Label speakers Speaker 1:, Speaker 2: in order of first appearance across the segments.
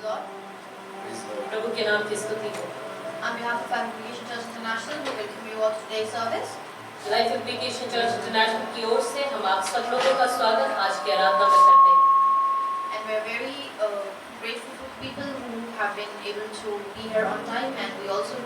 Speaker 1: God.
Speaker 2: प्रभु के नाम की स्तुति हो।
Speaker 1: On behalf of Application Church International, we welcome you all to today's service.
Speaker 2: Life application church international की ओर से हम आप सब लोगों का स्वागत आज की आराधना में करते हैं।
Speaker 1: And we are very grateful for people who have been able to be here on time, and we also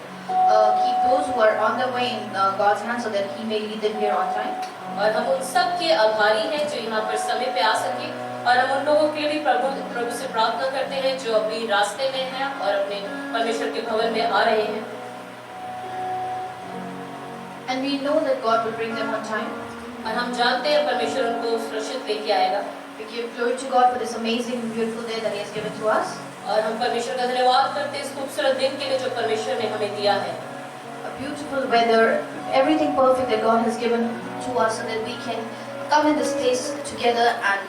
Speaker 1: keep those who are on their way in God's hands so that He may lead them here on time.
Speaker 2: और हम उन सब के आभारी हैं जो यहाँ पर समय पे आ सके, और हम उन लोगों के लिए भी प्रभु से प्रार्थना करते हैं जो अभी रास्ते में हैं और अपने परमेश्वर के भवन में आ रहे हैं।
Speaker 1: And we know that God will bring them on time.
Speaker 2: और हम जानते हैं परमेश्वर उनको सुरक्षित लेके आएगा।
Speaker 1: We give glory to God for this amazing, beautiful day that He has given to us.
Speaker 2: और हम परमेश्वर का धन्यवाद करते हैं इस खूबसूरत दिन के लिए जो परमेश्वर ने हमें दिया है।
Speaker 1: A beautiful weather, everything perfect that God has given to us so that we can come in this place together and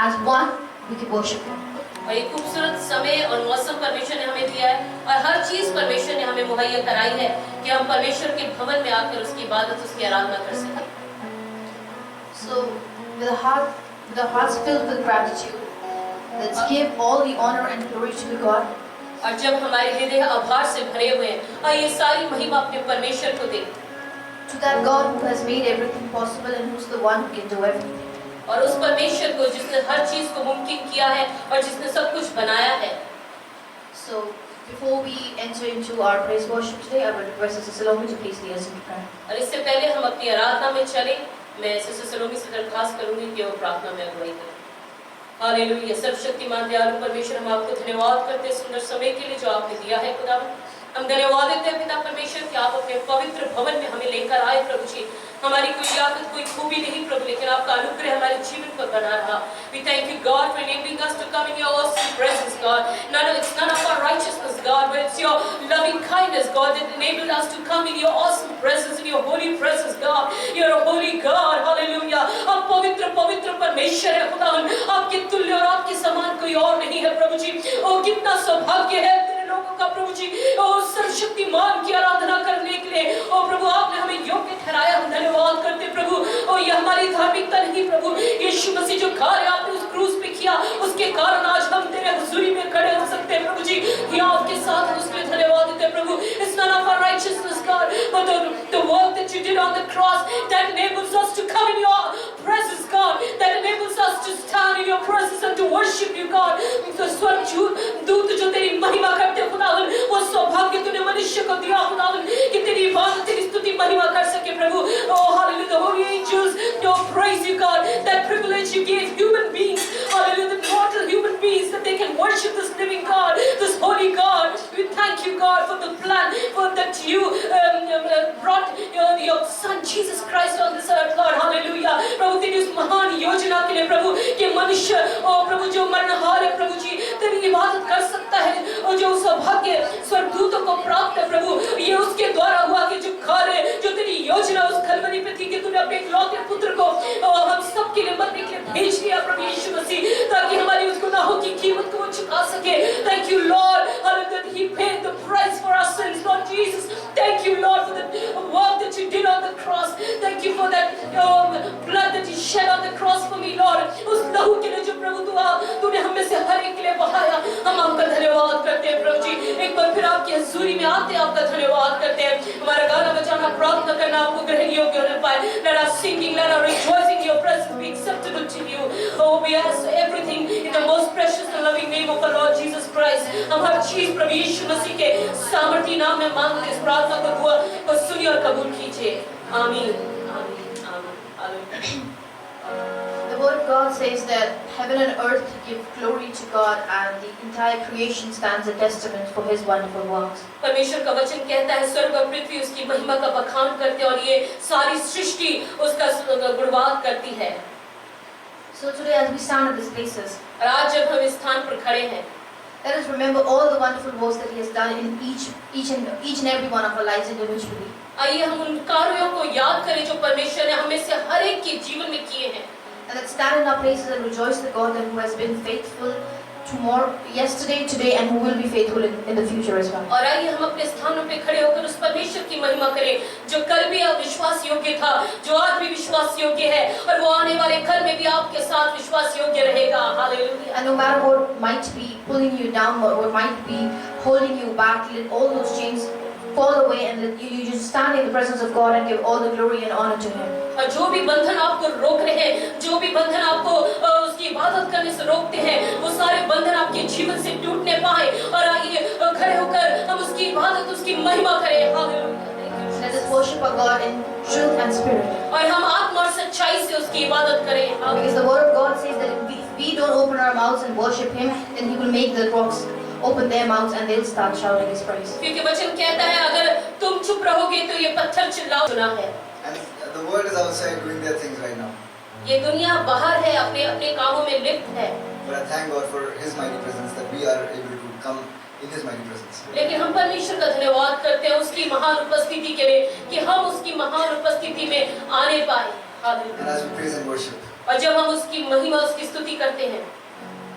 Speaker 1: as one we can worship Him.
Speaker 2: और ये खूबसूरत समय और मौसम परमेश्वर ने हमें दिया है, और हर चीज परमेश्वर ने हमें मुहैया कराई है कि हम परमेश्वर के भवन में आकर उसकी इबादत, उसकी आराधना कर सकें।
Speaker 1: So with our hearts filled with gratitude, let's give all the honor and glory to God.
Speaker 2: और जब हमारे हृदय आभार से भरे हुए हैं, और ये सारी महिमा अपने परमेश्वर को दे,
Speaker 1: To that God who has made everything possible and who's the one who can do everything.
Speaker 2: और उस परमेश्वर को जिसने हर चीज को मुमकिन किया है और जिसने सब कुछ बनाया है।
Speaker 1: So before we enter into our praise worship today, I would request Sister Salome to please lead us in prayer.
Speaker 2: और इससे पहले हम अपनी आराधना में चले, मैं सिस्टर सलोमी से दरख्वास्त करूंगी कि वो प्रार्थना में अगुवाई करें। हालेलुया। सर्वशक्तिमान दयालु परमेश्वर, हम आपको धन्यवाद करते हैं सुंदर समय के लिए जो आपने दिया है खुदावन। हम धन्यवाद देते हैं पिता परमेश्वर कि आप अपने पवित्र भवन में हमें लेकर आए प्रभु जी। हमारी कोई याकत, कोई खूबी नहीं प्रभु, लेकिन आपका अनुग्रह हमारे जीवन पर बना रहा। We thank you God for enabling us to come in your awesome presence God. It's none of our righteousness God, but it's your loving kindness God that enabled us to come in your awesome presence, in your holy presence God. You're a holy God, hallelujah. आप पवित्र पवित्र परमेश्वर है खुदावन, आपके तुल्य और आपके समान कोई और नहीं है प्रभु जी। ओ कितना सौभाग्य है लोगों का प्रभु जी, और सर्वशक्तिमान की आराधना करने के लिए और प्रभु आपने हमें योग्य ठहराया। हम धन्यवाद करते प्रभु। और ये हमारी धार्मिकता नहीं प्रभु, यीशु मसीह जो कार्य आपने उस क्रूस पे किया उसके कारण आज हम तेरे हुजूरी में खड़े हो सकते हैं प्रभु जी। ये आपके साथ उसके लिए धन्यवाद देते प्रभु। It's none of our righteousness God, but the work that you did on the cross that enables us to come in your presence God, that enables us to stand in your presence and to worship you God. तो स्वर्ग दूत जो तेरी महिमा करते खुदावन, वो सौभाग्य तूने मनुष्य को दिया खुदावन कि तेरी इबादत, तेरी स्तुति महिमा कर सके प्रभु। Oh hallelujah, the holy angels praise you God, that privilege you gave human beings, hallelujah, the mortal human beings, that they can worship this living God, this holy God. We thank you God for the plan for that you brought your son Jesus Christ on this earth Lord, hallelujah. प्रभु तेरी उस महान योजना के लिए प्रभु कि मनुष्य और प्रभु जो मरणहार है प्रभु जी तेरी इबादत कर सकता है, और जो सौभाग्य स्वर्गदूतों को प्राप्त है प्रभु, ये उसके द्वारा हुआ कि जो कार्य जो तेरी योजना उस कलवरी पे थी कि तूने अपने इकलौते पुत्र को हम सब के लिए मरने के लिए भेज दिया प्रभु यीशु मसीह, ताकि हमारी उस गुनाहों की कीमत को वो चुका सके। Thank you Lord, hallelujah, that he paid the price for our sins Lord Jesus. Thank you Lord for the work that you did on the cross. Thank you for that blood that you shed on the cross for me Lord. उस लहू के लिए जो प्रभु तूने हमें से हर एक के लिए बहाया, हम आपका धन्यवाद करते हैं प्रभु जी। एक बार फिर आपकी हजूरी में आते हैं आपका धन्यवाद करते हैं। हमारा गाना बजाना, प्रार्थना करना आपको ग्रहण योग्य होने पाए। Let our singing, let our rejoicing in your presence be acceptable to you. Oh, we ask everything in the most precious and loving name of our Lord Jesus Christ. हम हर चीज प्रभु यीशु मसीह के सामर्थी नाम में मांगते हैं। इस प्रार्थना को दुआ को सुनिए और कबूल कीजिए। आमीन आमीन आमीन।
Speaker 1: The word of God says that heaven and earth give glory to God, and the entire creation stands a testament for His wonderful works.
Speaker 2: परमेश्वर का वचन कहता है स्वर्ग और पृथ्वी उसकी महिमा का बखान करते हैं और ये सारी सृष्टि उसका गुणगान करती है।
Speaker 1: So today as we stand at these places,
Speaker 2: और आज जब हम इस स्थान पर खड़े हैं,
Speaker 1: let us remember all the wonderful works that He has done in each and every one of our lives individually.
Speaker 2: आइए हम उन कार्यों को याद करें जो परमेश्वर ने हमें से हर एक के जीवन में किए हैं।
Speaker 1: And let's stand in our places and rejoice the God who has been faithful tomorrow, yesterday, today, and who will be faithful in the future as well.
Speaker 2: और आइए हम अपने स्थानों पे खड़े होकर उस परमेश्वर की महिमा करें जो कल भी अविश्वास योग्य था, जो आज भी विश्वास योग्य है और वो आने वाले कल में भी आपके साथ विश्वास योग्य रहेगा। Hallelujah.
Speaker 1: And no matter what might be pulling you down or what might be holding you back, let all those chains fall away and let you just stand in the presence of God and give all the glory and honor to Him.
Speaker 2: और जो भी बंधन आपको रोक रहे हैं, जो भी बंधन आपको उसकी इबादत करने से रोकते हैं, वो सारे बंधन आपके जीवन से टूटने पाए और आइए खड़े होकर हम उसकी इबादत, उसकी महिमा करें। Hallelujah.
Speaker 1: Let us worship our God in truth and spirit.
Speaker 2: और हम आत्मा और सच्चाई से उसकी इबादत करें।
Speaker 1: Because the word of God says that if we don't open our mouths and worship Him, then He will make the rocks open their mouths and they'll start shouting His praise.
Speaker 2: क्योंकि वचन कहता है अगर तुम चुप रहोगे तो ये पत्थर चिल्लाओ। सुना है।
Speaker 3: And the world is outside doing their things right now.
Speaker 2: ये दुनिया बाहर है, अपने अपने कामों में लिप्त है।
Speaker 3: But I thank God for His mighty presence that we are able to come in His mighty presence.
Speaker 2: लेकिन हम परमेश्वर का धन्यवाद करते हैं उसकी महान उपस्थिति के लिए कि हम उसकी महान उपस्थिति में आने पाए।
Speaker 3: And as we praise and worship,
Speaker 2: और जब हम उसकी महिमा, उसकी स्तुति करते हैं,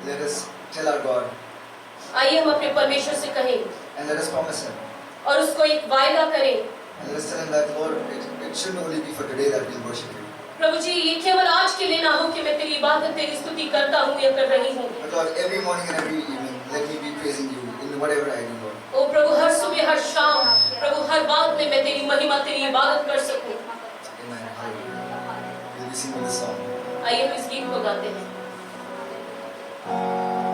Speaker 3: let us tell our God
Speaker 2: आइए हम अपने परमेश्वर से कहें
Speaker 3: and let us promise Him.
Speaker 2: और उसको एक वायदा करें।
Speaker 3: And let us tell Him that, Lord, it shouldn't only be for today that we'll worship You.
Speaker 2: प्रभु जी, ये केवल आज के लिए ना हो कि मैं तेरी इबादत, तेरी स्तुति करता हूँ या कर रही हूँ।
Speaker 3: But Lord, every morning and every evening, let me be praising You in whatever I do, Lord.
Speaker 2: ओ प्रभु, हर सुबह हर शाम प्रभु हर बात में मैं तेरी महिमा, तेरी इबादत कर सकूं।
Speaker 3: Amen. Hallelujah. We'll be singing this song.
Speaker 2: आइए हम इस गीत को गाते हैं।
Speaker 3: Hallelujah.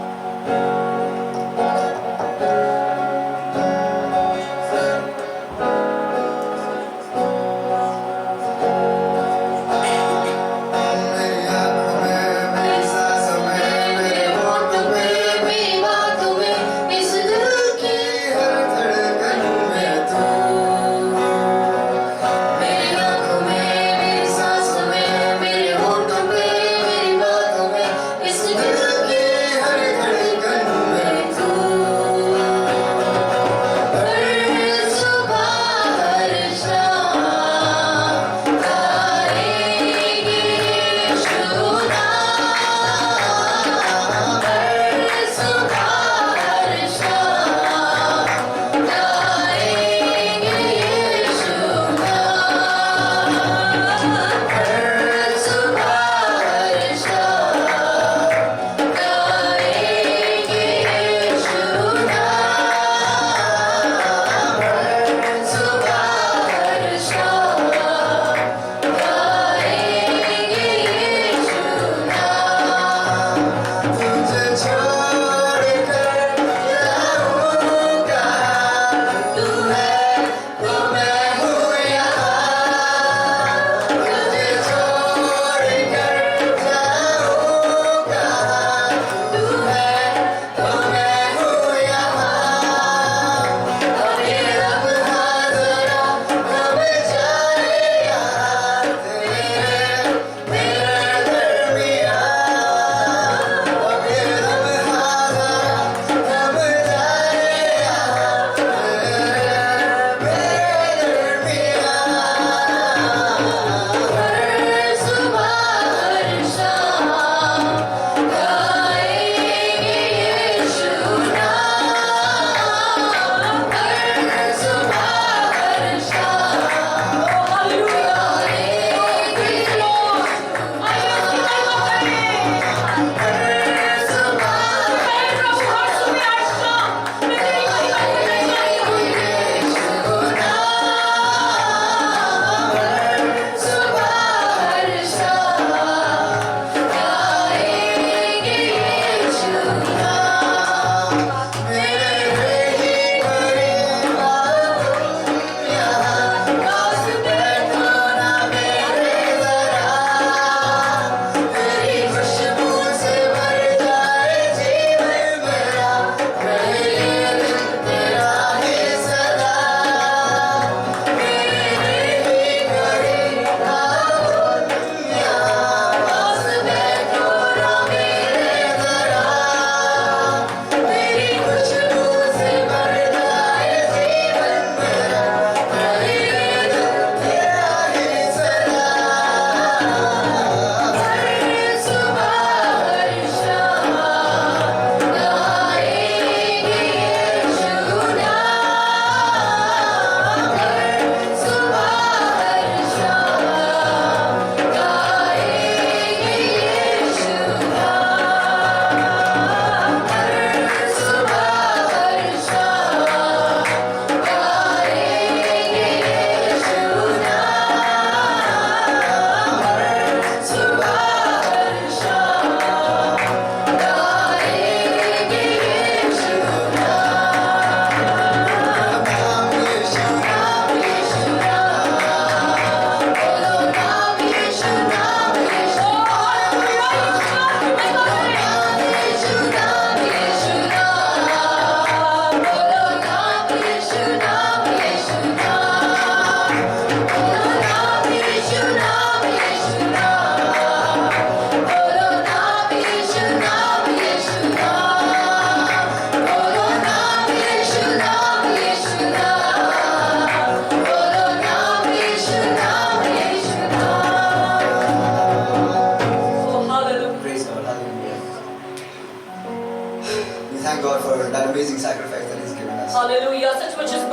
Speaker 3: amazing sacrifice that He's given us.
Speaker 2: Hallelujah, सचमुच इस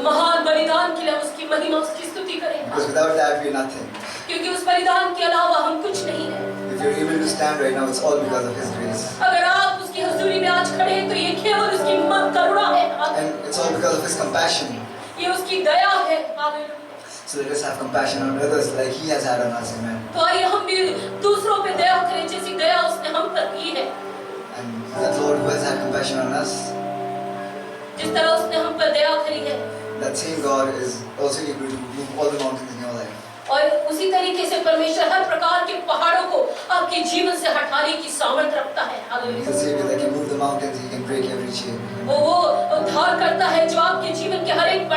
Speaker 2: महान बलिदान के लिए हम उसकी महिमा, उसकी स्तुति करें,
Speaker 3: Because without that, we're nothing.
Speaker 2: क्योंकि उस बलिदान के अलावा हम कुछ नहीं है।
Speaker 3: If you're able to stand right now, it's all because of His grace.
Speaker 2: अगर आप उसकी हुजूरी में आज खड़े हैं तो ये केवल उसकी करुणा है,
Speaker 3: And it's all because of His compassion.
Speaker 2: ये उसकी दया है। Hallelujah.
Speaker 3: So let us have compassion on others like He has had on us. Amen.
Speaker 2: तो आइए हम भी दूसरों पे दया करें जैसी दया उसने हम पर की है।
Speaker 3: And that Lord who has had compassion on us,
Speaker 2: जिस तरह उसने हम पर दया करी है,
Speaker 3: that same God is also able to move all the mountains in your life.
Speaker 2: और उसी तरीके से परमेश्वर हर प्रकार के पहाड़ों को आपके जीवन से हटाने की सामर्थ रखता है।
Speaker 3: He's
Speaker 2: hallelujah.
Speaker 3: a Savior that can move the mountains. He can break every chain.
Speaker 2: वो उद्धार करता है जो आपके जीवन के हर एक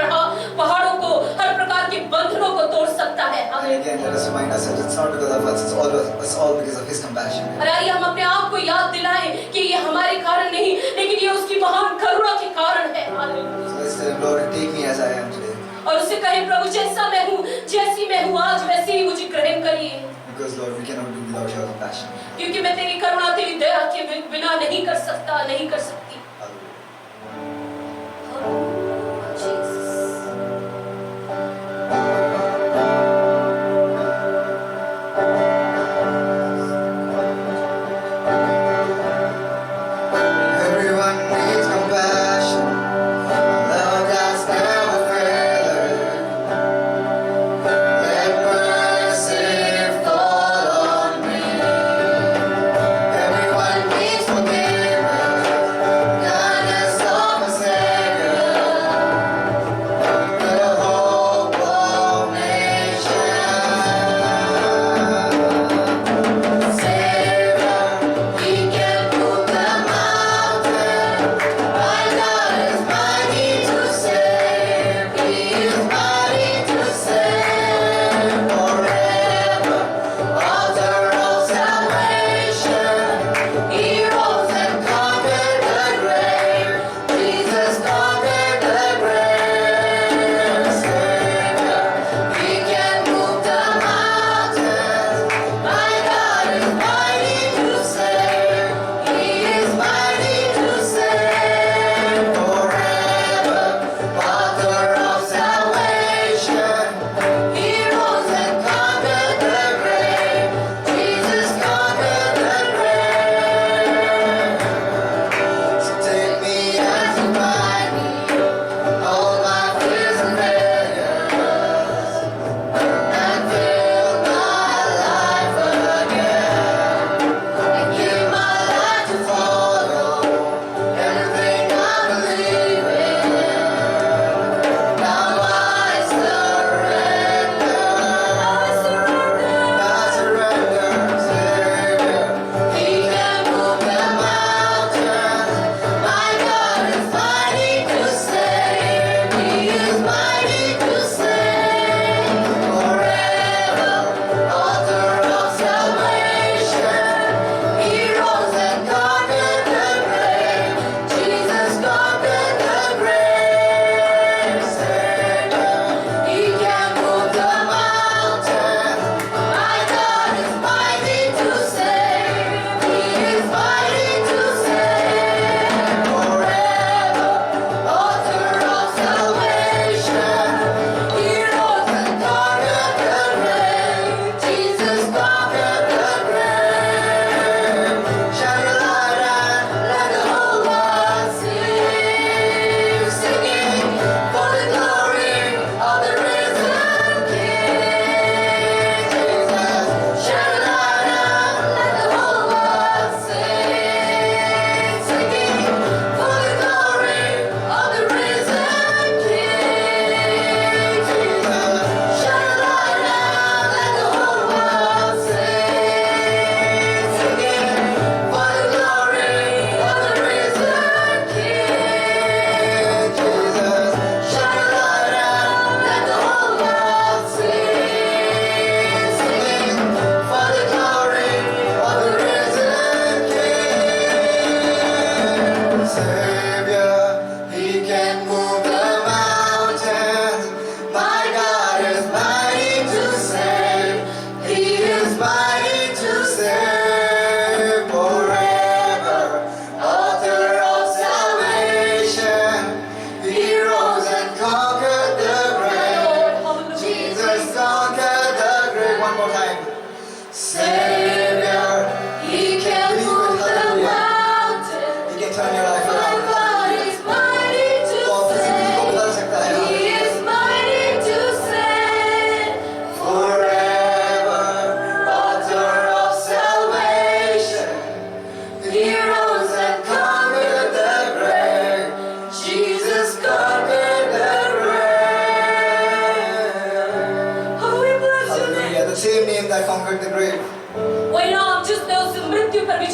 Speaker 2: पहाड़ों को, हर प्रकार के बंधनों को तोड़ सकता है।
Speaker 3: And
Speaker 2: hallelujah.
Speaker 3: again, let us remind ourselves it's not because of us, it's all because of His compassion.
Speaker 2: और आइए हम अपने आप को याद दिलाएं कि ये हमारे कारण नहीं, लेकिन ये उसकी महान करुणा के कारण है। Hallelujah.
Speaker 3: So let's tell Him, Lord, take me as I am today.
Speaker 2: और उससे कहें, प्रभु जैसा मैं हूँ, जैसी मैं हूँ आज, वैसे ही मुझे ग्रहण करिए,
Speaker 3: Because Lord, we cannot do without Your compassion.
Speaker 2: क्योंकि मैं तेरी करुणा, तेरी दया के बिना नहीं कर सकता, नहीं कर सकती।
Speaker 3: Everyone needs compassion. Love that's never failing. Let mercy fall on me. Everyone needs forgiveness.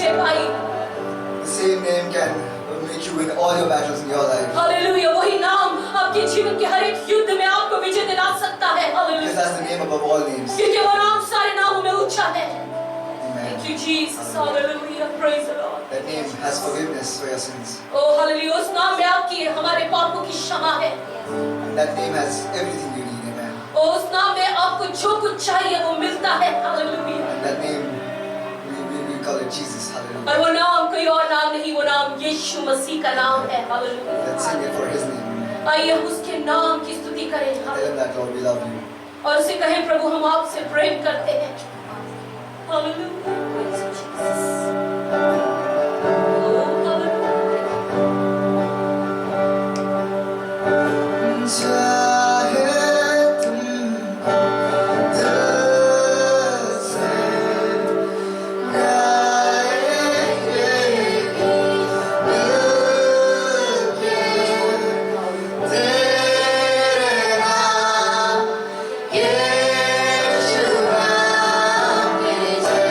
Speaker 2: Vijay pi.
Speaker 3: The same name can make you win all your battles in your life.
Speaker 2: Hallelujah, वही नाम आपके जीवन के हर एक युद्ध में आपको विजय दिला सकता है।
Speaker 3: Because
Speaker 2: hallelujah,
Speaker 3: that's the name above all names.
Speaker 2: क्योंकि वो नाम सारे नामों में ऊंचा है।
Speaker 3: Amen.
Speaker 2: Thank you Jesus, hallelujah, praise the Lord।
Speaker 3: That name has forgiveness for your sins.
Speaker 2: Oh hallelujah, उस नाम में आपकी हमारे पापों की क्षमा है।
Speaker 3: And that name has everything you need. Amen.
Speaker 2: और उस नाम में आपको जो कुछ चाहिए वो मिलता है। Hallelujah,
Speaker 3: And that name, we call it Jesus. Hallelujah.
Speaker 2: और वो नाम कोई और नाम नहीं, वो नाम यीशु मसीह का नाम है। Hallelujah,
Speaker 3: Let's sing it for His name.
Speaker 2: आइए हम उसके नाम की स्तुति करें।
Speaker 3: Tell Him that, Lord, we love you.
Speaker 2: और उसे कहें, प्रभु हम आपसे प्रेम करते हैं। Hallelujah, praise you, Jesus। Oh, hallelujah।
Speaker 3: चाहे तुम दिल से गाएंगे तेरे नाम यीशु नाम की जय।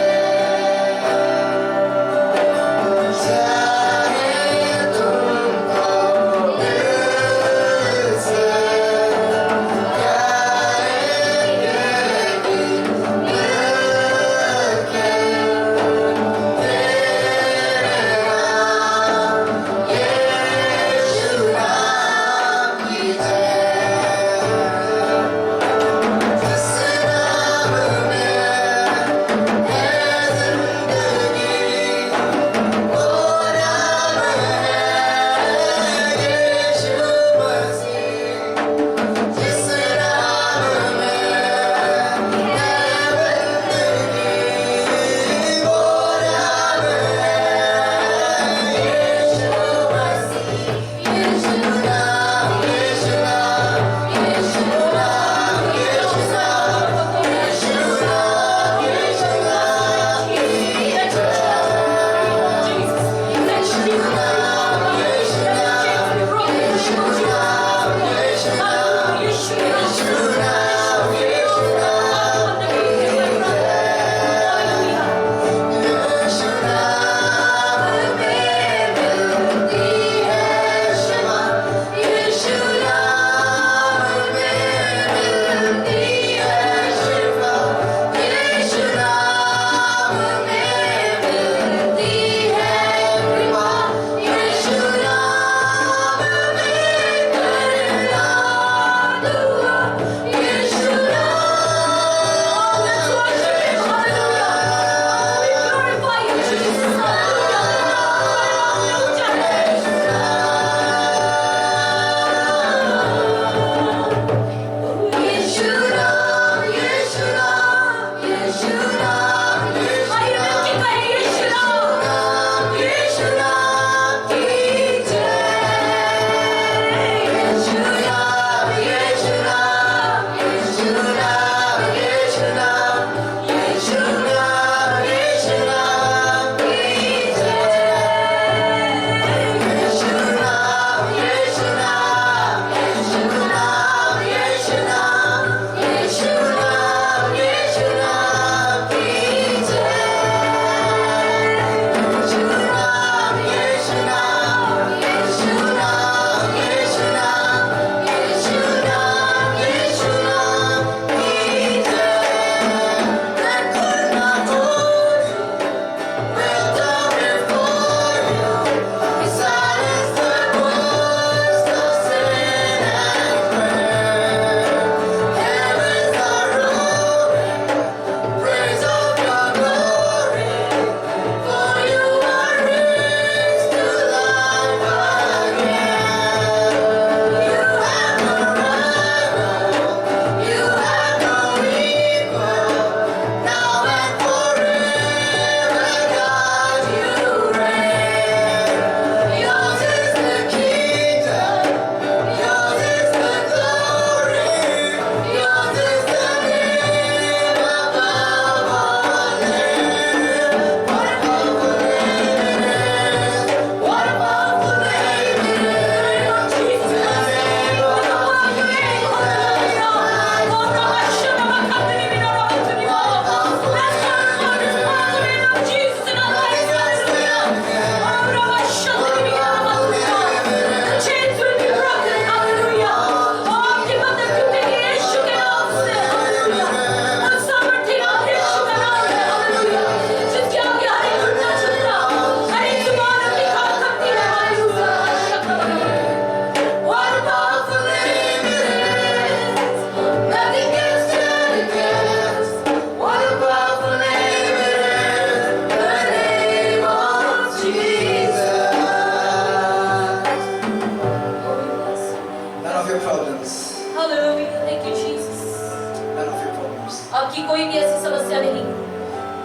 Speaker 2: कोई भी ऐसी समस्या नहीं,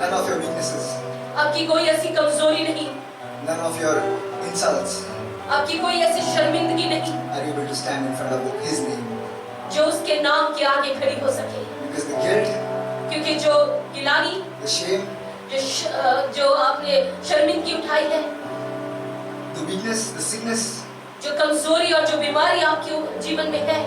Speaker 3: none of your weaknesses,
Speaker 2: आपकी कोई ऐसी कमजोरी नहीं,
Speaker 3: none of your insults
Speaker 2: आपकी कोई ऐसी शर्मिंदगी नहीं
Speaker 3: are able to stand in front of His name.
Speaker 2: जो उसके नाम के आगे खड़ी हो सके।
Speaker 3: Because the guilt,
Speaker 2: क्योंकि जो गिलानी,
Speaker 3: the shame,
Speaker 2: जो आपने शर्मिंदगी उठाई है,
Speaker 3: the weakness, the sickness,
Speaker 2: जो कमजोरी और जो बीमारी आपके जीवन में है,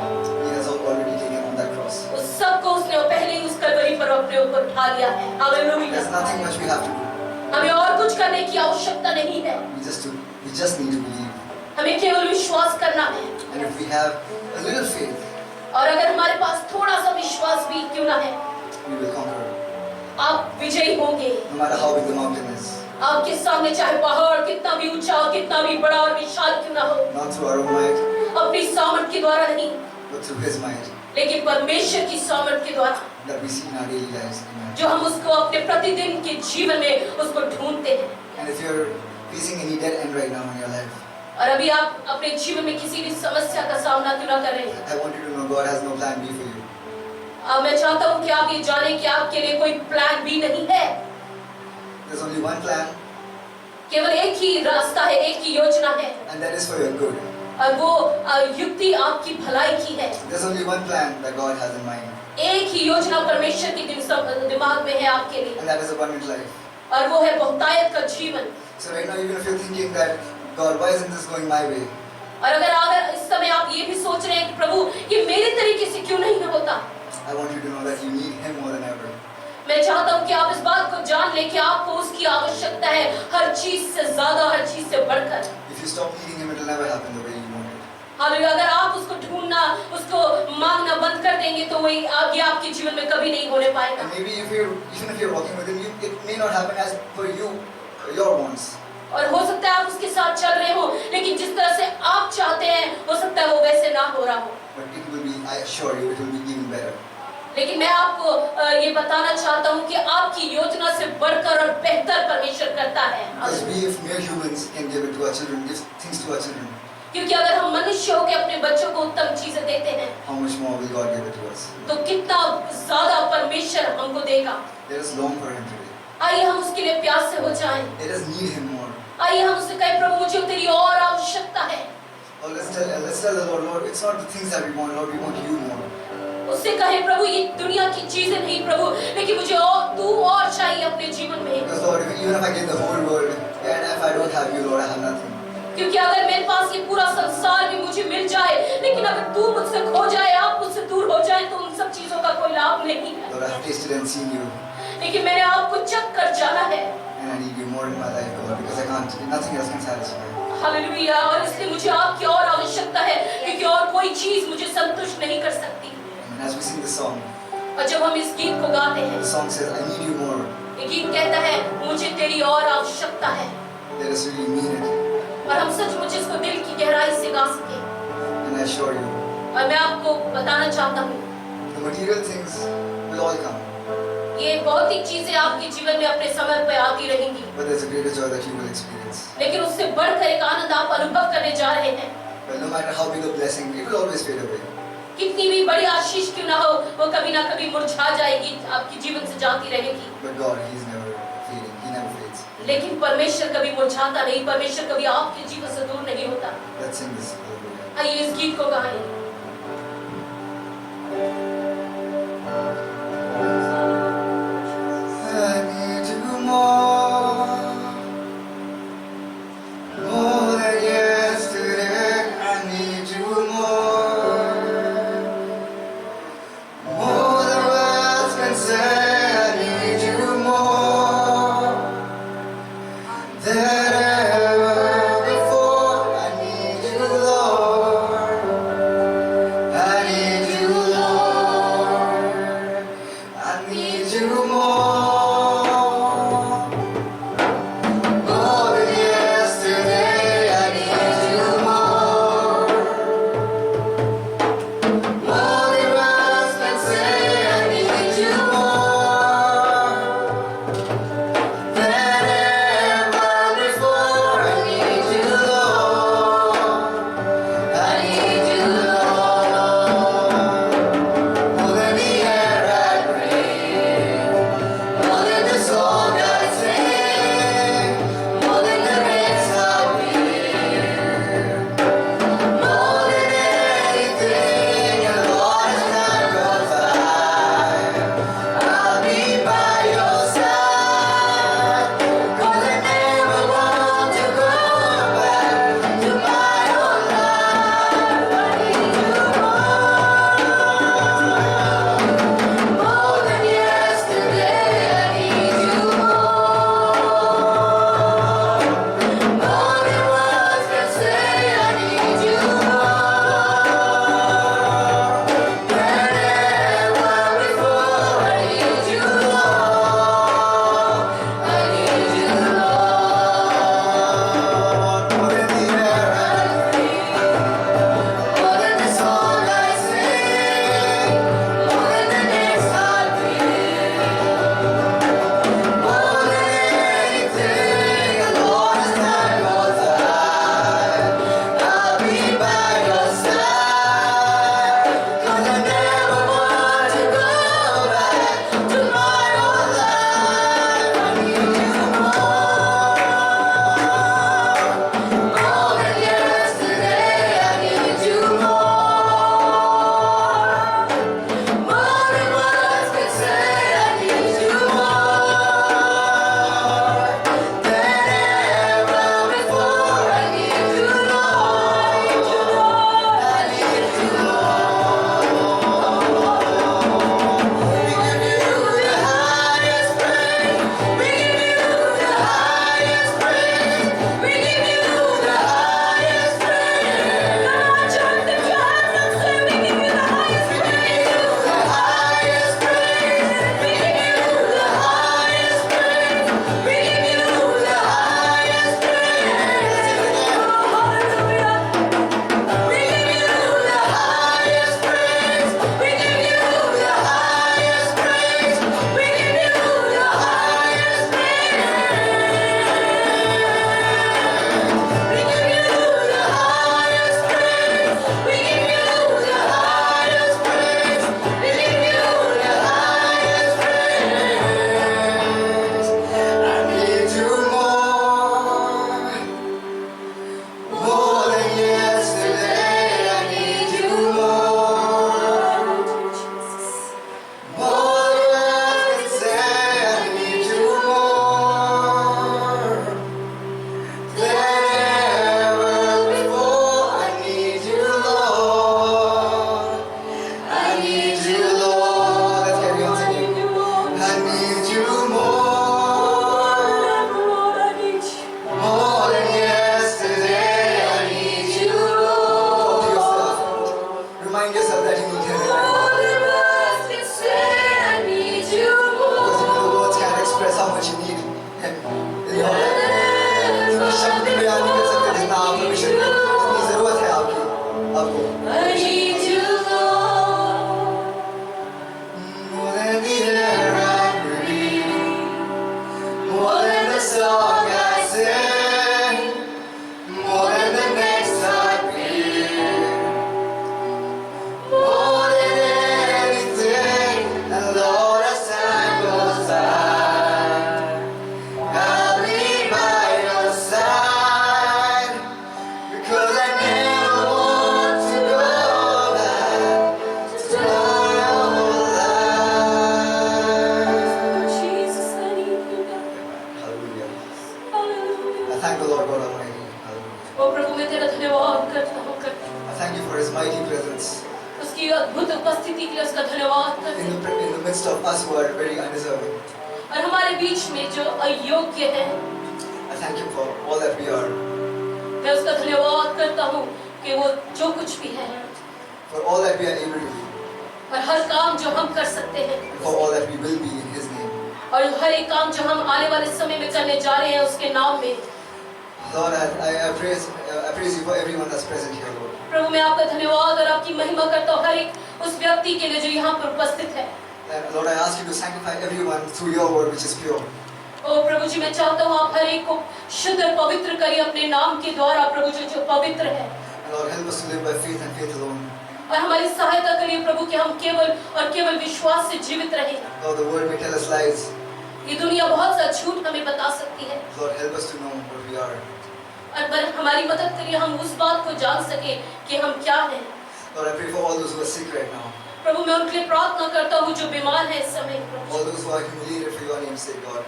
Speaker 3: He has already taken on that cross.
Speaker 2: उस सब को उसने पहले ही उस कलवरी पर अपने ऊपर उठा लिया है। Hallelujah.
Speaker 3: There's nothing much we have to do.
Speaker 2: हमें और कुछ करने की आवश्यकता नहीं है,
Speaker 3: We just need to believe.
Speaker 2: हमें केवल विश्वास करना है।
Speaker 3: And if we have a little faith,
Speaker 2: और अगर हमारे पास थोड़ा सा विश्वास भी क्यों ना है,
Speaker 3: we will conquer.
Speaker 2: आप विजयी होंगे।
Speaker 3: No matter how big the mountain is.
Speaker 2: आपके सामने चाहे पहाड़ कितना भी ऊंचा और कितना भी बड़ा और विशाल क्यों ना हो,
Speaker 3: Not through our own might,
Speaker 2: अपनी सामर्थ के द्वारा नहीं,
Speaker 3: but through His might
Speaker 2: लेकिन परमेश्वर की सामर्थ के द्वारा,
Speaker 3: that we see in our daily lives. Amen.
Speaker 2: जो हम उसको अपने प्रतिदिन के जीवन में उसको ढूंढते हैं।
Speaker 3: And if you're facing any dead end right now in your life,
Speaker 2: और अभी आप अपने जीवन में किसी भी समस्या का सामना क्यों ना कर रहे हैं,
Speaker 3: I want you to know God has no plan B for you.
Speaker 2: मैं चाहता हूँ कि आप ये जानें कि आपके लिए कोई प्लान बी नहीं है।
Speaker 3: There's only one plan,
Speaker 2: केवल एक ही रास्ता है, एक ही योजना है,
Speaker 3: and that is for your good.
Speaker 2: और वो युक्ति आपकी भलाई की है।
Speaker 3: There's only one plan that God has in mind,
Speaker 2: एक ही योजना परमेश्वर की दिमाग में है आपके लिए,
Speaker 3: and that is abundant life.
Speaker 2: और वो है बहुतायत का जीवन।
Speaker 3: So right now, even if you're thinking that, God, why isn't this going my way?
Speaker 2: और अगर इस समय आप ये भी सोच रहे हैं कि प्रभु ये मेरे तरीके से क्यों नहीं होता,
Speaker 3: I want you to know that you need Him more than ever.
Speaker 2: मैं चाहता हूँ कि आप इस बात को जान लें कि आपको उसकी आवश्यकता है, हर चीज से ज्यादा, हर चीज से बढ़कर।
Speaker 3: If you stop needing Him, it will never happen the way you want it.
Speaker 2: Hallelujah. अगर आप उसको ढूंढना, उसको मांगना बंद कर देंगे तो वही आगे आपके जीवन में कभी नहीं होने पाएगा।
Speaker 3: And maybe even if you're walking with Him, it may not happen as per you, your wants.
Speaker 2: और हो सकता है आप उसके साथ चल रहे हो, लेकिन जिस तरह से आप चाहते हैं हो सकता है वो वैसे ना हो रहा हो।
Speaker 3: But it will be, I assure you, it will be even better.
Speaker 2: लेकिन मैं आपको ये बताना चाहता हूँ कि आपकी योजना से बढ़कर और बेहतर परमेश्वर करता है।
Speaker 3: Because we, if mere humans, can give it to our children, give things to our children,
Speaker 2: क्योंकि अगर हम मनुष्य होकर अपने बच्चों को उत्तम चीजें देते हैं,
Speaker 3: how much more will God give it to us?
Speaker 2: तो कितना ज्यादा परमेश्वर हमको देगा।
Speaker 3: Let us long for Him today.
Speaker 2: आइए हम उसके लिए प्यास से हो जाएं।
Speaker 3: Let us need Him more.
Speaker 2: आइए हम उससे कहें, प्रभु मुझे तेरी और आवश्यकता है।
Speaker 3: Or let's tell the Lord, Lord, it's not the things that we want, Lord, we want you more.
Speaker 2: उससे कहें, प्रभु ये दुनिया की चीजें नहीं प्रभु, लेकिन मुझे और तू और चाहिए अपने जीवन में।
Speaker 3: Because Lord, even if I get the whole world, and if I don't have you, Lord, I have nothing.
Speaker 2: क्योंकि अगर मेरे पास ये पूरा संसार भी मुझे मिल जाए, लेकिन अगर तू मुझसे खो जाए, आप मुझसे दूर हो जाए, तो उन सब चीजों का कोई लाभ नहीं है।
Speaker 3: Lord, I have tasted and seen you,
Speaker 2: लेकिन मैंने आपको चख कर जाना है।
Speaker 3: and I need you more in my life, God, because I can't, nothing else can satisfy.
Speaker 2: Hallelujah. और इसलिए मुझे आपकी और आवश्यकता है, क्योंकि और कोई चीज मुझे संतुष्ट नहीं कर सकती।
Speaker 3: And as we sing this song,
Speaker 2: और जब हम इस गीत को गाते हैं,
Speaker 3: the song says, I need you more.
Speaker 2: ये गीत कहता है मुझे तेरी और आवश्यकता है,
Speaker 3: Let us really mean it,
Speaker 2: और हम सचमुच इसको दिल की गहराई से गा सके।
Speaker 3: and I assure you,
Speaker 2: और मैं आपको बताना चाहता हूँ,
Speaker 3: the material things will all come,
Speaker 2: ये भौतिक चीजें आपके जीवन में अपने समय पर आती रहेंगी,
Speaker 3: but there's a greater joy that you will experience.
Speaker 2: लेकिन उससे बढ़कर एक आनंद आप अनुभव करने जा रहे हैं।
Speaker 3: But no matter how big a blessing, it will always fade away.
Speaker 2: कितनी भी बड़ी आशीष क्यों ना हो, वो कभी ना कभी मुरझा जाएगी, आपके जीवन से जाती रहेगी।
Speaker 3: But God, He's never fading. He never fades.
Speaker 2: लेकिन परमेश्वर कभी मुरझाता नहीं, परमेश्वर कभी आपके जीवन से दूर नहीं होता।
Speaker 3: Let's sing this. Hallelujah.
Speaker 2: आइए इस गीत को गाएं।
Speaker 3: I need you more than yesterday. I need you more than words can say. I need you more than ever before. I need you, Lord. आपको
Speaker 2: I need you, Lord.
Speaker 3: more than the air I breathe, more than the song I sing, more than the next heartbeat, more than anything. And Lord, as time goes by, I'll be by your side, because I never want to go back to my old life.
Speaker 2: Jesus, I need you, God.
Speaker 3: Hallelujah.
Speaker 2: Hallelujah.
Speaker 3: I thank the Lord God Almighty. Hallelujah.
Speaker 2: ओ प्रभु मैं तेरा धन्यवाद करता हूँ
Speaker 3: I thank you for His mighty presence
Speaker 2: उसकी अद्भुत उपस्थिति के लिए उसका धन्यवाद करते हैं
Speaker 3: in the midst of us who are very undeserving.
Speaker 2: और हमारे बीच में जो अयोग्य है
Speaker 3: I thank you for all that we are,
Speaker 2: मैं उसका धन्यवाद करता हूँ कि वो जो कुछ भी है
Speaker 3: for all that we are able to do,
Speaker 2: और हर काम जो हम कर सकते हैं
Speaker 3: and for all that we will be in His name.
Speaker 2: और हर एक काम जो हम आने वाले समय में करने जा रहे हैं उसके नाम में
Speaker 3: Lord, I praise you for everyone that's present here, Lord.
Speaker 2: प्रभु मैं आपका धन्यवाद और आपकी महिमा करता हूँ हर एक उस व्यक्ति के लिए जो यहाँ पर उपस्थित है
Speaker 3: And Lord, I ask you to sanctify everyone through your word, which is pure.
Speaker 2: ओ प्रभु जी मैं चाहता हूँ आप हर एक को शुद्ध और पवित्र करिए अपने नाम के द्वारा प्रभु जी जो पवित्र है
Speaker 3: And Lord, help us to live by faith and faith alone.
Speaker 2: और हमारी सहायता करिए प्रभु कि हम केवल विश्वास से जीवित रहें
Speaker 3: Lord, the world may tell us lies.
Speaker 2: ये दुनिया बहुत सा झूठ हमें बता सकती है
Speaker 3: Lord, help us to know what we are.
Speaker 2: और पर हमारी मदद करिए हम उस बात को जान सके कि हम क्या हैं
Speaker 3: Lord, I pray for all those who are sick right now.
Speaker 2: प्रभु मैं उनके लिए प्रार्थना करता हूँ जो बीमार हैं इस समय प्रभु।
Speaker 3: All those who are humiliated for your name's sake, God.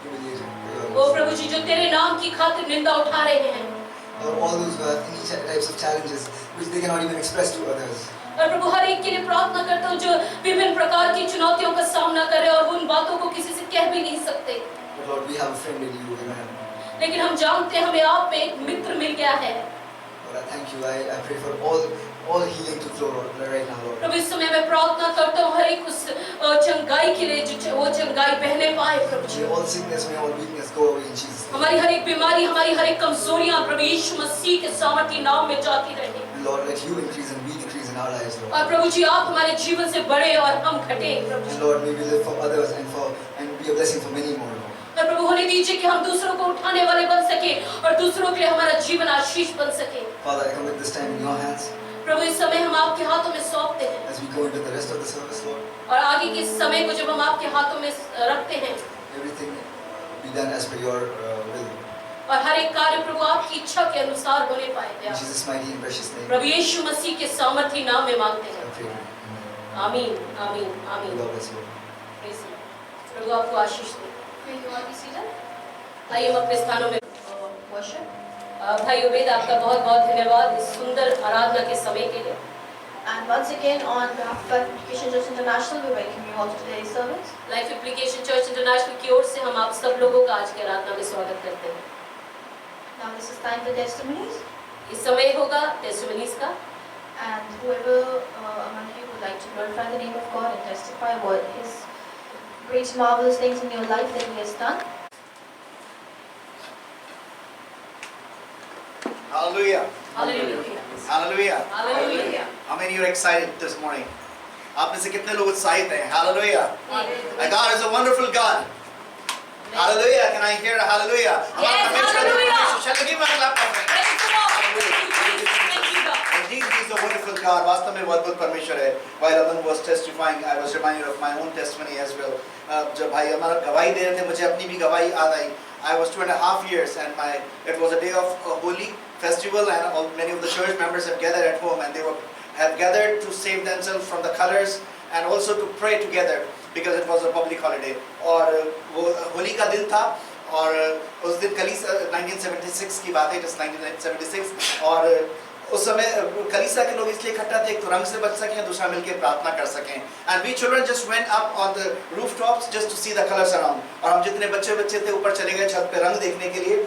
Speaker 3: Humiliated for your
Speaker 2: O
Speaker 3: name's
Speaker 2: प्रभु जी जो तेरे नाम की खातिर निंदा उठा रहे हैं
Speaker 3: sake. Lord, all those who have any types of challenges which they cannot even express to others.
Speaker 2: और प्रभु हर एक के लिए प्रार्थना करता हूँ जो विभिन्न प्रकार की चुनौतियों का सामना कर रहे हैं और वो उन बातों को किसी से कह भी नहीं सकते
Speaker 3: But Lord, we have a friend in you, amen.
Speaker 2: लेकिन हम जानते हैं हमें आप में एक मित्र मिल गया है
Speaker 3: Lord, I thank you. I pray for all healing to flow right now, Lord.
Speaker 2: प्रभु इस समय मैं प्रार्थना करता हूँ हर एक उस चंगाई के लिए जो वो चंगाई बहने पाए प्रभु जी
Speaker 3: May all sickness, may all weakness go away in Jesus' name.
Speaker 2: हमारी हर एक बीमारी हमारी हर एक कमजोरियां प्रभु यीशु मसीह के सामर्थी नाम में जाती रहे
Speaker 3: And Lord, let you increase and we decrease in our lives, Lord.
Speaker 2: और प्रभु जी आप हमारे जीवन से बड़े और हम घटे प्रभु जी
Speaker 3: And Lord, may we live for others and be a blessing for many more, Lord.
Speaker 2: और प्रभु होने दीजिए कि हम दूसरों को उठाने वाले बन सके और दूसरों के लिए हमारा जीवन आशीष बन सके
Speaker 3: Father, I commit this time in your hands
Speaker 2: प्रभु इस समय हम आपके हाथों में सौंपते हैं
Speaker 3: as we go into the rest of the service, Lord.
Speaker 2: और आगे के समय को जब हम आपके हाथों में रखते हैं
Speaker 3: Everything be done as per your will.
Speaker 2: और हर एक कार्य प्रभु आपकी इच्छा के अनुसार होने
Speaker 3: In
Speaker 2: पाए
Speaker 3: Jesus' mighty and precious name,
Speaker 2: प्रभु यीशु मसीह के सामर्थी नाम में मांगते
Speaker 3: I
Speaker 2: हैं
Speaker 3: pray. Amen.
Speaker 2: आमीन आमीन आमीन
Speaker 3: God bless you.
Speaker 2: Praise the Lord. प्रभु आपको आशीष दे
Speaker 1: May you all be seated.
Speaker 2: आइए हम अपने स्थानों में
Speaker 1: Worship.
Speaker 2: भाई उबैद आपका बहुत बहुत धन्यवाद इस सुंदर आराधना के समय के लिए
Speaker 1: And once again, on behalf of Application Church International, we welcome you all to today's service.
Speaker 2: Life application church international की ओर से हम आप सब लोगों का आज की आराधना में स्वागत करते हैं
Speaker 1: Now this is time for testimonies.
Speaker 2: इस समय होगा टेस्टिमनीज का
Speaker 1: And whoever among you would like to glorify the name of God and testify what His great marvelous things in your life that He has done.
Speaker 4: Hallelujah.
Speaker 2: Hallelujah
Speaker 4: Hallelujah.
Speaker 2: Hallelujah
Speaker 4: How many are excited this morning? आप में से कितने लोग उत्साहित हैं? Hallelujah. Our God is a wonderful God. Hallelujah. Can I hear a hallelujah?
Speaker 2: Yes, hallelujah.
Speaker 4: Shall we give him a clap of thanks? Indeed, He is a wonderful God. वास्तव में बहुत परमेश्वर है. While Aman was testifying, I was reminded of my own testimony as well. जब भाई हमारा गवाही दे रहे थे, मुझे अपनी भी गवाही याद आई. I was 2.5 years, and it was a day of holy festival, and many of the church members have gathered at home, and they have gathered to save themselves from the colors and also to pray together because it was a public holiday. और वो होली का दिन था और उस दिन कलीसिया 1976 की बात है, it is 1976 और उस समय कलीसिया के लोग इसलिए इकट्ठा थे, एक तो रंग से बच सकें, दूसरा मिलकर प्रार्थना कर सकें. And we children just went up on the rooftops just to see the colors around. और हम जितने बच्चे थे ऊपर चले गए छत पे रंग देखने के लिए.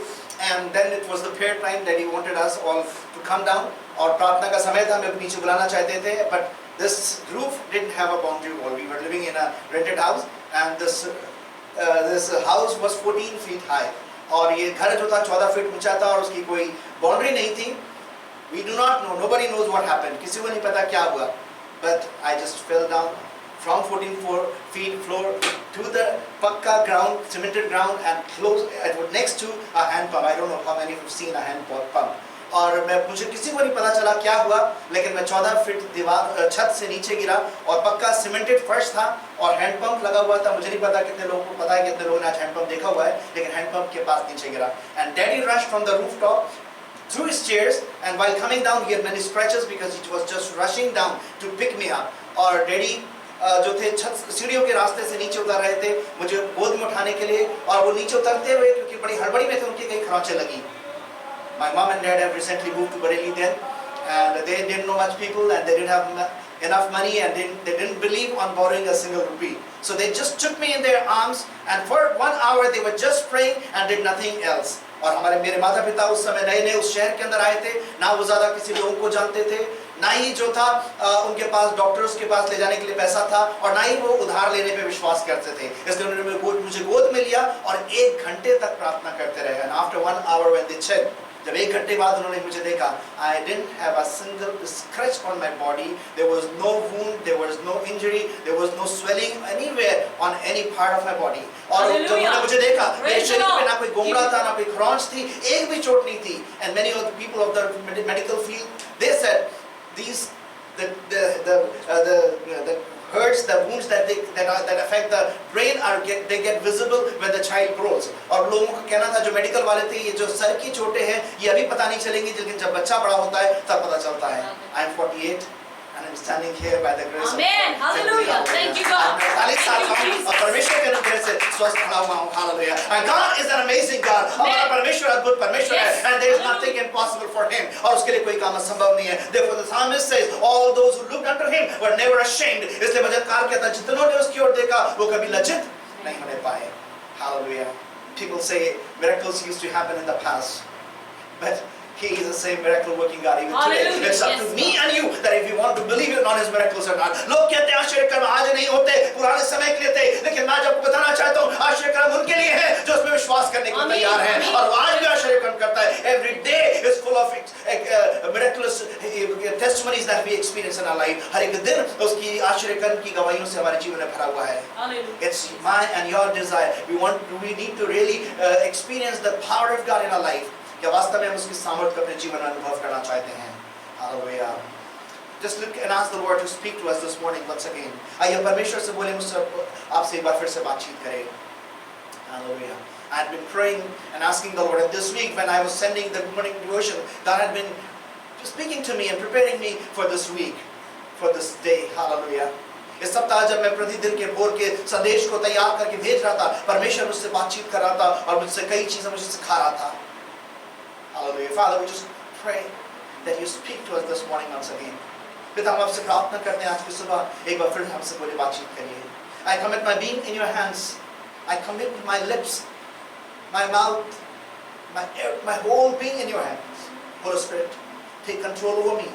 Speaker 4: And then it was the prayer time that He wanted us all to come down. और प्रार्थना का समय था, हमें नीचे बुलाना चाहते थे, but this roof didn't have a boundary wall. We were living in a rented house, and this house was 14 feet high. और ये घर जो था 14 फीट ऊंचा था और उसकी कोई बाउंड्री नहीं थी. We do not know. Nobody knows what happened. किसी को नहीं पता क्या हुआ. But I just fell down from 14 feet floor to the pakka ground, cemented ground, and close. It was next to a hand pump. I don't know how many of you have seen a hand pump. और मुझे किसी को नहीं पता चला क्या हुआ, लेकिन मैं 14 फीट दीवार छत से नीचे गिरा और पक्का सीमेंटेड फर्श था और हैंड पंप लगा हुआ था. मुझे नहीं पता कितने लोगों को पता है, कितने लोगों ने आज हैंड पंप देखा हुआ है, लेकिन हैंड पंप के पास नीचे गिरा. And daddy rushed from the rooftop through his stairs, and while coming down he had many scratches because he was just rushing down to pick me up. और daddy जो थे छत सीढ़ियों के रास्ते से नीचे उतर रहे थे मुझे गोद में उठाने के लिए, और वो नीचे उतरते हुए क्योंकि बड़ी हड़बड़ी में थे उनकी कई खरोंचें लगी. My mom and dad have recently moved to Bareilly then, and they didn't know much people and they didn't have enough money, and they didn't believe on borrowing a single rupee. So they just took me in their arms, and for 1 hour they were just praying and did nothing else. और मेरे माता पिता उस समय नए उस शहर के अंदर आए थे, ना वो ज़्यादा किसी लोगों को जानते थे, ना ही जो था उनके पास डॉक्टर्स के पास ले जाने के लिए पैसा था, और ना ही वो उधार लेने पे विश्वास करते थे. इसलिए उन्होंने मुझे गोद में लिया और 1 घंटे तक प्रार्थना करते रहे. And after 1 hour when they checked, जब 1 घंटे बाद उन्होंने मुझे देखा, I didn't have a single scratch on my body. There was no wound, there was no injury, there was no swelling anywhere on any part of my body. और जब उन्होंने मुझे देखा, मेरे शरीर पे ना कोई गोंगड़ा था, ना कोई खरोंच थी, एक भी चोट नहीं थी. And many of the people of the medical field, they said these the hurts, the wounds that affect the brain they get visible when the child grows. और लोगों का कहना था, जो मेडिकल वाले थे, ये जो सर की चोटें हैं ये अभी पता नहीं चलेंगी, लेकिन जब बच्चा बड़ा होता है तब पता चलता है. I am 48 and I'm standing here by the grace of God.
Speaker 2: Amen. Hallelujah. Thank you God.
Speaker 4: और परमेश्वर के अनुग्रह से स्वस्थ खड़ा हुआ हूँ. Hallelujah. And God is an amazing God. हमारा परमेश्वर अद्भुत परमेश्वर है, and there is nothing impossible for him. और उसके लिए कोई काम असंभव नहीं है. Therefore the psalmist says, all those who looked unto him were never ashamed. इसलिए भजनकार कहता है, जितनों ने उसकी ओर देखा वो कभी लज्जित नहीं होने पाए. Hallelujah. People say miracles used to happen in the past, but He is the same miracle working God even today. It's up to me and you that if you want to believe on His miracles or not. लोग कहते हैं आश्चर्य कर्म आज नहीं होते, पुराने समय के लिए थे, लेकिन मैं आपको बताना चाहता हूँ आश्चर्य कर्म उनके लिए है जो उसमें विश्वास करने को तैयार हैं, और आज भी आश्चर्य कर्म करता है. Every day is full of miraculous testimonies that we experience in our life. हर एक दिन उसकी आश्चर्य कर्म की गवाहियों से हमारे जीवन में भरा हुआ है. It's my and your desire. We need to really experience the power of God in our life. क्या वास्तव में हम उसकी सामर्थ्य को अपने जीवन में अनुभव करना चाहते हैं? Hallelujah. Just look and ask the Lord to speak to us this morning once again. आइए परमेश्वर से बोले, मुझसे आपसे एक बार फिर से बातचीत करें. Hallelujah. I had been praying and asking the Lord, and this week when I was sending the morning devotion, God had been speaking to me and preparing me for this week, for this day. Hallelujah. इस सप्ताह जब मैं प्रतिदिन के भोर के संदेश को तैयार करके भेज रहा था, परमेश्वर मुझसे बातचीत कर रहा था और मुझसे कई चीजें मुझे सिखा रहा था. Hallelujah. Father, we just pray that you speak to us this morning once again. पिता, हम आपसे प्रार्थना करते हैं आज की सुबह एक बार फिर हमसे बोले, बातचीत करिए. I commit my being in your hands. I commit my lips, my mouth, my whole being in your hands. Holy Spirit, take control over me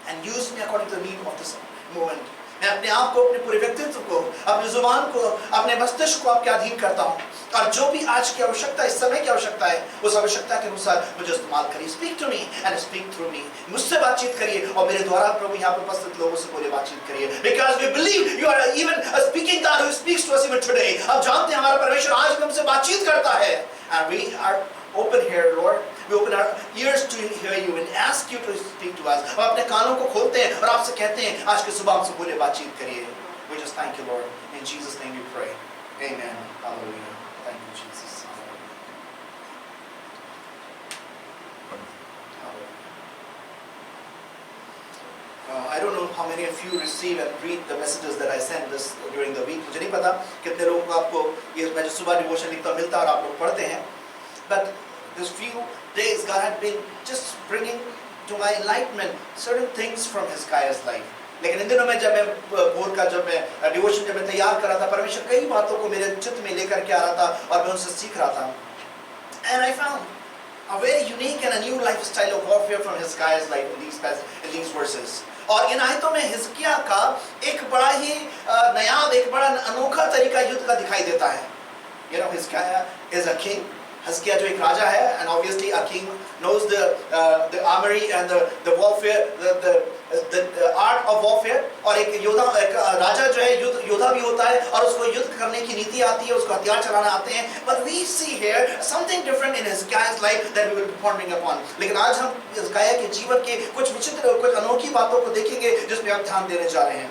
Speaker 4: and use me according to the need of this moment. मैं अपने आप को, अपने पूरे व्यक्तित्व को, अपनी जुबान को, अपने मस्तिष्क को आपके अधीन करता हूँ, और जो भी आज की आवश्यकता, इस समय की आवश्यकता है, उस आवश्यकता के अनुसार मुझे इस्तेमाल करिए. Speak to me and speak through me. मुझसे बातचीत करिए और मेरे द्वारा प्रभु यहाँ पर उपस्थित लोगों से बोले, बातचीत करिए. Because we believe you are even a speaking God who speaks to us even today. हम जानते हैं हमारा परमेश्वर आज भी हमसे बातचीत करता है. And we are open here, Lord. We open our ears to hear you and ask you to speak to us. हम अपने कानों को खोलते हैं और आपसे कहते हैं आज की सुबह हमसे बोले, बातचीत करिए. We just thank you, Lord. In Jesus' name we pray. Amen. Hallelujah. Thank you, Jesus. I don't know how many of you receive and read the messages that I send this during the week. मुझे नहीं पता कितने लोगों को आपको ये मैं जो सुबह डिवोशन लिखता मिलता और आप लोग पढ़ते हैं. But this few days God had been just bringing to my enlightenment certain things from Hezekiah's life. लेकिन इन दिनों में जब मैं भोर का जब मैं डिवोशन जब मैं तैयार कर रहा था, परमेश्वर कई बातों को मेरे चित्त में लेकर के आ रहा था और मैं उनसे सीख रहा था. And I found a very unique and a new lifestyle of warfare from Hezekiah's life in these verses. और इन आयतों में हिजकिय्याह का एक बड़ा ही नायाब, एक बड़ा अनोखा तरीका युद्ध का दिखाई देता है. You know, Hezekiah is a king. हिजकिय्याह जो एक राजा है, and obviously a king knows the armory and the warfare, the art of warfare. और एक योद्धा, एक राजा जो है योद्धा भी होता है और उसको युद्ध करने की नीति आती है, उसको हथियार चलाना आते हैं. But we see here something different in Hezekiah's life that we will be pondering upon. लेकिन आज हम हिजकिय्याह के जीवन के कुछ विचित्र, कुछ अनोखी बातों को देखेंगे जिस पे हम ध्यान देने जा रहे हैं.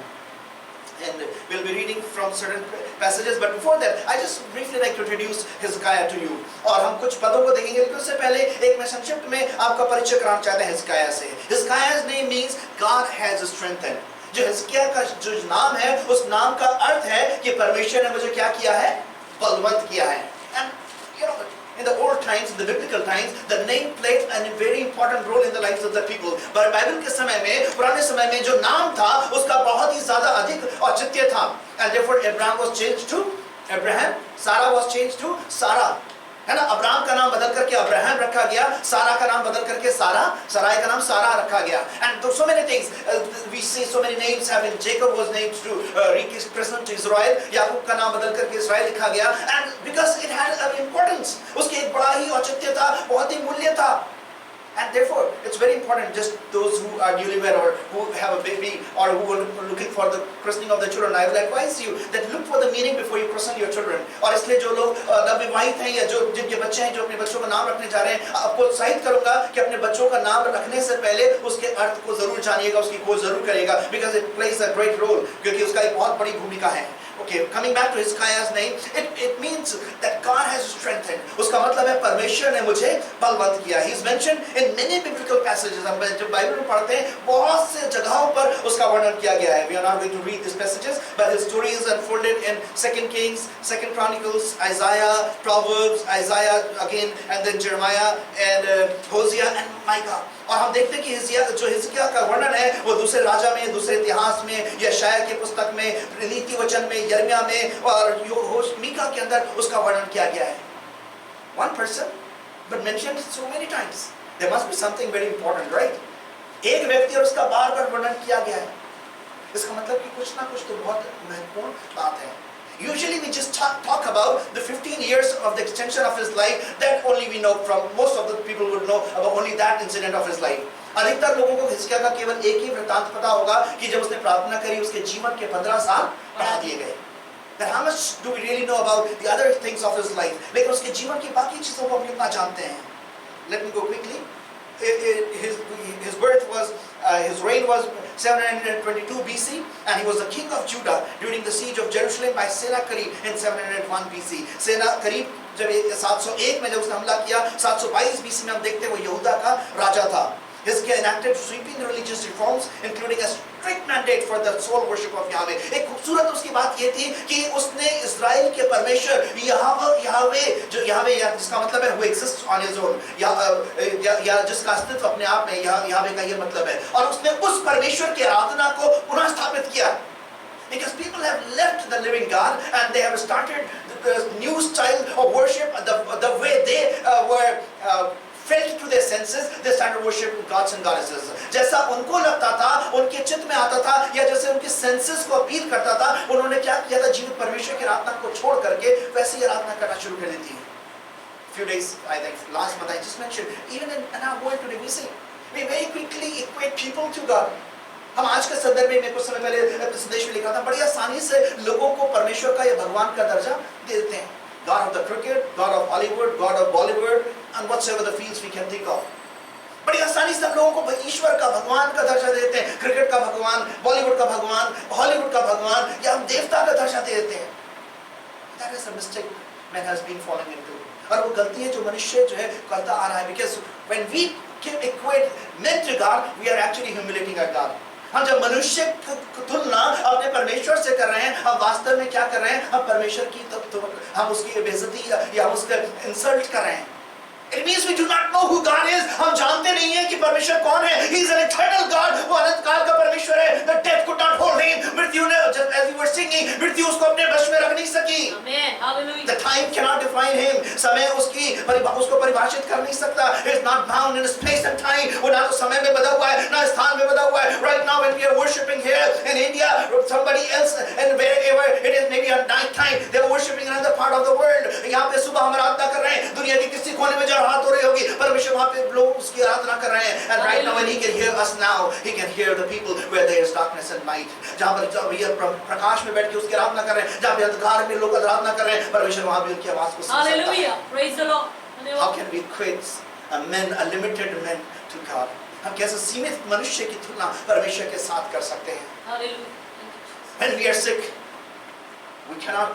Speaker 4: And we'll be reading from certain passages, but before that, I just briefly like to introduce Hezekiah to you. और हम कुछ पदों को देखेंगे, लेकिन उससे पहले एक मैं संक्षिप्त में आपका परिचय कराना चाहते हैं Hezekiah से. Hezekiah's name means God has strengthened. जो हिजकिय्याह का जो नाम है, उस नाम का अर्थ है कि परमेश्वर ने मुझे क्या किया है? बलवंत किया है. And you know, in the old times, in the biblical times, the name played a very important role in the lives of the people. But Bible के समय में, पुराने समय में जो नाम था, उसका बहुत ही ज़्यादा अधिक औचित्य था. And therefore, Abraham was changed to Abraham. Sarah was changed to Sarah. है ना? अब्राहम का नाम बदल करके अब्राहम रखा गया, सारा का नाम बदल करके सराय का नाम सारा रखा गया. And so many things, we see so many names having. Jacob was named to represent to Israel. याकूब का नाम बदल करके इस्राएल लिखा गया. And because it had an importance, उसके एक बड़ा ही औचित्य था, बहुत ही मूल्य था. And therefore, it's very important, just those who are newlywed or who have a baby or who are looking for the christening of the children, I will advise you that look for the meaning before you christen your children. और इसलिए जो लोग नवविवाहित हैं या जो जिनके बच्चे हैं, जो अपने बच्चों का नाम रखने जा रहे हैं, आपको उत्साहित करूंगा कि अपने बच्चों का नाम रखने से पहले उसके अर्थ को जरूर जानिएगा, उसकी खोज जरूर करिएगा, because it plays a great role, क्योंकि उसका एक बहुत बड़ी भूमिका है. Okay, coming back to Hezekiah's name, it means that God has strengthened. उसका मतलब है परमेश्वर ने मुझे बलवंत किया. He is mentioned in many biblical passages. हम जब बाइबल में पढ़ते हैं, बहुत से जगहों पर उसका वर्णन किया गया है. We are not going to read these passages, but his story is unfolded in 2 Kings, 2 Chronicles, Isaiah, Proverbs, Isaiah again, and then Jeremiah and Hosea and Micah. और हम देखते हैं कि हिजकिय्याह का वर्णन है वो दूसरे राजा में, दूसरे इतिहास में, यशायाह की पुस्तक में, नीति वचन में, यिर्मयाह में और मीका के अंदर उसका वर्णन किया गया है. One person, but mentioned so many times. There must be something very important, right? एक व्यक्ति और उसका बार-बार वर्णन किया गया है. इसका मतलब कि कुछ ना कुछ तो बहुत महत्वपूर्ण बात है. Usually we just talk about the 15 years of the extension of his life. That only we know from, most of the people would know about only that incident of his life. अधिकतर लोगों को हिजकिय्याह का केवल एक ही वृत्तांत पता होगा कि जब उसने प्रार्थना करी, उसके जीवन के 15 साल बढ़ा दिए गए. Then how much do we really know about the other things of his life? लेकिन उसके जीवन की बाकी चीजों को हम कितना जानते हैं? Let me go quickly. His birth was, his reign was 722 BC, and he was the king of Judah during the siege of Jerusalem by Sennacherib in 701 BC. Sennacherib जब 701 में जब उसने हमला किया, 722 BC में हम देखते हैं वो यहूदा का राजा था. Hezekiah enacted sweeping religious reforms, including a strict mandate for the sole worship of Yahweh. एक खूबसूरत उसकी बात ये थी कि उसने इस्राएल के परमेश्वर याहवे, जो याहवे जिसका मतलब है who exists on his own, या जिसका अस्तित्व अपने आप में, याहवे का ये मतलब है, और उसने उस परमेश्वर की आराधना को पुनः स्थापित किया. Because people have left the living God and they have started the new style of worship, the way they were felt to their senses, they started worshiping gods and goddesses. जैसा उनको लगता था, उनके चित्त में आता था, या जैसे उनके सेंसेस को अपील करता था, उन्होंने क्या किया था? जीवित परमेश्वर की आराधना को छोड़ करके वैसे ही आराधना करना शुरू कर दी थी. Few days, I think last month I just mentioned, even in our world today, we very quickly equate people to God. हम आज के संदर्भ में कुछ समय पहले संदेश में लिखा था, बड़ी आसानी से लोगों को परमेश्वर का या भगवान का दर्जा दे देते हैं. God of the cricket, God of Hollywood, God of Bollywood, and whatsoever the fields we can think of. बड़ी आसानी से हम लोगों को ईश्वर का, भगवान का दर्जा देते हैं. क्रिकेट का भगवान, बॉलीवुड का भगवान, हॉलीवुड का भगवान, या हम देवता का दर्जा दे देते हैं. That is a mistake man has been falling into. और वो गलती है जो मनुष्य जो है करता आ रहा है. Because when we equate men to God, we are actually humiliating our God. हम जब मनुष्य की तुलना अपने परमेश्वर से कर रहे हैं, हम वास्तव में क्या कर रहे हैं? हम परमेश्वर की हम उसकी बेइज्जती या हम उसका इंसल्ट कर रहे हैं. It means we do not know who God is. हम जानते नहीं हैं कि परमेश्वर कौन है. He is an eternal God. वो अनंत काल का परमेश्वर है. The death could not hold him. मृत्यु ने, as we were singing, मृत्यु उसको अपने वश में रख नहीं सकी.
Speaker 2: Amen. Hallelujah.
Speaker 4: The time cannot define him. समय उसको परिभाषित कर नहीं सकता. He is not bound in space and time. वो ना तो समय में बंधा हुआ है, ना स्थान में बंधा हुआ है. Right now when we are worshiping here in India, somebody else, and wherever it is, maybe at night time, they are worshiping in another part of the world. यहाँ पे सुबह हम आराधना कर रहे हैं, दुनिया के किसी कोने में जहाँ हाथ हो रही होगी, परमेश्वर वहाँ पे लोग उसकी आराधना कर रहे हैं. And right now when he can hear us now, he can hear the people where there is darkness and night. जहाँ पर ये प्रकाश में बैठ के उसकी आराधना कर रहे हैं, जहाँ पे अंधकार में लोग आराधना कर रहे हैं, परमेश्वर वहाँ भी उनकी आवाज को सुन सकता है.
Speaker 2: Hallelujah. Praise the Lord.
Speaker 4: How can we equate a limited men to God? हम कैसे सीमित मनुष्य की तुलना परमेश्वर के साथ कर सकते हैं?
Speaker 2: Hallelujah.
Speaker 4: When we are sick, we cannot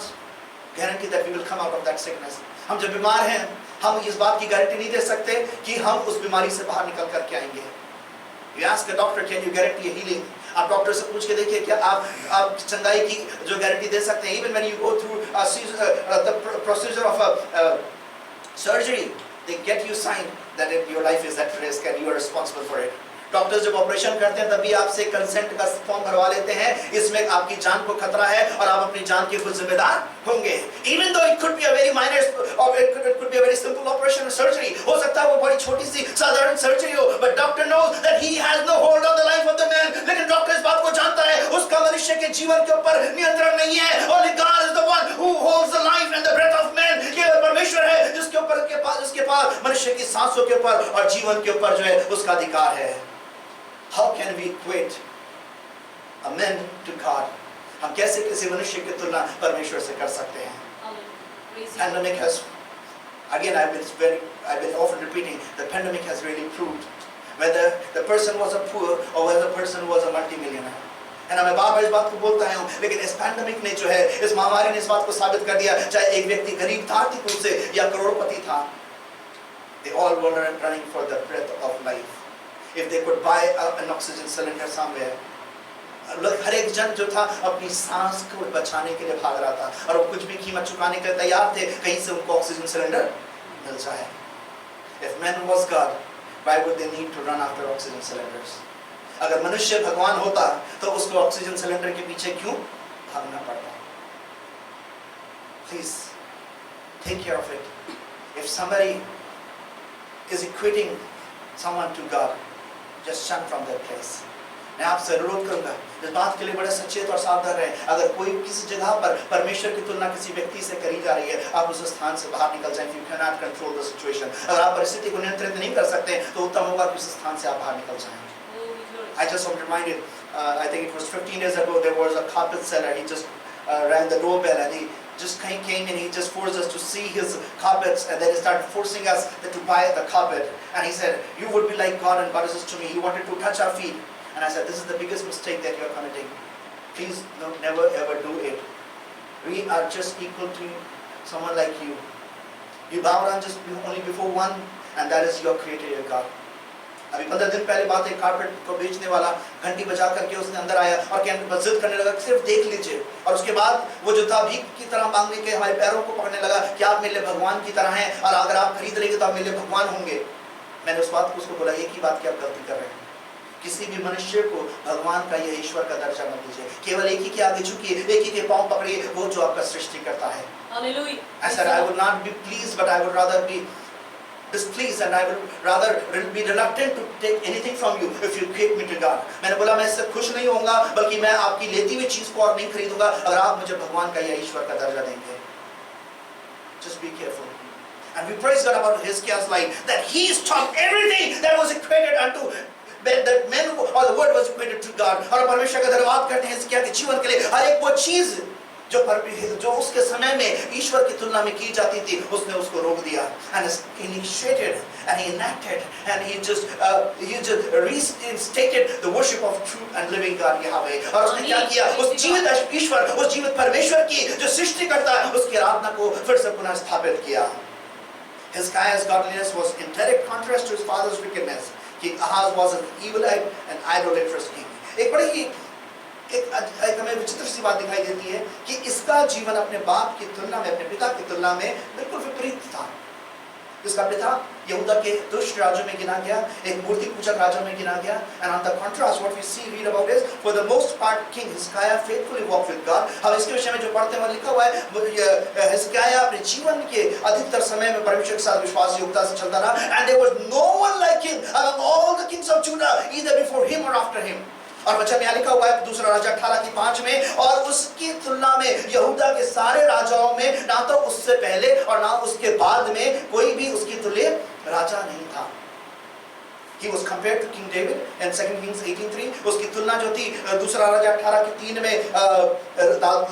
Speaker 4: guarantee that we will come out of that sickness. हम जब बीमार हैं, हम इस बात की गारंटी नहीं दे सकते कि हम उस बीमारी से बाहर निकल कर के आएंगे. You ask a doctor, can you guarantee a healing? आप डॉक्टर से पूछ के देखिए क्या आप चंगाई की जो गारंटी दे सकते हैं? Even when you go through the procedure of surgery, they get you signed that your life is at risk and you are responsible for it. Doctors जब ऑपरेशन करते हैं तभी आपसे कंसेंट का फॉर्म भरवा लेते हैं, इसमें आपकी जान को खतरा है और आप अपनी जान के खुद जिम्मेदार होंगे. Even though it could be a very minor or it could be a very simple operation or surgery, हो सकता है वो बड़ी छोटी सी साधारण सर्जरी हो, but doctor knows that he has no hold on the life of the man. लेकिन doctor इस बात को जानता है उसका मनुष्य के जीवन के ऊपर नियंत्रण नहीं है. Only God is the one who holds the life and the breath of man. केवल परमेश्वर है जिसके पास मनुष्य की सांसों के ऊपर और जीवन के ऊपर जो है उसका अधिकार है. How can we equate a man to God? हम कैसे किसी मनुष्य की तुलना परमेश्वर से कर सकते हैं? Pandemic has, again I've been often repeating, the pandemic has really proved whether the person was a poor or whether the person was a multimillionaire. है ना, मैं बार-बार इस बात को बोलता हूँ, लेकिन इस पैंडेमिक ने जो है, इस महामारी ने इस बात को साबित कर दिया, चाहे एक व्यक्ति गरीब था आर्थिक रूप से या करोड़पति था, they all were running for the breath of life. If they could buy an oxygen cylinder somewhere, हर एक जन जो था अपनी सांस को बचाने के लिए भाग रहा था और वो कुछ भी कीमत चुकाने के लिए तैयार थे कहीं से उनको ऑक्सीजन सिलेंडर मिल जाए. If man was God, why would they need to run after oxygen cylinders? अगर मनुष्य भगवान होता तो उसको ऑक्सीजन सिलेंडर के पीछे क्यों भागना पड़ता? Please take care of it. If somebody is equating someone to God, just shun from that place. मैं आपसे अनुरोध करूंगा इस बात के लिए बड़े सचेत और सावधान रहें. अगर कोई किसी जगह पर परमेश्वर की तुलना किसी व्यक्ति से करी जा रही है, आप उस स्थान से बाहर निकल जाएं. If you cannot control the situation, अगर आप परिस्थिति को नियंत्रित नहीं कर सकते तो उत्तम होगा कि उस स्थान से आप बाहर निकल जाएं. I just am reminded, I think it was 15 days ago, there was a carpet seller. He just rang the doorbell and he just came in. He just forced us to see his carpets, and then he started forcing us to buy the carpet. And he said, "You would be like God," and God says to me, "He wanted to touch our feet." And I said, "This is the biggest mistake that you are committing. Please never ever do it. We are just equal to someone like you. You bow down just only before one, and that is your Creator, your God." अभी 15 दिन पहले बात है, carpet को बेचने वाला घंटी बजा करके उसने अंदर आया और जिद करने लगा सिर्फ देख लीजिए, और उसके बाद वो जो था भीख की तरह मांगने के हमारे पैरों को पकड़ने लगा कि आप मेरे लिए भगवान की तरह हैं और अगर आप खरीद लेंगे तो आप मेरे लिए भगवान होंगे. मैंने उस बात को उसको बोला, एक ही बात की आप गलती कर रहे हैं. किसी भी मनुष्य को भगवान का या ईश्वर का दर्जा मत दीजिए. केवल एक ही के आगे झुकिए, एक ही के पांव पकड़िए, वो जो आपका सृष्टि करता है. I said I would not be pleased, but I would rather be displeased, and I would rather be reluctant to take anything from you if you equate me to God. मैंने बोला मैं इससे खुश नहीं होऊंगा, बल्कि मैं आपकी लेती हुई चीज को और नहीं खरीदूंगा अगर आप मुझे भगवान का या ईश्वर का दर्जा देंगे. Just be careful. And we praise God about Hezekiah's life, that he stopped everything that was equated unto that men or the word was equated to God. और परमेश्वर का धन्यवाद करते हैं हिजकिय्याह के जीवन के लिए. हर एक वो चीज जो उसके समय में ईश्वर की तुलना में की जाती थी उसने उसको रोक दिया. And he initiated and he enacted and he just reinstated the worship of true and living God Yahweh. और उसने क्या किया, उस जीवित ईश्वर, उस जीवित परमेश्वर की जो सृष्टि करता है उसकी आराधना को फिर से पुनः स्थापित किया. Hezekiah's godliness was in direct contrast to his father's wickedness. King Ahaz was an evil-eyed and idolatrous king. एक हमें विचित्र सी बात दिखाई देती है कि इसका जीवन अपने बाप की तुलना में, अपने पिता की तुलना में बिल्कुल विपरीत था. इसका पिता यहूदा के दुष्ट राज्यों में गिना गया, एक मूर्ति पूजक राज्यों में गिना गया. And on the contrast, what we read about is, for the most part, King Hezekiah faithfully walked with God. हम इसके विषय में जो पढ़ते हैं लिखा हुआ है, हिजकिय्याह अपने जीवन के अधिकतर समय में परमेश्वर के साथ विश्वास योग्यता से चलता रहा. And there was no one like him among all the kings of Judah, either before him or after him. और वचन में लिखा हुआ है दूसरा राजा 18:5 में, और उसकी तुलना में यहूदा के सारे राजाओं में ना तो उससे पहले और ना उसके बाद में कोई भी उसकी तुल्य राजा नहीं था। He was compared to King David in 2 Kings 18:3. उसकी तुलना जो थी दूसरा राजा 18:3 में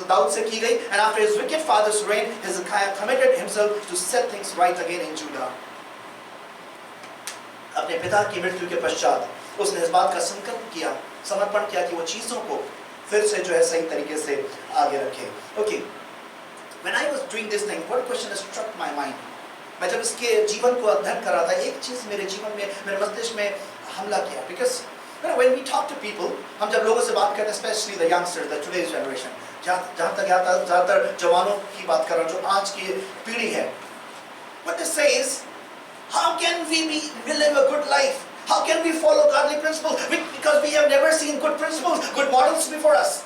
Speaker 4: दाऊद से की गई। And after his wicked father's reign, Hezekiah committed himself to set things right again in Judah. अपने पिता की मृत्यु के पश्चात उसने इस बात का संकल्प किया, समर्पण किया कि वो चीजों को फिर से जो है सही तरीके से आगे रखे। Okay. When I was doing this thing, one question has struck my mind. मैं जब इसके जीवन को अध्ययन कर रहा था, एक चीज मेरे जीवन में, मेरे मस्तिष्क में हमला किया। Because when we talk to people, हम जब लोगों से बात करते हैं, especially the youngsters, the today's generation, जहाँ तक ज़्यादातर जवानों की बात कर रहा हूँ, जो आज की पीढ़ी है, what they say is, how can we live a good life? How can we follow godly principles? Because we have never seen good principles, good models before us.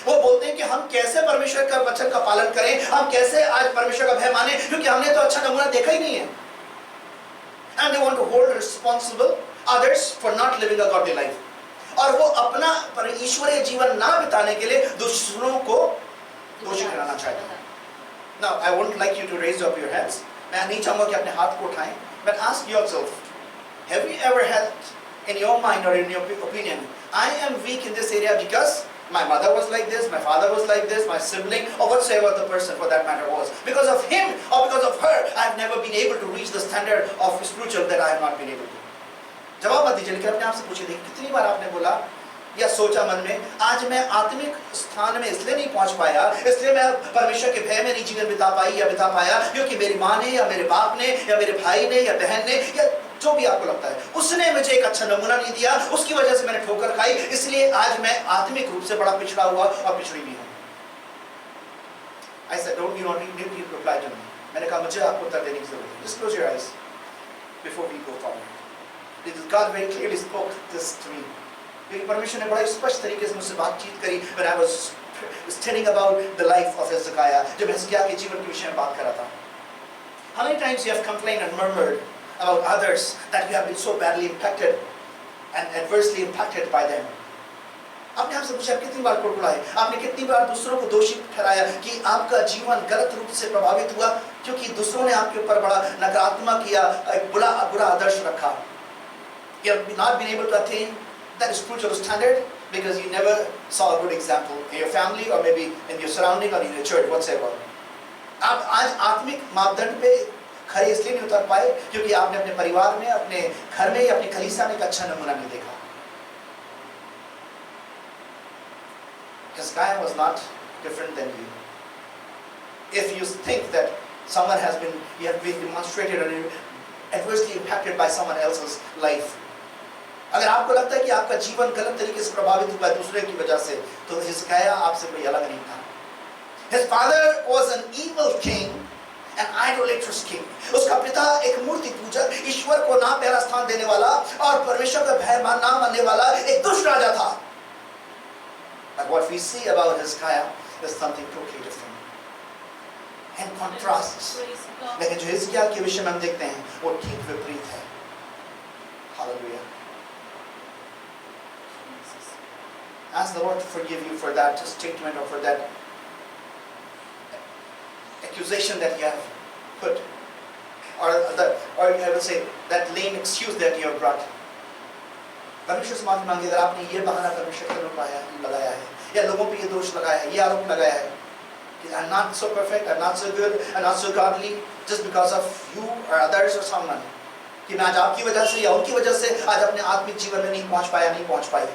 Speaker 4: वो बोलते हैं कि हम कैसे परमेश्वर का वचन का पालन करें, हम कैसे आज परमेश्वर का भय माने, क्योंकि हमने तो अच्छा नमूना देखा ही नहीं है। And they want to hold responsible others for not living a godly life. और वो अपना ईश्वरीय जीवन ना बिताने के लिए दूसरों को दोषी ठहराना चाहते हैं। Now I wouldn't like you to raise up your hands. मैं नहीं चाहूँगा कि अपने हाथ को उठाएं, but ask yourself, have you ever had in your mind or in your opinion, I am weak in this area because my mother was like this, my father was like this, my sibling, or whatsoever the person for that matter was. Because of him or because of her, I have never been able to reach the standard of spiritual that I have not been able to. जवाब मत दीजिए, लेकिन अपने आप से पूछिए, देखिए कितनी बार आपने बोला या सोचा मन में, आज मैं आत्मिक स्थान में इसलिए नहीं पहुंच पाया, इसलिए मैं परमेश्वर के भय में नहीं जीवन बिता पाई या बिता पाया, क्योंकि मेरी माँ ने या मेरे बाप ने या मेरे भाई ने या बहन ने या जो भी आपको लगता है, उसने मुझे एक अच्छा नमूना नहीं दिया, उसकी वजह से मैंने ठोकर खाई, इसलिए आज मैं आत्मिक रूप से बड़ा पिछड़ा हुआ और पिछड़ी भी हूँ। I said, don't you need to reply to me. मैंने कहा मुझे आपको उत्तर देने की जरूरत है. Just close your eyes before we go forward. Because God very clearly spoke this to me. क्योंकि परमेश्वर ने बड़ा स्पष्ट तरीके से मुझसे बातचीत करी when I was studying about the life of Hezekiah, जब हिजकिय्याह के जीवन के विषय में बात कर रहा था. How many times you have complained and murmured about others that you have been so badly impacted and adversely impacted by them? आपने आपसे पूछा कितनी बार कुड़कुड़ाए, आपने कितनी बार दूसरों को दोषी ठहराया कि आपका जीवन गलत रूप से प्रभावित हुआ क्योंकि दूसरों ने आपके ऊपर बड़ा नकारात्मक या एक बुरा आदर्श रखा. You have not been able to attain that spiritual standard because you never saw a good example in your family or maybe in your surrounding or in your church whatsoever. आप आज आत्मिक मापदंड पे खरे इसलिए नहीं उतर पाए क्योंकि आपने अपने परिवार में, अपने घर में या अपनी कलीसिया में एक अच्छा नमूना नहीं देखा. Hezekiah was not different than you. If you think that someone you have been demonstrated or adversely impacted by someone else's life, अगर आपको लगता है कि आपका जीवन गलत तरीके से प्रभावित हुआ है दूसरे की वजह से, तो हिजकिय्याह आपसे कोई अलग नहीं था. His father was an evil king, an idolatrous king. उसका पिता एक मूर्ति पूजक, ईश्वर को ना पहला स्थान देने वाला और परमेश्वर का भय ना मानने वाला एक दुष्ट राजा था. But what we see about Hezekiah is something totally different. In contrast, लेकिन जो हिजकिय्याह के विषय में हम देखते हैं वो ठीक विपरीत है. Hallelujah. Ask the Lord to forgive you for that statement or for that accusation that you have put, or I will say that lame excuse that you have brought. परमेश्वर से माफी मांगे अगर आपने ये बहाना परमेश्वर के लगाया है या लोगों पे ये दोष लगाया है, ये आरोप लगाया है कि I'm not so perfect, I'm not so good, I'm not so godly just because of you or others or someone, कि मैं आज आपकी वजह से या उनकी वजह से आज अपने आत्मिक जीवन में नहीं पहुंच पाई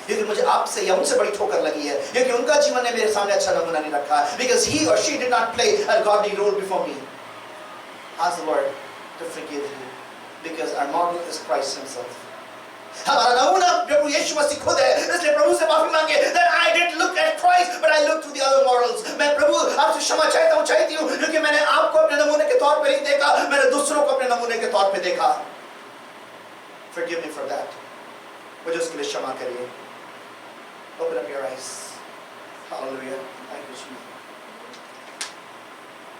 Speaker 4: क्योंकि मुझे आपसे या उनसे बड़ी ठोकर लगी है, क्योंकि उनका जीवन ने मेरे सामने अच्छा नमूना नहीं रखा, because he or she did not play a godly role before me. Ask the Lord to forgive you because our model is Christ himself. हमारा नमूना प्रभु यीशु मसीह खुद है, इसलिए प्रभु से माफी मांगे that I didn't look at Christ but I looked to the other models. मैं प्रभु आपसे क्षमा चाहती हूँ क्योंकि मैंने आपको अपने नमूने के तौर पे नहीं देखा, मैंने दूसरों को अपने नमूने के तौर पे देखा. Forgive me for that. मुझे उसके लिए क्षमा करिए. Open up your eyes. Hallelujah. Thank you, Jesus.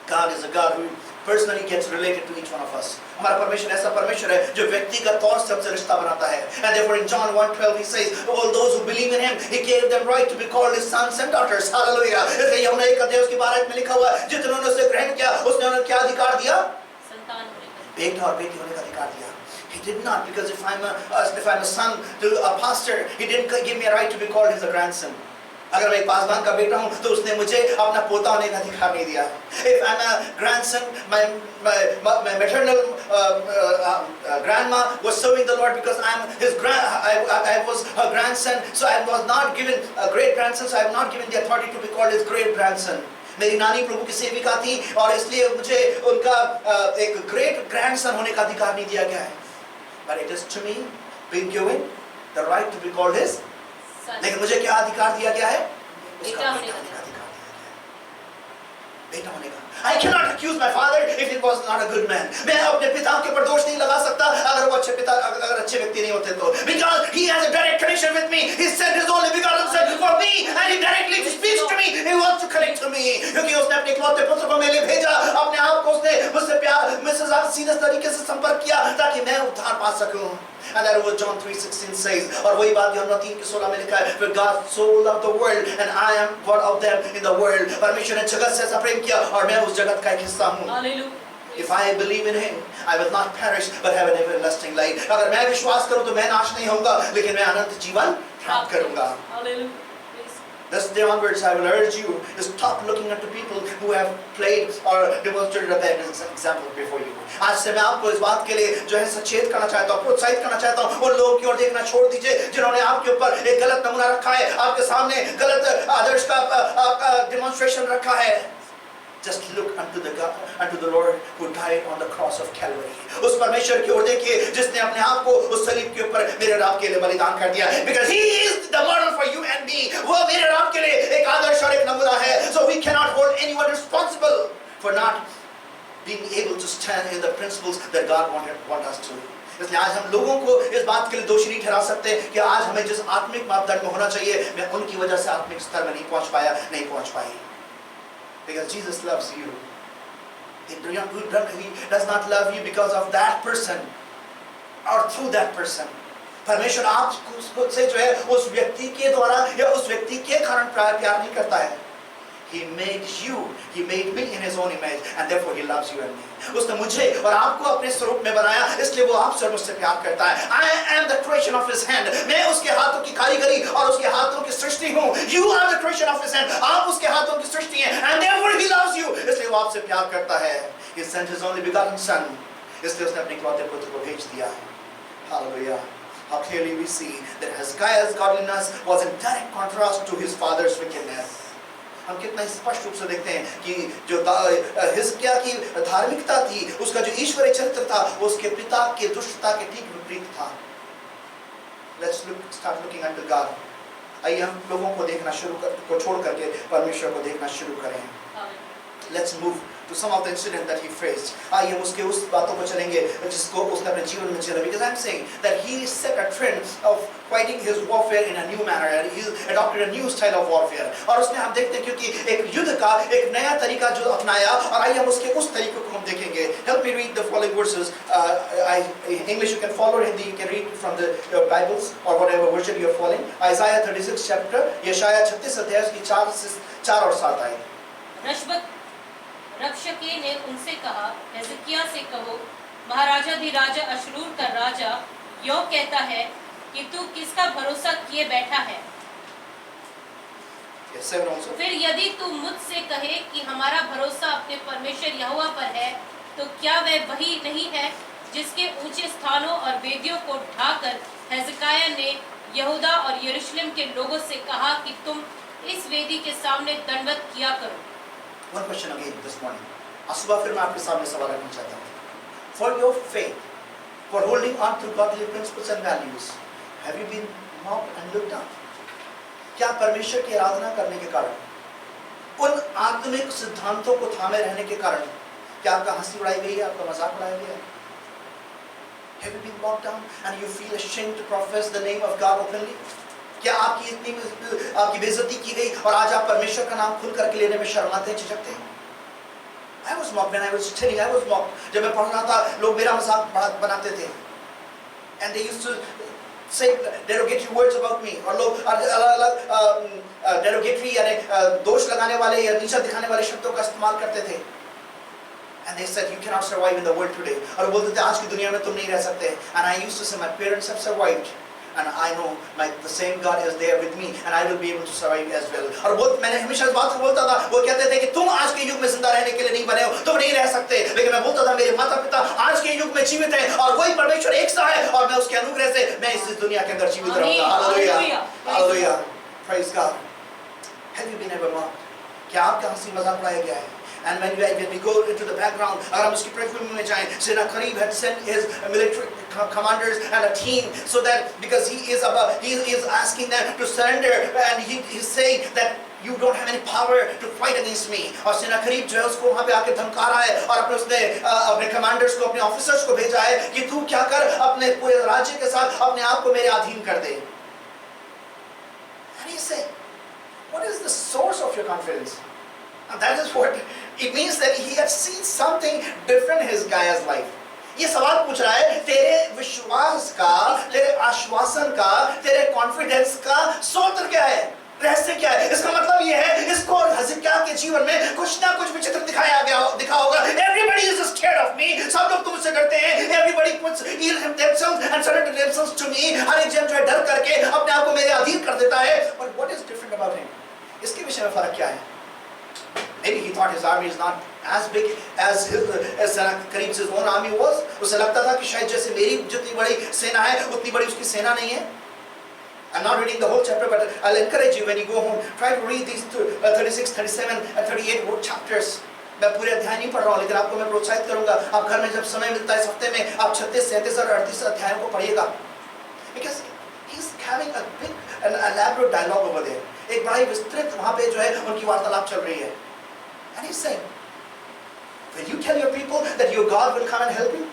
Speaker 4: God is a God personally gets related to each one of us. हमारा परमेश्वर ऐसा परमेश्वर है जो व्यक्तिगत तौर से हमसे रिश्ता बनाता है. And therefore in John 1:12 he says, all those who believe in him, he gave them right to be called his sons and daughters. Hallelujah. इसलिए यूहन्ना 1 उसकी 12 में लिखा हुआ है, जिन्होंने उसे ग्रहण किया उसने उन्हें क्या अधिकार दिया?
Speaker 2: संतान होने का।
Speaker 4: बेटा और बेटी होने का अधिकार दिया. He did not, because if I'm a son to a pastor, he didn't give me a right to be called his grandson. अगर मैं एक पासवान का बेटा हूँ तो उसने मुझे अपना पोता होने का अधिकार नहीं दिया. If I'm a grandson, my maternal grandma was serving the Lord because I was her grandson, so I was not given a great grandson, so I am not given the authority to be called his great grandson. मेरी नानी प्रभु की सेविका थी और इसलिए मुझे उनका एक great grandson होने का अधिकार नहीं दिया गया है. But it is to me being given the right to be called his. लेकिन मुझे क्या अधिकार दिया गया है?
Speaker 2: बेटा होने का.
Speaker 4: बेटा होने का. I cannot accuse my father if he was not a good man. मैं अपने पिता के ऊपर दोष नहीं लगा सकता अगर वो अच्छे व्यक्ति नहीं होते तो. Because he has a direct connection with me. He sent his only begotten son for me and he directly speaks to me. He wants to connect to me. क्योंकि उसने अपने इकलौते पुत्र को मेरे लिए भेजा. अपने आप को उसने मुझसे प्यार मुझसे सीधे तरीके से संपर्क किया ताकि मैं उद्धार पा सकूं. And that was John 3:16 says. और वही बात यूहन्ना 3:16 में लिखा है. For God so loved the world and I am one of them in the world. परमेश्वर ने जगत से ऐसा प्रेम किया और मैं उस जगत का एक हिस्सा हूँ.
Speaker 2: Hallelujah.
Speaker 4: If I believe in Him, I will not perish but have an everlasting life. अगर मैं विश्वास करूँ तो मैं नाश नहीं होऊंगा लेकिन मैं अनंत जीवन प्राप्त करूँगा.
Speaker 2: Hallelujah.
Speaker 4: This day onwards, I will urge you to stop looking at the people who have played or demonstrated a bad example before you. आज से मैं आपको इस बात के लिए जो है सचेत करना चाहता हूँ, प्रोत्साहित करना चाहता हूँ. उन लोगों की ओर देखना छोड़ दीजिए जिन्होंने आपके ऊपर एक गलत नमूना रखा है, आपके सामने गलत आदर्श का डेमोन्स्ट्रेशन रखा है. Just look unto the Lord who died on the cross of Calvary. उस परमेश्वर की ओर देखिए जिसने अपने आप को उस सलीब के ऊपर मेरे और आपके लिए बलिदान कर दिया. Because He is the model for you and me. वो मेरे और आपके लिए एक आदर्श और एक नमूना है. So we cannot hold anyone responsible for not being able to stand in the principles that God want us to. इसलिए आज हम लोगों को इस बात के लिए दोषी नहीं ठहरा सकते कि आज हमें जिस आत्मिक मापदंड में होना चाहिए मैं उनकी वजह से आत्मिक स्तर में नहीं पहुंच पाई. Because Jesus loves you. He does not love you because of that person or through that person. परमेश्वर आपको से जो है उस व्यक्ति के द्वारा या उस व्यक्ति के कारण प्यार नहीं करता है. He made you, He made me in His own image, and therefore He loves you and me. उसने मुझे और आपको अपने स्वरूप में बनाया, इसलिए वो आपसे और मुझसे प्यार करता है. I am the creation of His hand. मैं उसके हाथों की कारीगरी और उसके हाथों की सृष्टि हूँ. You are the creation of His hand. आप उसके हाथों की सृष्टि हैं, and therefore He loves you. इसलिए वो आपसे प्यार करता है. He sent His only begotten Son. इसलिए उसने अपने इकलौते पुत्र को भेज दिया. Hallelujah. How clearly we see that Hezekiah's godliness was in direct contrast to his father's wickedness. हम कितना स्पष्ट रूप से देखते हैं कि जो हिजकिय्याह की धार्मिकता थी, उसका जो ईश्वरीय चरित्र था, वो उसके पिता के दुष्टता के ठीक विपरीत था. Let's start looking unto God. आइए हम लोगों को देखना को छोड़ करके परमेश्वर को देखना शुरू करें. Let's move to some of the incident that he faced. आइए उसके उस बातों पर चलेंगे जिसको उसने अपने जीवन में झेला. Because I'm saying that he set a trend of fighting his warfare in a new manner and he adopted a new style of warfare. और उसने हम देखते हैं क्योंकि एक युद्ध का एक नया तरीका जो अपनाया और आइए हम उसके उस तरीके को हम देखेंगे. Help me read the following verses. English you can follow, Hindi you can read from the Bibles or whatever version you are following. Isaiah 36 chapter, यशायाह 36 अध्याय की 4 और 7 आए.
Speaker 2: रबशके ने उनसे कहा, हिजकिय्याह से कहो, महाराजाधिराज अश्शूर का राजा यो कहता है कि तू किसका भरोसा किए बैठा है. फिर यदि तू मुझसे कहे कि हमारा भरोसा अपने परमेश्वर यहोवा पर है, तो क्या वह वही नहीं है जिसके ऊंचे स्थानों और वेदियों को ढाकर हिजकिय्याह ने यहूदा और यरूशलेम के लोगों से कहा कि तुम इस वेदी के सामने दंडवत किया करो.
Speaker 4: One question again this morning. आज सुबह फिर मैं आपके सामने सवाल रखना चाहता हूँ. For your faith, for holding on to godly principles and values, have you been mocked and looked down? क्या परमेश्वर की आराधना करने के कारण, उन आत्मिक सिद्धांतों को थामे रहने के कारण, क्या आपका हंसी उड़ाई गई है, आपका मजाक उड़ाया गया है? Have you been mocked down and you feel ashamed to profess the name of God openly? क्या आपकी बेइज्जती की गई और आज आप परमेश्वर का नाम खुल करके लेने में शर्माते हैं, झिझकते हैं? I was mocked when I was studying. I was mocked. जब मैं पढ़ रहा था, लोग मेरा मजाक बनाते थे. And they used to say derogatory words about me. और लोग अलग-अलग derogatory यानी दोष लगाने वाले या नीचा दिखाने वाले शब्दों का इस्तेमाल करते थे. And they said, you cannot survive in the world today. और बोलते थे आज की दुनिया में तुम नहीं रह सकते. And I used to say, my parents have survived. And I know the same God is there with me, and I will be able to survive as well. और बहुत मैंने हमेशा इस बात को बोलता था. वो कहते थे कि तुम आज के युग में जिंदा रहने के लिए नहीं बने हो, तुम नहीं रह सकते. लेकिन मैं बोलता था मेरे माता पिता आज के युग में जीवित हैं और वही परमेश्वर एक सा है और मैं उसके अनुग्रह से मैं इस दुनिया के अंदर जीवित रहूंगा. Hallelujah, hallelujah, praise God. Have you been ever mocked? क्या आपका हंसी मजाक उड़ाया गया है? And when we go into the background, अगर हम उसकी पृष्ठभूमि में जाएं, Sennacherib had sent his military commanders and a team, so that because he is asking them to surrender, and he is saying that you don't have any power to fight against me. और Sennacherib जो है उसको वहाँ पे आके धमका रहा है और अपने commanders को, अपने officers को भेजा है कि तू क्या कर, अपने पूरे राज्य के साथ अपने आप को मेरे अधीन कर दे. And he said, what is the source of your confidence? And that is what it means, that he had seen something different in his guy's life. ये सवाल पूछ रहा है, तेरे विश्वास का, तेरे आश्वासन का, तेरे कॉन्फिडेंस का स्रोत क्या है, रहस्य क्या है? इसका मतलब ये है, इसको हिजकिय्याह के जीवन में कुछ ना कुछ विचित्र दिखा होगा. Everybody is scared of me. सब लोग तुमसे डरते हैं. Everybody puts themselves and surrender themselves to me. हर एक जन जो है डर करके अपने आप को मेरे अधीन कर देता है. But what is different about him? इसके विषय में फर्क क्या है? Maybe he thought his army is not as big as Sennacherib's own army was. उसे लगता था कि शायद जैसे मेरी जितनी बड़ी सेना है उतनी बड़ी उसकी सेना नहीं है. I'm not reading the whole chapter, but I'll encourage you when you go home, try to read these 36, 37 and 38 chapters. मैं पूरे अध्याय नहीं पढ़ रहा हूँ, लेकिन आपको मैं प्रोत्साहित करूँगा, आप घर में जब समय मिलता है इस हफ्ते में आप 36, 37 और 38 अध्यायों को पढ़िएगा. Because he's having a big and elaborate dialogue over there. एक बड़ा ही विस्तृत वहाँ पे जो है उनकी वार्तालाप चल रही है. And he's saying, will you tell your people that your God will come and help you?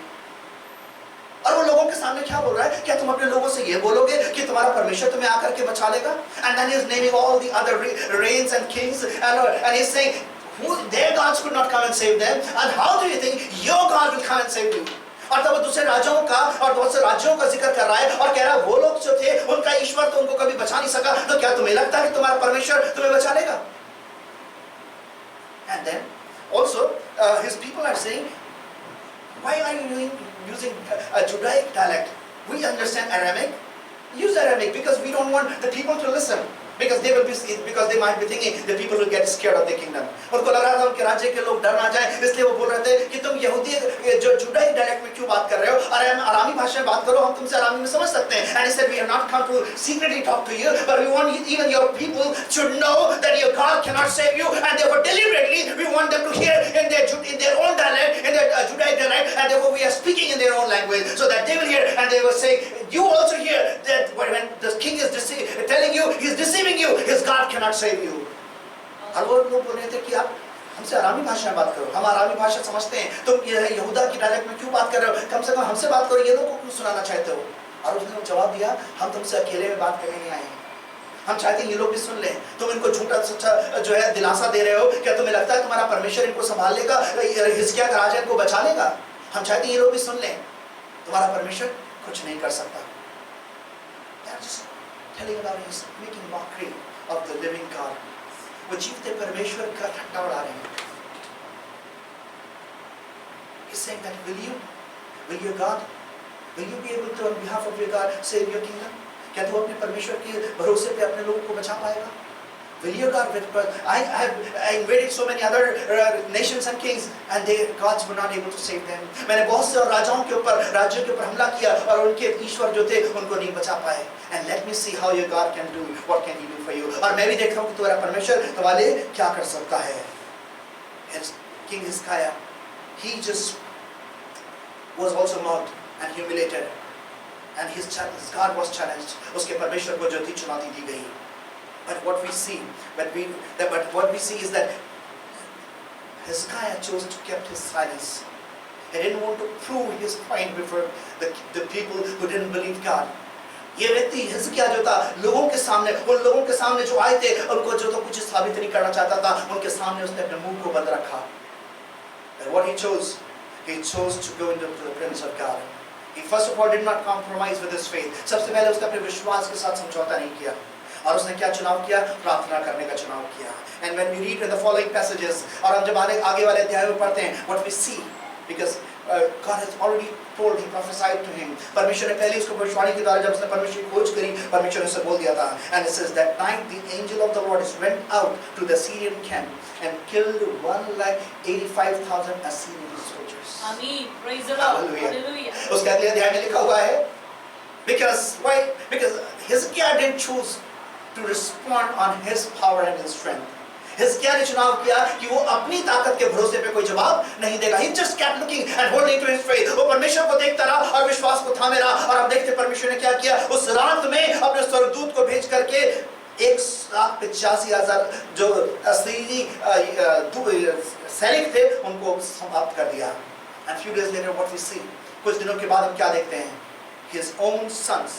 Speaker 4: और वो लोगों के सामने क्या बोल रहा है? क्या तुम अपने लोगों से ये बोलोगे कि तुम्हारा परमेश्वर तुम्हें आकर के बचा लेगा? And then he's naming all the other reigns and kings, and he's saying, their gods could not come and save them, and how do you think your God will come and save you? और तब वो दूसरे राजाओं का और दूसरे राज्यों का जिक्र कर रहा है और कह रहा है वो लोग जो थे उनका ईश्वर तो उनको कभी बचा नहीं सका, तो क्या तुम्हें लगता है कि तुम्हारा परमेश्वर तुम्हें बचा लेगा? And then also his people are saying, why are you using a Judaic dialect? We understand Aramaic. Use Aramaic because we don't want the people to listen. Because they might be thinking the people will get scared of the kingdom. उनको लग रहा था उनके राज्य के लोग डर ना जाए, इसलिए वो बोल रहे थे कि तुम यहूदी जो जुडाई डायलेक्ट में क्यों बात कर रहे हो? अरामी भाषा में बात करो, हम तुमसे अरामी में समझ सकते हैं. And he said, we have not come to secretly talk to you, but we want even your people to know that your God cannot save you, and therefore deliberately we want them to hear in their own dialect, in their Judaic dialect, and therefore we are speaking in their own language, so that they will hear and they will say, you also hear that when the king is telling you, he is deceiving you, his God cannot save you. और वो लोग बोल रहे थे कि आप हमसे अरामी भाषा में बात करो, हम अरामी भाषा समझते हैं, तुम यहूदा की डायलेक्ट में क्यों बात कर रहे हो? कम से कम हमसे बात करो, ये लोगों को क्यों सुनाना चाहते हो? और उसने जवाब दिया, हम तुमसे अकेले में बात करने नहीं आए हैं, हम चाहते हैं ये लोग भी सुन लें. तुम इनको झूठा सच्चा जो है दिलासा दे रहे हो, क्या तुम्हें लगता है तुम्हारा परमेश्वर इनको संभाल लेगा, हिजकिय्याह का राजा इनको बचा लेगा? हम चाहते हैं ये लोग भी सुन लें, तुम्हारा परमेश्वर कुछ नहीं कर सकता. Telling about his making mockery of the living God. वो जीवते परमेश्वर का ठट्टा उड़ा रहे हैं. He's saying that will your God, will you be able to on behalf of your God save your kingdom? क्या तू अपने परमेश्वर के भरोसे पे अपने लोगों को बचा पाएगा? Will your God? I invaded so many other nations and kings, and their gods were not able to save them. मैंने बहुत से राजाओं के ऊपर, राज्यों के ऊपर हमला किया और उनके ईश्वर जो थे उनको नहीं बचा पाए. And let me see how your God can do. What can He do for you? और मैं भी देखता हूँ कि तुम्हारा परमेश्वर तुम्हारे लिए क्या कर सकता है. King Hezekiah, he just was also mocked and humiliated, and his God was challenged. उसके परमेश्वर को जो थी चुनौती दी गई. But what we see is that Hezekiah chose to keep his silence. He didn't want to prove his point before the people who didn't believe God. ये व्यक्ति हिजकिय्याह जो था लोगों के सामने, उन लोगों के सामने जो आए थे उनको जो तो कुछ साबित नहीं करना चाहता था, उनके सामने उसने अपने मुंह को बंद रखा. And what he chose to go into the presence of God. He first of all did not compromise with his faith. सबसे पहले उसने अपने विश्वास के साथ समझौता नहीं किया और उसने क्या चुनाव किया? प्रार्थना करने का चुनाव किया. And when we read in the following passages, और हम जब आगे वाले अध्याय में पढ़ते हैं, what we see, because God has already told, he prophesied to him. परमेश्वर ने पहले उसको भविष्यवाणी के द्वारा जब उसने परमेश्वर की खोज करी, परमेश्वर ने उसे बोल दिया था. And it says that night the angel of the Lord went out to the Syrian camp and killed 185,000 Assyrian soldiers.
Speaker 2: आमीन. Praise the Lord.
Speaker 4: Hallelujah.
Speaker 2: Hallelujah.
Speaker 4: उसके अगले अध्याय में लिखा हुआ है, because why? Because Hezekiah didn't choose to respond on his power and his strength. हिजकिय्याह ने चुनाव किया कि वो अपनी ताकत के भरोसे पे कोई जवाब नहीं देगा. He just kept looking and holding to his faith. वो परमेश्वर को देखता रहा और विश्वास को थामे रहा. और हम देखते परमेश्वर ने क्या किया? उस रात में अपने स्वर्गदूत को भेज करके 1,85,000 जो असीरी सैनिक थे उनको समाप्त कर दिया. And few days later what we see, कुछ दिनों के बाद हम क्या देखते हैं? His own sons,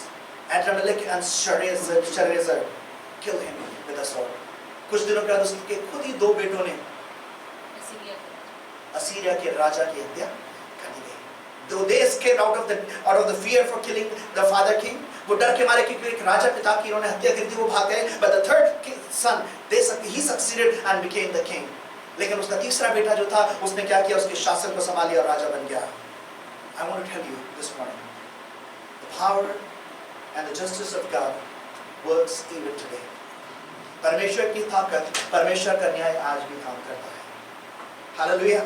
Speaker 4: Adrammelech and Sharezer, kill him with a sword. कुछ दिनों के बाद उसके खुद ही 2 बेटों ने असीरिया के राजा की हत्या कर दी गई. Though they escaped out of the fear for killing the father king, वो डर के मारे क्योंकि एक राजा पिता की उन्होंने हत्या कर दी, वो भाग गए. But the third son, he succeeded and became the king. लेकिन उसका तीसरा बेटा जो था उसने क्या किया? उसके शासन को संभालिया और राजा बन गया. I want to tell you this morning, the power and the justice of God works even today. परमेश्वर की ताकत, परमेश्वर का न्याय आज भी काम करता है. Hallelujah.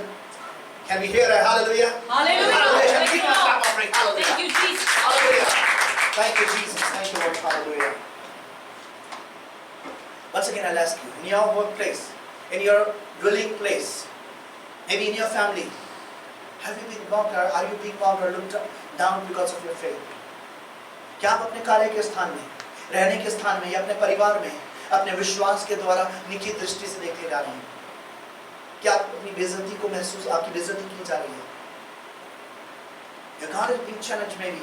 Speaker 4: Can we hear a hallelujah?
Speaker 2: Hallelujah.
Speaker 4: Hallelujah. Keep on clap offering. Hallelujah.
Speaker 2: Thank you, Jesus.
Speaker 4: Hallelujah. Thank you, Jesus. Thank you, Lord. Hallelujah. Once again, I'll ask you, in your workplace, in your dwelling place, maybe in your family, have you been mocked or are you being mocked or looked down because of your faith? क्या आप अपने कार्य के स्थान में, रहने के स्थान में या अपने परिवार में अपने विश्वास के द्वारा नीची दृष्टि से देखे जा रहे हैं? क्या आप अपनी बेइज्जती को महसूस, आपकी बेइज्जती की जा रही है? Your God is being challenged maybe.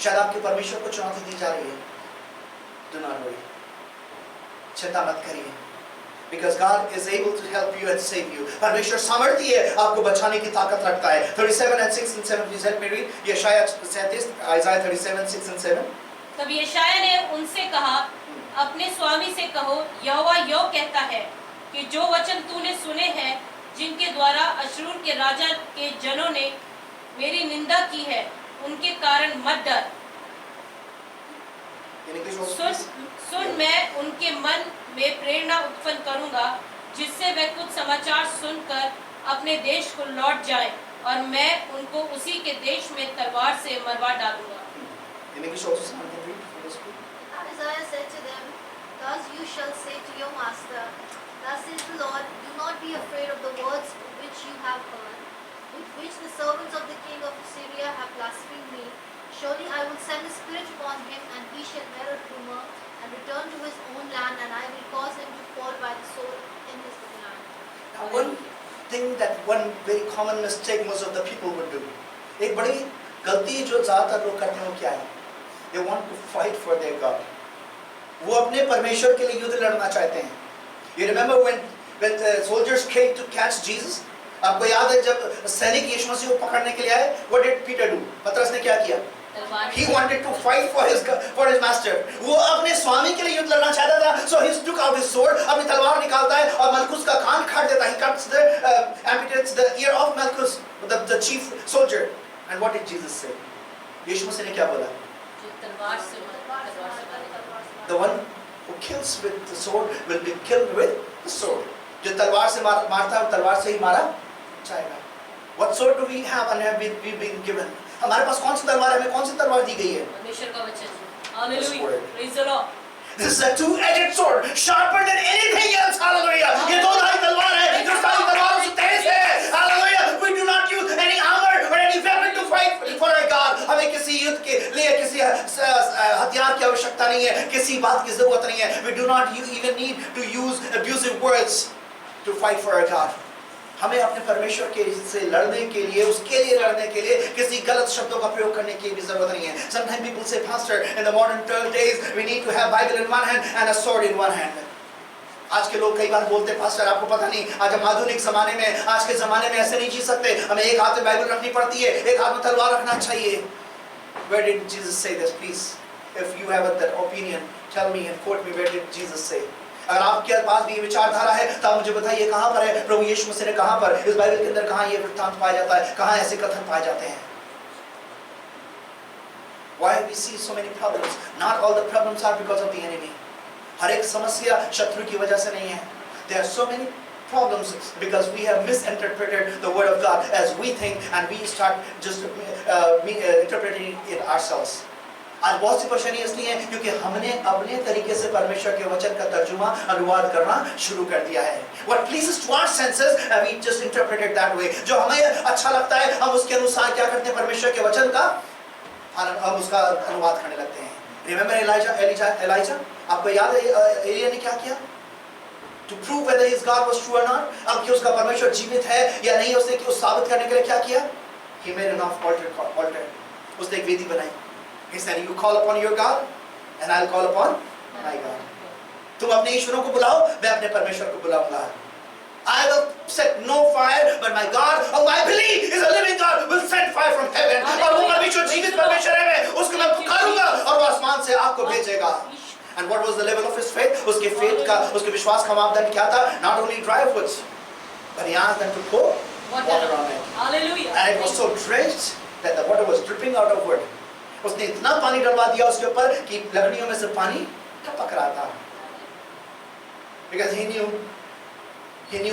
Speaker 4: शायद आपके परमेश्वर को चुनौती दी जा रही है. Do not worry. चिंता मत करिए. Because God is able to help you and save you. परमेश्वर सामर्थ्य है, आपको बचाने की ताकत रखता है. 37 and 6 and 7, please help me read. यशायाह 37, Isaiah 37, 6 and 7.
Speaker 2: तब यशायाह ने उनसे कहा, अपने स्वामी से कहो, यहोवा यो कहता है कि जो वचन तूने सुने हैं, जिनके द्वारा अश्शूर के राजा के जनों ने मेरी निंदा की है, उनके कारण मत डर. सुन मैं उनके मन में प्रेरणा उत्पन्न करूंगा, जिससे वे कुछ समाचार सुनकर अपने देश को लौट जाएं, और मैं उनको उसी के देश में तलवार से मरवा डालूंगा.
Speaker 5: Isaiah said to them, thus you shall say to your master, thus says the Lord, do not be afraid of the words which you have heard, with which the servants of the king of Assyria have blasphemed me. Surely I will send a spirit upon him, and he shall bear a rumor, and return to his own land, and I will cause him to fall by the sword in his own land.
Speaker 4: Now one thing that one very common mistake most of the people would do, एक बड़ी गलती जो ज़्यादातर लोग करते हैं वो क्या है? They want to fight for their God. वो अपने परमेश्वर के लिए युद्ध लड़ना चाहते हैं. You remember when the soldiers came to catch Jesus? आपको याद है जब सैनिक यीशु मसीह को पकड़ने के लिए आए? What did Peter do? पतरस ने क्या किया? He wanted to fight for his master. वो अपने स्वामी के लिए युद्ध लड़ना चाहता था. So he took out his sword. अपनी तलवार निकालता है और मलकुस का कान काट देता है. He cuts amputates the ear of Malchus, the chief soldier. And what did Jesus say? यीशु मसीह ने क्या बोला? The one who kills with the sword will be killed with the sword. जो तलवार से मारता है वो तलवार से ही मारा जाएगा. What sword do we have and have we been given? हमारे पास कौन सी तलवार है? हमें कौन सी तलवार दी गई है?
Speaker 2: परमेश्वर का वचन. Hallelujah. Praise the Lord.
Speaker 4: This is a two-edged sword, sharper than anything else. Hallelujah. ये दो धारी तलवार है जो सारी तलवारों से तेज है. Hallelujah. We do not use any armor or any weapon to fight for our God. हमें किसी युद्ध के लिए किसी हथियार की आवश्यकता नहीं है. किसी बात की जरूरत नहीं है. We do not even need to use abusive words to fight for our God. हमें अपने परमेश्वर के से लड़ने के लिए, उसके लिए लड़ने के लिए किसी गलत शब्दों का प्रयोग करने की भी जरूरत नहीं है. Sometimes people say, Pastor, in the modern days we need to have Bible in one hand and a sword in one hand. आज के लोग कई बार बोलते हैं पास्टर आपको पता नहीं आज हम आधुनिक जमाने में आज के जमाने में ऐसे नहीं जी सकते, हमें एक हाथ में बाइबल रखनी पड़ती है, एक हाथ में तलवार रखना चाहिए। Where did Jesus say this? Please, if you have that opinion, tell me and quote me. Where did Jesus say? अगर आपके पास भी ये विचारधारा है तो आप मुझे बताइए कहाँ पर है प्रभु यीशु मसीह ने कहाँ पर इस बाइबल के अंदर कहाँ ये वृत्तांत पाया जाता है, कहाँ ऐसे कथन पाए जाते हैं? Why we see so many problems? Not all the problems are because of the enemy. हर एक समस्या शत्रु की वजह से नहीं है. There are so many problems because we have misinterpreted the word of God as we think and we start just interpreting it ourselves. आज बहुत सी परेशानी इसलिए है क्योंकि हमने अपने तरीके से परमेश्वर के वचन का तर्जुमा अनुवाद करना शुरू कर दिया है. What pleases to our senses and we just interpret it that way. जो हमें अच्छा लगता है हम उसके अनुसार क्या करते हैं, परमेश्वर के वचन का हम उसका अनुवाद करने लगते हैं. Remember Elijah? आपको याद है एलिया ने क्या किया? To prove whether his God was true or not, अब कि उसका परमेश्वर जीवित है या नहीं, उसने कि उस साबित करने के लिए क्या किया? He made an altar. उसने एक वेदी बनाई. He said, "You call upon your God, and I'll call upon my God." तुम अपने ईश्वरों को बुलाओ, मैं अपने परमेश्वर को बुलाऊंगा. I will set no fire, but my God, whom I believe is a living God, will send fire from heaven. और वो परमेश्वर जीवित परमेश्वर है, मैं उसको मैं पुकारूंगा और वो आसमान से आग को भेजेगा. And what was the level of his faith? उसके faith का, उसके विश्वास का मापदंड क्या था? Not only dry woods, but he asked them to pour water on it.
Speaker 2: Hallelujah.
Speaker 4: And it was so drenched that the water was dripping out of wood. उसने इतना पानी डलवा दिया उसके ऊपर कि लकड़ियों में से पानी टपक रहा था. Because he knew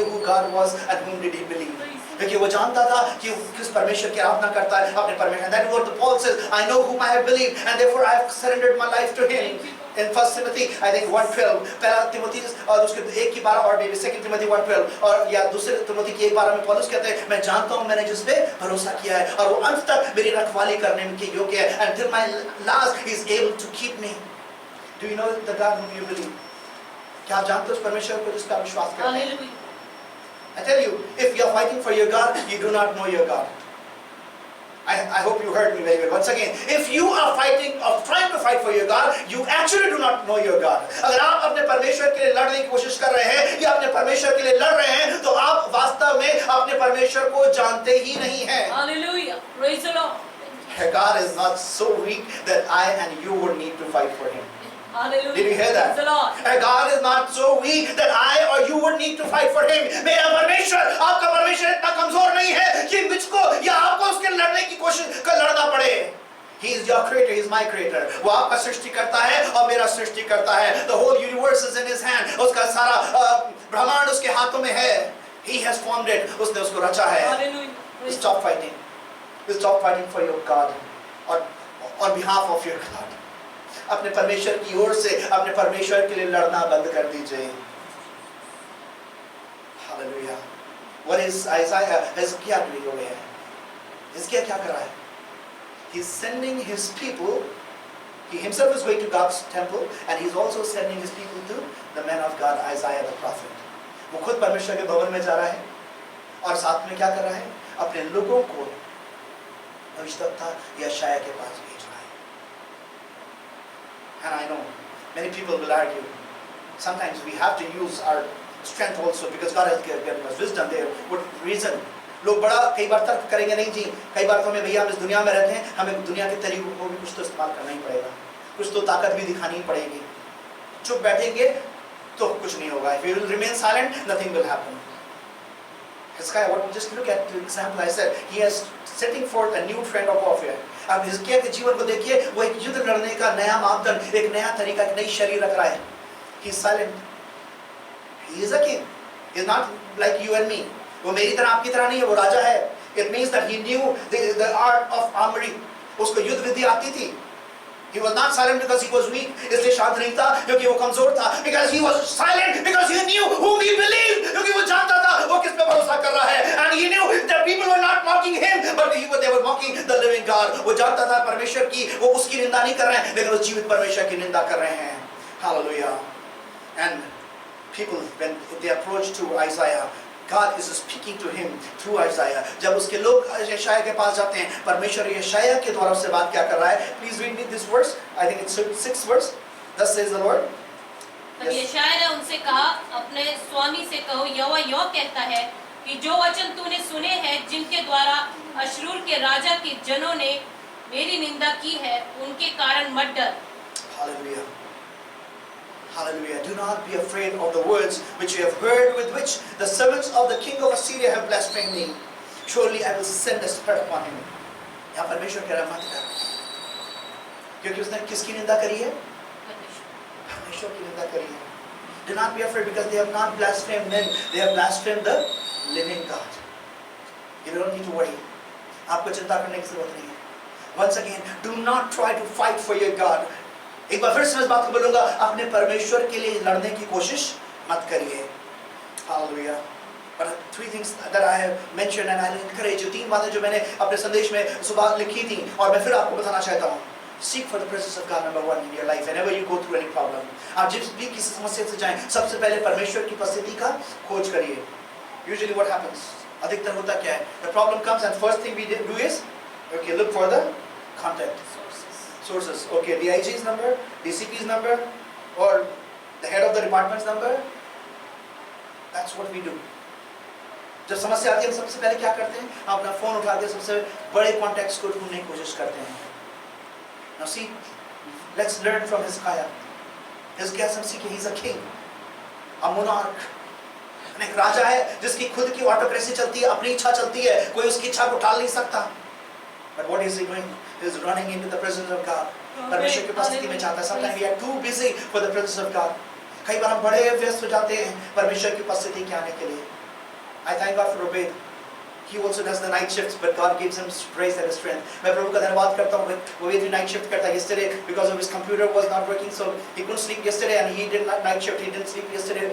Speaker 4: who God was and whom did he believe. क्योंकि वो जानता था कि किस परमेश्वर की आराधना करता है, अपने परमेश्वर. That is what Paul says. I know whom I have believed and therefore I have surrendered my life to him. In 1 Timothy, I think 1:12, पहला तिमोथी और उसके 1:12 और maybe 2 Timothy 1:12 और या दूसरे तिमोथी के 1:12 में पौलुस कहते हैं मैं जानता हूँ मैंने जिस पे भरोसा किया है और वो अंत तक मेरी रखवाली करने के योग्य है. And till my last he is able to keep me. Do you know the God whom you believe? क्या आप जानते हो उस परमेश्वर को जिसका विश्वास करते हैं?
Speaker 2: Hallelujah.
Speaker 4: I tell you, if you are fighting for your God, you do not know your God. I hope you heard me very well. Once again, if you are fighting or trying to fight for your God, you actually do not know your God. अगर आप अपने परमेश्वर के लिए लड़ने की कोशिश कर रहे हैं या अपने परमेश्वर के लिए लड़ रहे हैं, तो आप वास्तव में अपने परमेश्वर को जानते ही नहीं हैं.
Speaker 2: Hallelujah. Praise the Lord.
Speaker 4: God is not so weak that I and you would need to fight for Him.
Speaker 2: Hallelujah.
Speaker 4: Did you hear that?
Speaker 2: Praise the Lord.
Speaker 4: God is not so weak that I or you would need to fight for Him. मेरा परमेश्वर, आपका परमेश्वर इतना कमजोर नहीं है कि मुझको या आपको उसके लड़ने की कोशिश कर लड़ना पड़े. He is your creator, He is my creator. वो आपका सृष्टि करता है और मेरा सृष्टि करता है. The whole universe is in His hand. उसका सारा ब्रह्मांड उसके हाथों में है. He has formed it. उसने उसको रचा है.
Speaker 2: Hallelujah.
Speaker 4: Stop fighting. Stop fighting for your God or on behalf of your God. अपने परमेश्वर की ओर से अपने परमेश्वर के लिए लड़ना बंद कर दीजिए. Hallelujah. What is Isaiah? Hezekiah doing over here? Hezekiah क्या कर रहा है? He's sending his people. He himself is going to God's temple and he's also sending his people to the man of God, Isaiah the prophet. वो खुद परमेश्वर के भवन में जा रहा है और साथ में क्या कर रहा है? अपने लोगों को भविष्यवक्ता यशायाह के पास भेज रहा है. And I know many people will argue. Sometimes we have to use our strength also because God has given us wisdom there. What reason? लोग बड़ा कई बार तर्क करेंगे नहीं जी. कई बार तो हमें भैया हम इस दुनिया में रहते हैं, हमें दुनिया के तरीकों को भी कुछ तो इस्तेमाल करना ही पड़ेगा, कुछ तो ताकत भी दिखानी ही पड़ेगी. चुप बैठेंगे तो कुछ नहीं होगा. If you will remain silent, nothing will happen. This guy, just look at the example I said. He is setting forth a new trend of warfare. अब हिजकिय्याह के जीवन को देखिए, वो एक युद्ध लड़ने का नया मापदंड, एक नया तरीका, एक नई शैली रख रहा है. He is silent. He is a king. He is not like you and me. वो मेरी तरह आपकी तरह नहीं है, वो राजा है. It means that he knew the art of armory. उसको युद्ध विद्या आती थी. He was not silent because he was weak. इसलिए शांत नहीं था क्योंकि वो कमजोर था. Because he was silent because he knew whom he believed. क्योंकि वो जानता था वो किस पे भरोसा कर रहा है. And he knew that people were not mocking him, but they were mocking the living God. वो जानता था परमेश्वर की, वो उसकी निंदा नहीं कर रहे हैं, लेकिन वो जीवित परमेश्वर की निंदा कर रहे हैं. Hallelujah. And people, when they approached to Isaiah, God is speaking to him through Isaiah. जब उसके लोग यशायाह के पास जाते हैं, परमेश्वर यशायाह के द्वारा उससे बात क्या कर रहा है? Please read me this verse. I think it's 6th verse. Thus says the Lord.
Speaker 2: तब यशायाह ने उनसे कहा, अपने स्वामी से कहो, यहोवा यह कहता है कि जो वचन तूने सुने हैं, जिनके द्वारा अश्शूर के राजा के जनों ने मेरी निंदा की है, उनके कारण मत डर।
Speaker 4: Hallelujah. Hallelujah. Do not be afraid of the words which you have heard, with which the servants of the king of Assyria have blasphemed me. Surely I will send a spirit upon him. यहाँ परमेश्वर कह रहा है, मत डर, क्योंकि उसने किसकी निंदा करी है? परमेश्वर की निंदा करी है. Do not be afraid, because they have not blasphemed men, they have blasphemed the living God. You don't need to worry. आपको चिंता करने की जरूरत नहीं है. Once again, do not try to fight for your God. एक बार फिर से मैं इस बात को बोलूंगा, अपने परमेश्वर के लिए लड़ने की कोशिश मत करिए. Hallelujah. But three things that I have mentioned and I will encourage you. 3 बातें जो मैंने अपने संदेश में सुबह लिखी थी और मैं फिर आपको बताना चाहता हूँ. Seek for the presence of God, number 1 in your life whenever you go through any problem. आप जिस भी किसी समस्या से जाएं, सबसे पहले परमेश्वर की उपस्थिति का खोज करिए. Usually what happens? अधिकतर होता क्या है? The problem comes and first thing we do is, okay, look for the contact sources. Okay, DIG's number, DCP's number, or the head of the department's number. That's what we do. जब समस्या आती है, हम सबसे पहले क्या करते हैं? हम अपना फोन उठा के सबसे बड़े कॉन्टैक्ट्स को ढूंढने की कोशिश करते हैं. Now see, let's learn from Hezekiah. Hezekiah हम सीखे, he's a king, a monarch. एक राजा है जिसकी खुद की ऑटोक्रेसी चलती है, अपनी इच्छा चलती है, कोई उसकी इच्छा को टाल नहीं सकता. But what is he doing? He is running into the presence of God. परमेश्वर की उपस्थिति में चाहता है. Sometimes we are too busy for the presence of God. कई बार हम बड़े व्यस्त हो जाते हैं परमेश्वर की उपस्थिति के आने के लिए. I thank God for Obed. He also does the night shifts, but God gives him grace and strength. मैं प्रभु का धन्यवाद करता हूँ. वो भी night shift करता है. Yesterday, because of his computer was not working, so he couldn't sleep yesterday, and he did night shift. He didn't sleep yesterday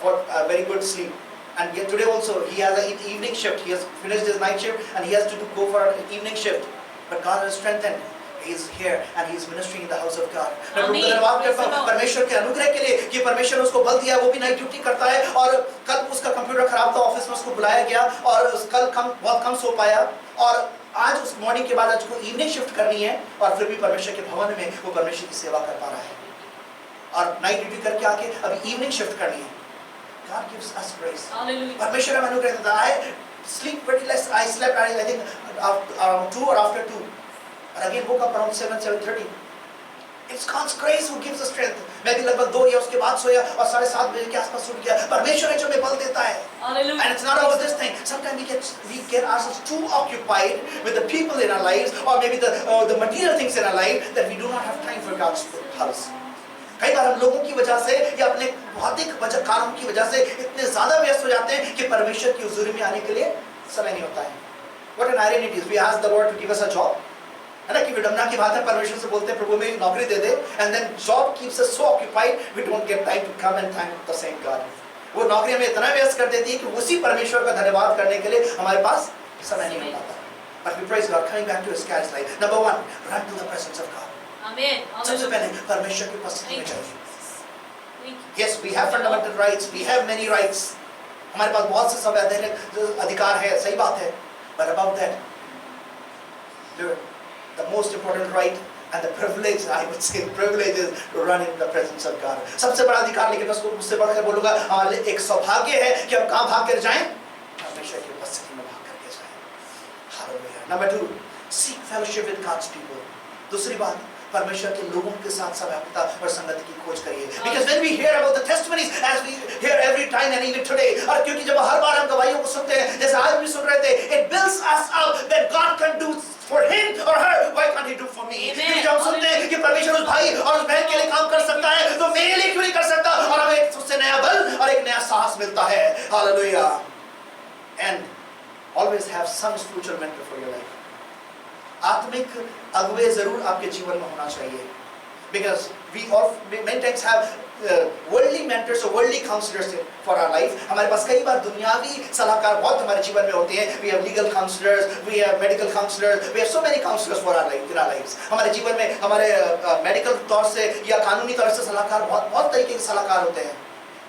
Speaker 4: for very good sleep. And yet today also he has an evening shift. He has finished his night shift and he has to go for an evening shift. But God has strengthened. He is here and he is ministering in the house of God. मैं प्रभु का धन्यवाद करता हूँ परमेश्वर के अनुग्रह के लिए कि परमेश्वर ने उसको बल दिया, वो भी नाइट ड्यूटी करता है. और कल उसका कंप्यूटर खराब था, ऑफिस में उसको बुलाया गया और कल बहुत कम सो पाया, और आज उस मॉर्निंग के बाद आज को इवनिंग शिफ्ट करनी है, और फिर भी परमेश्वर के भवन में वो परमेश्वर की सेवा कर पा रहा है. और नाइट ड्यूटी करके आके अभी इवनिंग शिफ्ट करनी है. God gives us grace.
Speaker 2: Hallelujah.
Speaker 4: परमेश्वर हमें अनुग्रह देता है. I sleep very less. I slept I think around 2 or after 2. And again woke up around 7:30. It's God's grace who gives us strength. मैं भी लगभग 2 या उसके बाद सोया और 7:30 बजे के आसपास उठ गया. परमेश्वर है जो हमें बल देता है.
Speaker 2: Hallelujah.
Speaker 4: And it's not about this thing. Sometimes we get ourselves too occupied with the people in our lives, or maybe the material things in our life, that we do not have time for God's house. कई बार हम लोगों की वजह से या अपने भौतिक कामों की वजह से इतने ज्यादा व्यस्त हो जाते हैं कि परमेश्वर की हुजूरी में आने के लिए समय नहीं होता है. What an irony it is. We ask the Lord to give us a job. है ना, कि विडंबना की बात है. परमेश्वर से बोलते हैं प्रभु मेरी नौकरी दे दे, and then job keeps us so occupied we don't get time to come and thank the same God. वो नौकरी हमें इतना व्यस्त कर देती है कि उसी परमेश्वर का धन्यवाद करने के लिए हमारे पास समय नहीं मिल पाता. But we praise God. Coming back to His God's life. Number 1, run to the presence of God.
Speaker 2: Amen.
Speaker 4: सबसे पहले परमेश्वर की उपस्थिति में जाइए. Yes, we have fundamental rights. We have many rights. हमारे पास बहुत से संवैधानिक अधिकार है, सही बात है. But about that, the most important right and the privilege, I would say, privilege is to run in the presence of God. सबसे बड़ा अधिकार, लेकिन मैं उसको मुझसे बढ़कर बोलूँगा, हमारे लिए एक सौभाग्य है कि हम कहाँ भाग कर जाएं? परमेश्वर की उपस्थिति में भाग करके जाएं. Hallelujah. Number 2, seek fellowship with God's people. दूसरी बात, परमेश्वर के लोगों के साथ सहभागिता और संगति की खोज करिए. Because when we hear about the testimonies, as we hear every time and even today, और क्योंकि जब हर बार हम गवाहियों को सुनते हैं, जैसे आज भी सुन रहे थे, it builds us up that God can do for him or her, why can't he do for me? क्योंकि जब हम सुनते हैं कि परमेश्वर उस भाई और उस बहन के लिए काम कर सकता है, तो मेरे लिए क्यों नहीं कर सकता? और हमें उससे नया बल और एक नया साहस मिलता है. Hallelujah. And always have some spiritual mentor for your life. आत्मिक अगुवे जरूर आपके जीवन में होना चाहिए. Because we many times have worldly mentors or worldly counselors for our life. हमारे पास कई बार दुनियावी सलाहकार बहुत हमारे जीवन में होते हैं. We have legal counselors, we have medical counselors, we have so many counselors for our life, in our lives. हमारे जीवन में हमारे मेडिकल तौर से या कानूनी तौर से सलाहकार बहुत तरीके के सलाहकार होते हैं.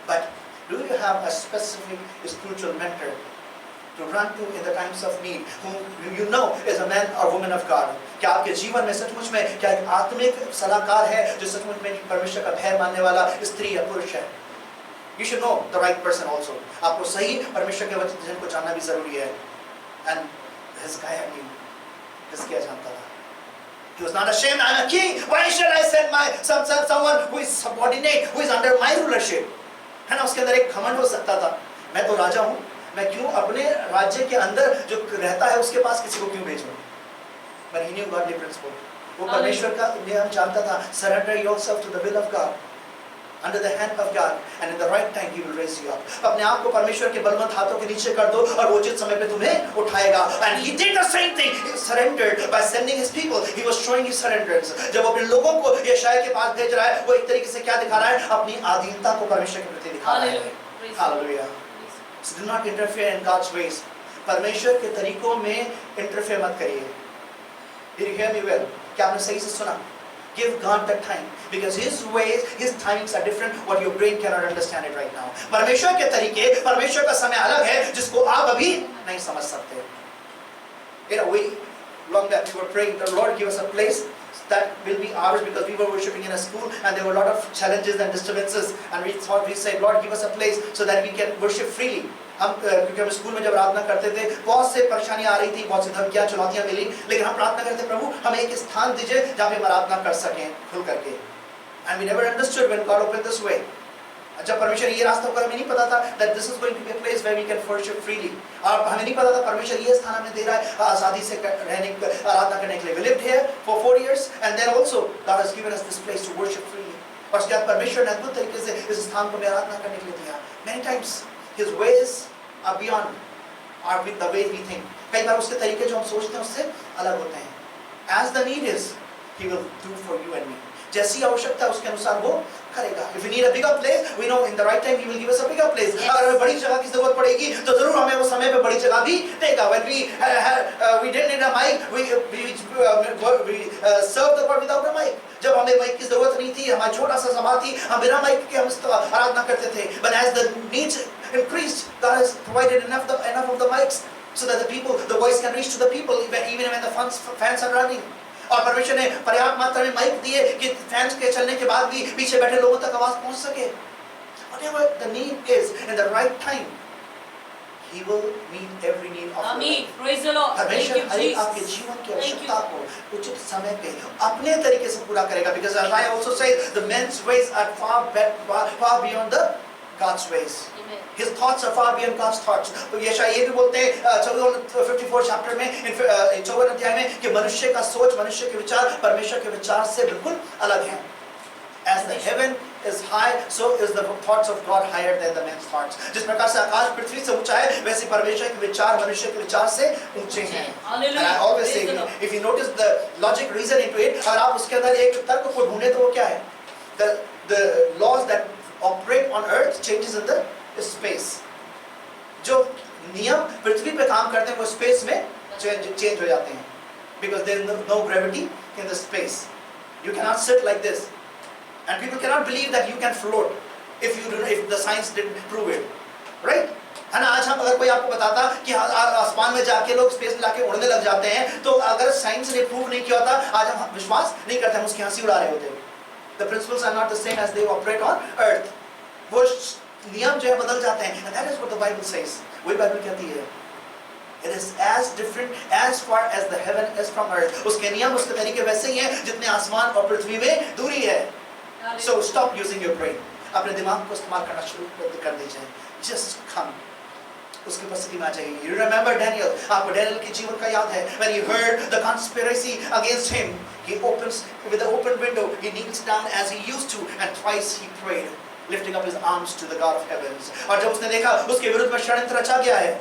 Speaker 4: But do you have a specific spiritual mentor to run to in the times of need, whom you know is a man or woman of God. क्या आपके जीवन में सचमुच में क्या एक आत्मिक सलाहकार है जो सचमुच में परमेश्वर का भय मानने वाला स्त्री या पुरुष है? You should know the right person also. आपको सही परमेश्वर के वचन को जानना भी जरूरी है. And Hezekiah knew. हिजकिय्याह जानता था. He was not ashamed. I'm a king. Why should I send my someone who is subordinate, who is under my rulership? है ना, उसके अंदर एक घमंड हो सकता था. मैं तो राजा हूँ. मैं क्यों अपने राज्य के अंदर जो रहता है उसके पास किसी को क्यों भेजूं? But he knew godly principle. वो परमेश्वर का नियम जानता था. Surrender yourself to the will of God, under the hand of God, and in the right time He will raise you up. अपने आप को परमेश्वर के बलवंत हाथों के नीचे कर दो और वो उचित समय पे तुम्हें उठाएगा. And He did the same thing. He surrendered by sending His people. He was showing His surrenders. जब वो अपने लोगों को यशायाह के पास भेज रहा है, वो एक तरीके से क्या दिखा रहा है? अपनी अधीनता को परमेश्वर के प्रति दिखा रहा है. Hallelujah. So do not interfere in God's ways. परमेश्वर के तरीकों में इंटरफेयर मत करिए. Did you hear me well? क्या आपने सही से सुना? Give God the time, because His ways, His timings are different. What your brain cannot understand it right now. परमेश्वर के तरीके, परमेश्वर का समय अलग है, जिसको आप अभी नहीं समझ सकते. You know, long that we were praying, the Lord give us a place that will be ours, because we were worshiping in a school and there were a lot of challenges and disturbances, and we said, Lord, give us a place so that we can worship freely. हम क्योंकि हम school में जब प्रार्थना करते थे, बहुत से परेशानियां आ रही थी, बहुत सी धमकियां, चुनौतियां मिली, लेकिन हम प्रार्थना करते, प्रभु हमें एक स्थान दीजिए जहाँ पे प्रार्थना कर सकें खुल करके. And we never understood when God opened this way. जब परमेश्वर ये रास्ता होगा, हमें नहीं पता था that this is going to be a place where we can worship freely. और हमें नहीं पता था परमेश्वर ये स्थान हमें दे रहा है आजादी से रहने आराधना करने के लिए. We lived here for 4 years and then also God has given us this place to worship freely. और उसके बाद परमेश्वर ने अद्भुत तरीके से इस स्थान को आराधना करने के लिए दिया. Many times His ways are beyond the way we think. कई बार उसके तरीके जो हम सोचते हैं उससे अलग होते हैं. As the need is, He will do for you and me. जैसी आवश्यकता उसके अनुसार वो करेगा. If we need a bigger place, we know in the right time He will give us a bigger place. अगर हमें बड़ी जगह की जरूरत पड़ेगी, तो जरूर हमें वो समय पे बड़ी जगह भी देगा. When we didn't need a mic, we served the Lord without a mic. जब हमें माइक की जरूरत नहीं थी, हमारा छोटा सा सभा थी, हम बिना माइक के हम आराधना करते थे. But as the needs increased, God has provided enough of the mics so that the voice can reach to the people even when the fans are running. और परमेश्वर ने पर्याप्त मात्रा में माइक दिए कि फैंस के चलने के बाद भी पीछे बैठे लोगों तक आवाज पहुंच सके. Whatever the need is, in the right time, He will meet every need of your life.
Speaker 2: Praise the Lord.
Speaker 4: परमेश्वर हर एक आपके जीवन की आवश्यकता को उचित समय पे अपने तरीके से पूरा करेगा. Because as I also say, the men's ways are far beyond the God's ways. His thoughts are far beyond God's thoughts. तो यशायाह ये भी बोलते हैं 54 चैप्टर में 54 अध्याय में कि मनुष्य का सोच, मनुष्य के विचार परमेश्वर के विचार से बिल्कुल अलग हैं. As the heaven is high, so is the thoughts of God higher than the man's thoughts. जिस प्रकार से आकाश पृथ्वी से ऊंचा है, वैसे परमेश्वर के विचार मनुष्य के विचार से ऊंचे हैं. And I always say, if you notice the logic reason into it, अगर आप उसके अंदर एक तर्क को ढूंढे तो वो क्या है? The laws that operate on earth changes in the space. जो नियम पृथ्वी पे काम करते हैं वो स्पेस में चेंज हो जाते हैं. Because there is no gravity in the space. You cannot sit like this. And people cannot believe that you can float if the science didn't prove it. Right? है ना, आज हम अगर कोई आपको बताता कि आसमान में जाके लोग स्पेस में जाके उड़ने लग जाते हैं, तो अगर साइंस ने प्रूव नहीं किया होता, आज हम विश्वास नहीं करते, हम उसकी हंसी उड़ा रहे होते. The principles are not the same as they operate on earth. वो नियम जो है बदल जाते हैं. And that is what the Bible says. वही बाइबल कहती है. It is as different as far as the heaven is from earth. उसके नियम, उसके तरीके वैसे ही हैं जितने आसमान और पृथ्वी में दूरी है. So stop using your brain. अपने दिमाग को इस्तेमाल करना शुरू कर दीजिए. Just come. उसकी उपस्थिति में आ जाइए. You remember Daniel? आपको डैनियल के जीवन का याद है. When he heard the conspiracy against him, he opens with the open window. He kneels down as he used to, and twice he prayed, lifting up his arms to the God of heavens. और जब उसने देखा उसके विरुद्ध में षड्यंत्र रचा गया है,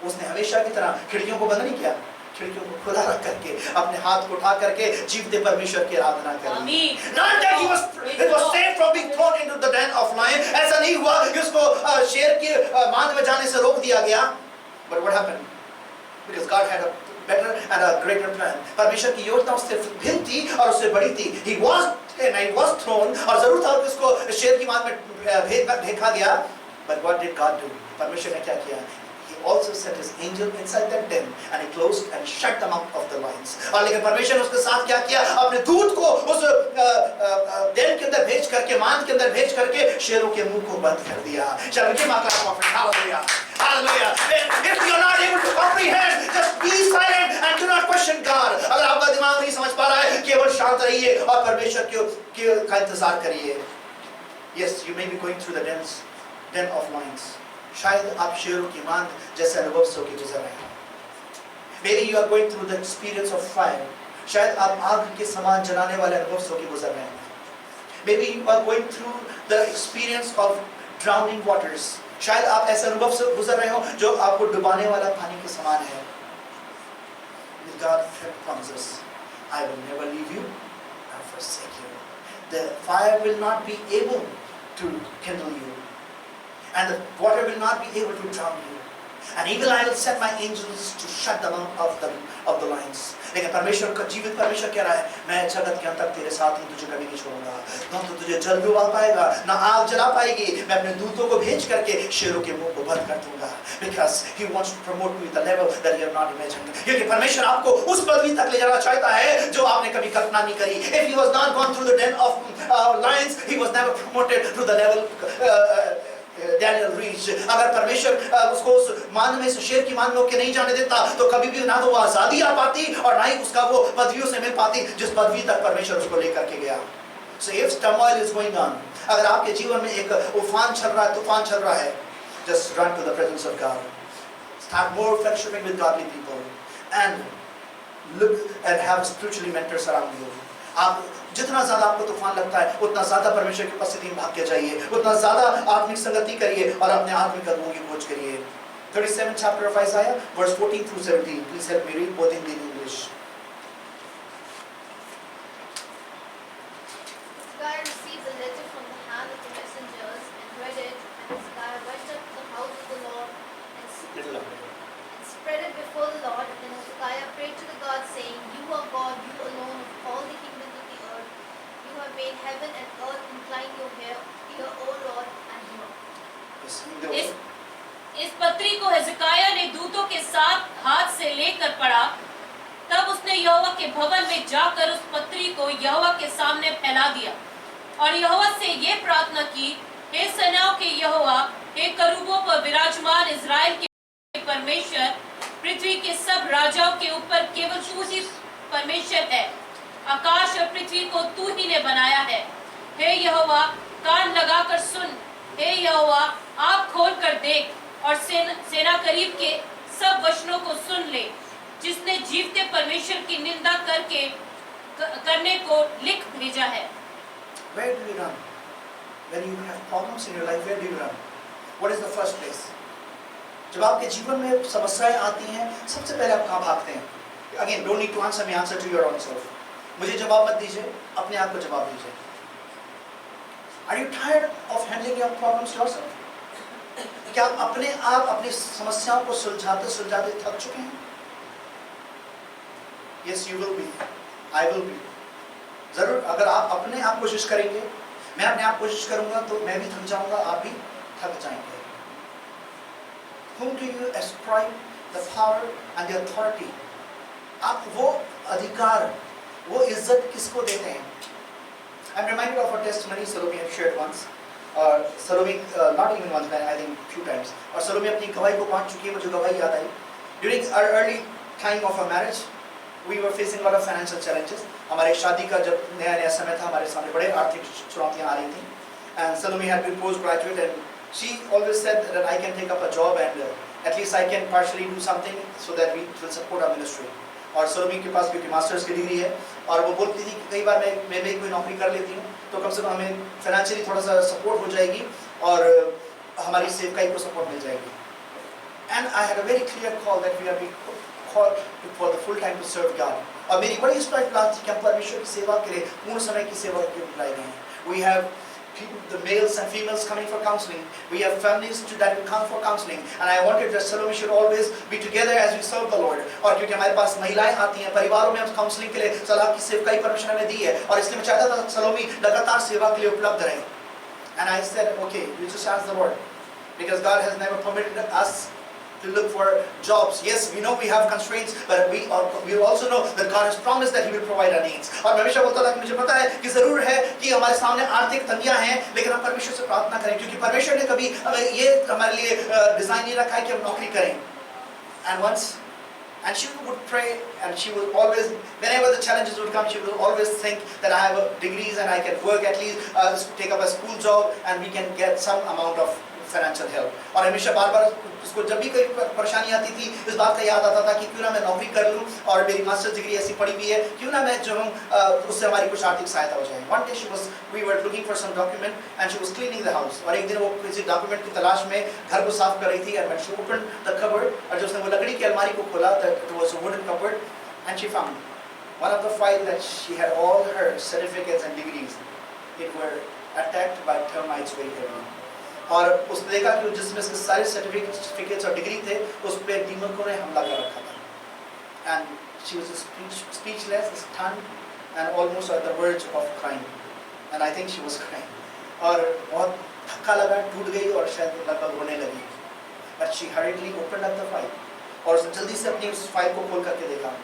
Speaker 4: उसने हमेशा की तरह खिड़कियों को बंद नहीं किया, खिड़कियों को खुला रख करके अपने हाथ को उठा करके जीवते परमेश्वर की आराधना करी. Not that it was saved from being thrown into the den of lion. ऐसा नहीं हुआ कि उसको शेर के मांद में जाने से रोक दिया गया. But what happened? Because God had a better and a greater plan. परमेश्वर की योजना उससे भिन्न थी और उससे बड़ी थी. He was thrown, और जरूर था कि उसको शेर की मांद में फेंका गया. But what did God do? परमेश्वर ने क्या किया? He also sent his angel inside that den and he closed and shut them out of the lions. और लेकिन परमेश्वर ने उसके साथ क्या किया? अपने दूत को उस den के अंदर भेज करके, मान के अंदर भेज करके शेरों के मुंह को बंद कर दिया. चलो give my clap of hallelujah. Hallelujah. If you are not able to comprehend, just be silent and do not question God. अगर आपका दिमाग नहीं समझ पा रहा है, केवल शांत रहिए और परमेश्वर का इंतजार करिए. Yes, you may be going through the den of lions. शायद आप शेरों की मांग जैसे अनुभव से होकर गुजर रहे हैं. Maybe you are going through the experience of fire. शायद आप आग के समान जलाने वाले अनुभव से होकर गुजर रहे हैं. Maybe you are going through the experience of drowning waters. शायद आप ऐसे अनुभव से गुजर रहे हो जो आपको डुबाने वाला पानी के समान है. God promises, I will never leave you nor forsake you. The fire will not be able to kindle you, and the water will not be able to drown you. And even I will set my angels to shut the mouth of the lions. लेकिन परमेश्वर का जीवित परमेश्वर कह रहा है, मैं जगत के अंत तक तेरे साथ हूँ, तुझे कभी नहीं छोड़ूंगा. ना तो तुझे जल डुबा पाएगा, ना आग जला पाएगी. मैं अपने दूतों को भेज करके शेरों के मुंह को बंद कर दूंगा. Because He wants to promote you at the level that you have not imagined. क्योंकि परमेश्वर आपको उस पदवी तक ले जाना चाहता है जो आपने कभी कल्पना नहीं करी. If He was not gone through the den of lions, He was never promoted to the level Daniel reached. अगर परमेश्वर उसको उस मान में से शेर की मान में होकर नहीं जाने देता तो कभी भी ना तो वो आजादी आ पाती और ना ही उसका वो पदवियों से मिल पाती जिस पदवी तक परमेश्वर उसको लेकर के गया. So if turmoil is going on, अगर आपके जीवन में एक उफान चल रहा है, तूफान चल रहा है, just run to the presence of God. Start more fellowshipping with godly people and look and have spiritually mentors around you. आप जितना ज्यादा आपको तूफान लगता है उतना ज्यादा परमेश्वर की उपस्थिति में भाग के जाइए, उतना ज्यादा आत्मिक संगति करिए और अपने आत्मिक कदमों की खोज करिए. 37 chapter of Isaiah verse 14 through 17. Please help me read both in English.
Speaker 5: Hezekiah received the letter from the hand of the messengers and read it, and Hezekiah went up to the house of the Lord and spread it before the Lord. Then Hezekiah prayed to the God, saying, You are God, you alone of all the kingdoms of the earth. You have made heaven and earth. Incline your ear, O Lord, and hear.
Speaker 2: इस पत्री को हिजकिय्याह ने दूतों के साथ हाथ से लेकर पढ़ा. तब उसने यहोवा के भवन में जाकर उस पत्री को यहोवा के सामने फैला दिया और यहोवा से ये प्रार्थना की, हे सेनाओं के यहोवा, हे करूबों पर विराजमान इज़राइल के परमेश्वर, पृथ्वी के सब राजाओं के ऊपर केवल तू ही परमेश्वर है. आकाश और पृथ्वी को तू ही ने बनाया है. हे यहोवा, कान लगाकर सुन. हे यहोवा, आँख खोल कर देख और सेना करीब के सब वचनों को सुन ले, जिसने जीवते परमेश्वर की निंदा करने को लिख भेजा है.
Speaker 4: Where do you run? When you have problems in your life, where do you run? What is the first place? जब आपके जीवन में समस्याएं आती हैं, सबसे पहले आप कहाँ भागते हैं? Again, don't need to answer me. Answer to your own self. मुझे जवाब मत दीजिए, अपने आप को जवाब दीजिए. Are you tired of handling your problems yourself? क्या आप अपने आप अपनी समस्याओं को सुलझाते थक चुके हैं? Yes, you will be. I will be. जरूर अगर आप अपने आप कोशिश करेंगे, मैं अपने आप कोशिश करूंगा तो मैं भी थक जाऊंगा, आप भी थक जाएंगे. Whom do you ascribe the power and the authority? आप वो अधिकार, वो इज्जत किसको देते हैं? I'm reminded of a testimony Salome had shared once. Salome, not even once, but I think few times. और Salome अपनी गवाही को बांट चुकी है, मुझे गवाही याद आई. During our early time of our marriage, we were facing a lot of financial challenges. हमारे शादी का जब नया समय था, हमारे सामने बड़े आर्थिक चुनौतियां आ रही थी. And Salome had been postgraduate, and she always said that I can take up a job and at least I can partially do something so that we will support our ministry. और सलोमी के पास क्योंकि masters की degree है और वो बोलती थी कि कई बार मैं भी कोई नौकरी कर लेती हूँ तो कम से कम हमें फाइनेंशियली थोड़ा सा सपोर्ट हो जाएगी और हमारी सेवकाई को सपोर्ट मिल जाएगी. And I had a very clear call that we are being called for the full time to serve God. और मेरी बड़ी स्ट्राइक प्लान थी कि हम परमेश्वर की सेवा के लिए पूर्ण समय की सेवा के लिए बुलाए गए हैं. We have the males and females coming for counseling. We have families that will come for counseling, and I wanted that Salome should always be together as we serve the Lord. और क्योंकि हमारे पास महिलाएं आती हैं, परिवारों में हम counselling के लिए सलाह की सेवकाई परमेश्वर ने दी है और इसलिए मैं चाहता था सलोमी लगातार सेवा के लिए उपलब्ध रहे. And I said, okay, you just ask the Lord, because God has never permitted us to look for jobs. Yes, we know we have constraints, but we also know that God has promised that He will provide our needs. और मैं हमेशा बोलता था कि मुझे पता है कि जरूर है कि हमारे सामने आर्थिक तंगियां हैं, लेकिन हम परमेश्वर से प्रार्थना करें, क्योंकि परमेश्वर ने कभी हमें ये हमारे लिए डिजाइन नहीं रखा है कि हम नौकरी करें. And she would pray, and she would always, whenever the challenges would come, she would always think that I have degrees and I can work at least, take up a school job, and we can get some amount of financial help. और हमेशा बार-बार उसको जब भी कोई परेशानी आती थी, इस बात का याद आता था कि क्यों ना मैं नौकरी कर लूं, और मेरी मास्टर्स डिग्री ऐसी पड़ी हुई है, क्यों ना मैं जो हूं उससे हमारी कुछ आर्थिक सहायता हो जाए. One day we were looking for some document, and she was cleaning the house. और एक दिन वो किसी डॉक्यूमेंट की तलाश में घर को साफ कर रही थी, and when she opened the cupboard, और जब उसने वो लकड़ी की अलमारी को खोला, it was a wooden cupboard, and she found one of the files that she had all her certificates and degrees. It were attacked by termites very heavily. और उसने देखा कि जिसमें से सारे सर्टिफिकेट्स और डिग्री थे, उस पे दीमकों ने हमला कर रखा था. And she was speechless, stunned, and almost at the verge of crying. And I think she was crying. और बहुत धक्का लगा, टूट गई और शायद लगभग रोने लगी. But she hurriedly opened up the file. और उसने जल्दी से अपनी उस फाइल को खोल करके देखा.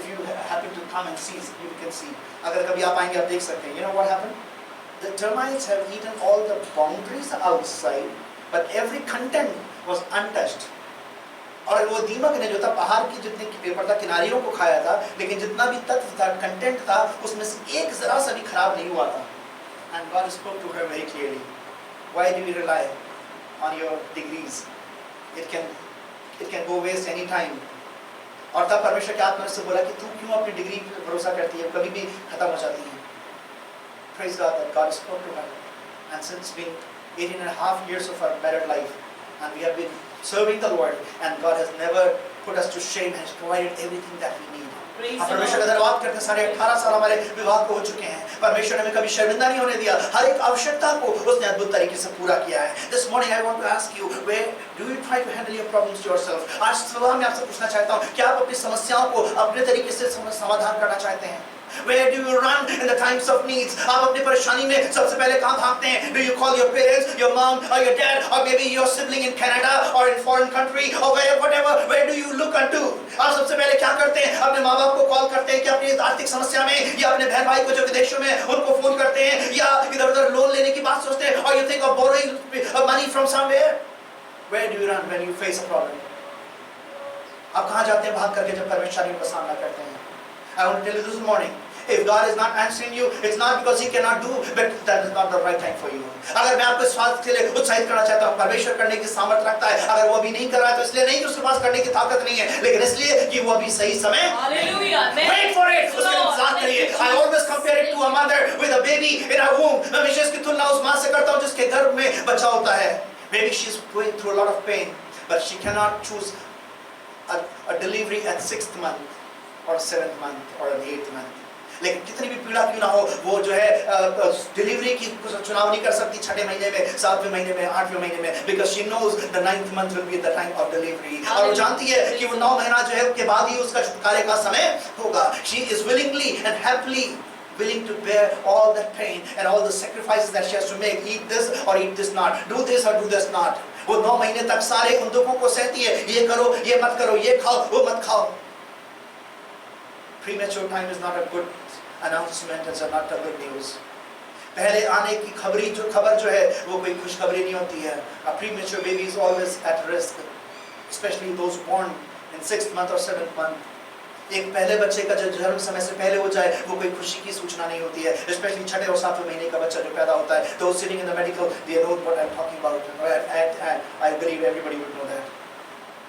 Speaker 4: If you happen to come and see, you can see. अगर कभी आप आएंगे, आप देख सकते हैं. You know what happened? The termites have eaten all the boundaries outside, but every content was untouched. और वो दीमक ने जो था पहाड़ की जितने की पेपर था, किनारियों को खाया था, लेकिन जितना भी तत्व था, कंटेंट था, उसमें से एक जरा सा भी खराब नहीं हुआ था. And God spoke to her very clearly. Why do you rely on your degrees? It can go waste any time. और तब परमेश्वर के आत्मा से बोला कि तू क्यों अपनी डिग्री पर भरोसा करती है, कभी भी खत्म हो जाती है. Praise God that God spoke to her, and since been 18.5 years of our married life, and we have been serving the Lord, and God has never put us to shame, has provided everything that we need. हम परमेश्वर का धन्यवाद करते हैं. साढ़े 18 साल हमारे विवाह को हो चुके हैं. परमेश्वर ने हमें कभी शर्मिंदा नहीं होने दिया. हर एक आवश्यकता को उसने अद्भुत तरीके से पूरा किया है. This morning I want to ask you, where do you try to handle your problems yourself? आज सुबह मैं आपसे पूछना चाहता हूँ, क्या आप अपनी समस्याओं को अपने तरीके से समाधान करना चाहते हैं? Where do you run in the times of needs? आप अपनी परेशानी में सबसे पहले कहाँ भागते हैं? Do you call your parents, your mom, or your dad, or maybe your sibling in Canada or in foreign country, or whatever? Where do you look unto? आप सबसे पहले क्या करते हैं? अपने माँ बाप को कॉल करते हैं कि अपनी आर्थिक समस्या में, या अपने बहन भाई को जो विदेशों में उनको फोन करते हैं, या इधर-उधर लोन लेने की बात सोचते हैं, or you think of borrowing money from somewhere? Where do you run when you face a problem? आप कहाँ जाते हैं भाग करके जब परेशानियों का सामना करते हैं? I want to tell you this morning. If God is not answering you, it's not because He cannot do, but that is not the right time for you. अगर मैं आपको इस बात के लिए उत्साहित करना चाहता हूँ, परमेश्वर करने की सामर्थ रखता है. अगर वो अभी नहीं कर रहा है तो इसलिए नहीं कि उसके पास करने की ताकत नहीं है, लेकिन इसलिए कि वो अभी सही समय. Wait for it. उसका इंतजार करिए. I always compare it to a mother with a baby in her womb. मैं हमेशा इसकी तुलना उस माँ से करता हूँ जिसके गर्भ में बच्चा होता है. Maybe she's going through a lot of pain, but she cannot choose a delivery at 6th month or 7th month or an 8th month. लेकिन कितनी भी पीड़ा क्यों ना हो, वो जो है डिलीवरी की चुनाव नहीं कर सकती 6ठे महीने में, 7वें महीने में, 8वें महीने में, because she knows the 9th month will be the time of delivery. और वो जानती है कि वो 9 महीना जो है उसके बाद ही उसका छुटकारे का समय होगा. She is willingly and happily willing to bear all that pain and all the sacrifices that she has to make. Eat this or eat this not. Do this or do this not. वो 9 महीने तक सारे उन दुखों को सहती है. ये करो, ये मत करो, ये खाओ, वो मत खाओ. Premature time is not a good announcement, it's not a good news. पहले आने की खबर जो है वो कोई खुशखबरी नहीं होती है. A premature baby is always at risk, especially those born in 6th month or 7th month. एक पहले बच्चे का जो जन्म समय से पहले हो जाए वो कोई खुशी की सूचना नहीं होती है, especially 6ठे और 7वें महीने का बच्चा जो पैदा होता है. Those sitting in the medical, they know what I'm talking about. And I believe everybody would know that.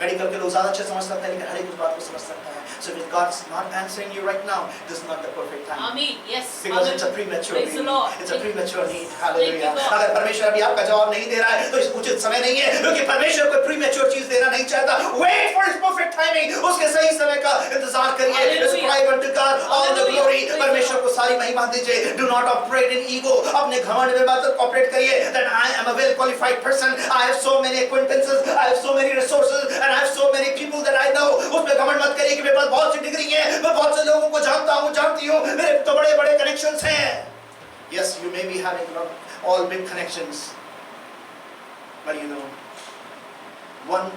Speaker 4: Medical के लोग ज़्यादा अच्छे समझ सकते हैं, लेकिन हर एक उस बात को समझ सकता है. So if God's not answering you right now, this is not the perfect time.
Speaker 2: Amen. Yes.
Speaker 4: Because it's a premature
Speaker 2: Praise the
Speaker 4: baby.
Speaker 2: Lord.
Speaker 4: It's a premature need. Hallelujah.
Speaker 2: Thank you, Lord.
Speaker 4: अगर परमेश्वर अभी आपका जवाब नहीं दे रहा है तो इस उचित समय नहीं है, क्योंकि परमेश्वर कोई premature चीज देना नहीं चाहता. Wait for His perfect timing. उसके सही समय का इंतजार करिए. Ascribe unto God all the glory. परमेश्वर को सारी महिमा दीजिए. Do not operate in ego. अपने घमंड में मत ऑपरेट करिए. That I am a well qualified person. I have so many acquaintances. I have so many resources. And I have so many people that I know. उसमें घमंड मत करिए कि मेरे पास बहुत सी डिग्री है, मैं बहुत से लोगों को जानता हूँ, जानती हूँ, मेरे तो बड़े-बड़े connections हैं. Yes, you may be having all big connections, but you know, one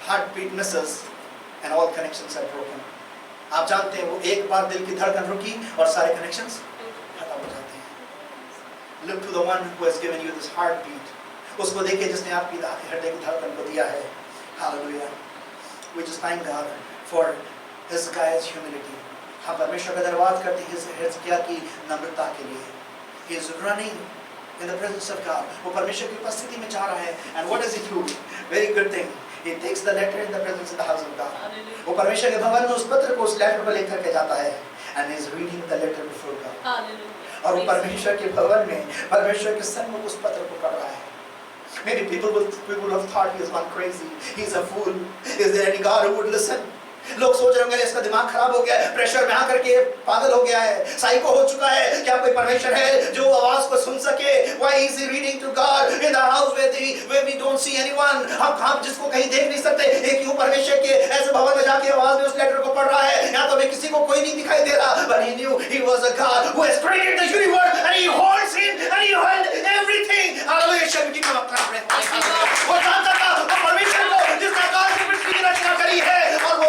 Speaker 4: heartbeat misses and all connections are broken. आप जानते हैं वो एक बार दिल की धड़कन रुकी और सारे connections खत्म हो जाते हैं. Look to the one who has given you this heartbeat. उसको देखिए जिसने आपकी हृदय की धड़कन को दिया है. Hallelujah. We just thank God for His guy's humility. हम परमेश्वर का धन्यवाद करते हैं हिजकिय्याह की नम्रता के लिए. He is running in the presence of God. वो परमेश्वर की उपस्थिति में जा रहा है. And what does he do? Very good thing. He takes the letter in the presence of the house of God. वो परमेश्वर के भवन में उस पत्र को उस लेटर पर लेकर के जाता है. And he is reading the letter before God. और वो परमेश्वर के भवन में परमेश्वर के सम्मुख उस पत्र को पढ़ रहा है. Maybe people would have thought he has gone crazy. He is a fool. Is there any God who would listen? लोग सोच रहे होंगे इसका दिमाग खराब हो गया है, प्रेशर में आकर के पागल हो गया है, साइको हो चुका है. क्या कोई परमेश्वर है जो आवाज को सुन सके? Why is he reading to God in the house where we don't see anyone? हम जिसको कहीं देख नहीं सकते, एक क्यों परमेश्वर के ऐसे भवन में जाके आवाज में उस लेटर को पढ़ रहा है? यहाँ तो हमें किसी को कोई नहीं दिखाई दे रहा. But he knew he was a God who has created the universe and he holds him and he holds everything. Hallelujah. Shall we come up वो जानता था वो परमेश्वर को जिसने आकाश और पृथ्वी की रचना करी है और वो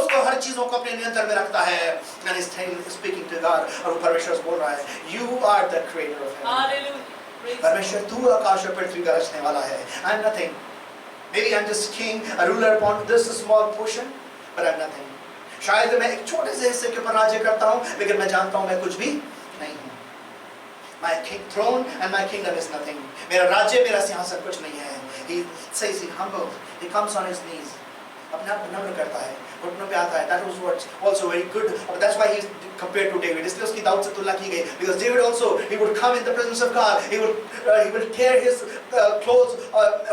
Speaker 4: उसको हर चीजों को अपने नियंत्रण में रखता है. And he's speaking to God. और वो परमेश्वर से बोल रहा है, You are the creator of heaven.
Speaker 2: Hallelujah.
Speaker 4: परमेश्वर तू आकाश और पृथ्वी का रचने वाला है. I'm nothing. Maybe I'm just king, a ruler upon this small portion, but I'm nothing. शायद मैं एक छोटे से हिस्से के ऊपर राज्य करता हूँ, लेकिन मैं जानता हूँ मैं कुछ भी नहीं हूँ. My throne and my kingdom is nothing. मेरा राज्य मेरा सिंहासन कुछ नहीं है. He says he humbled. He comes on his knees. अपने आप को नम्र करता है, घुटनों पे आता है. That was what also very good. That's why he is compared to David. इसलिए उसकी दाऊद से तुलना की गई. Because David also he would come in the presence of God. He will tear his clothes,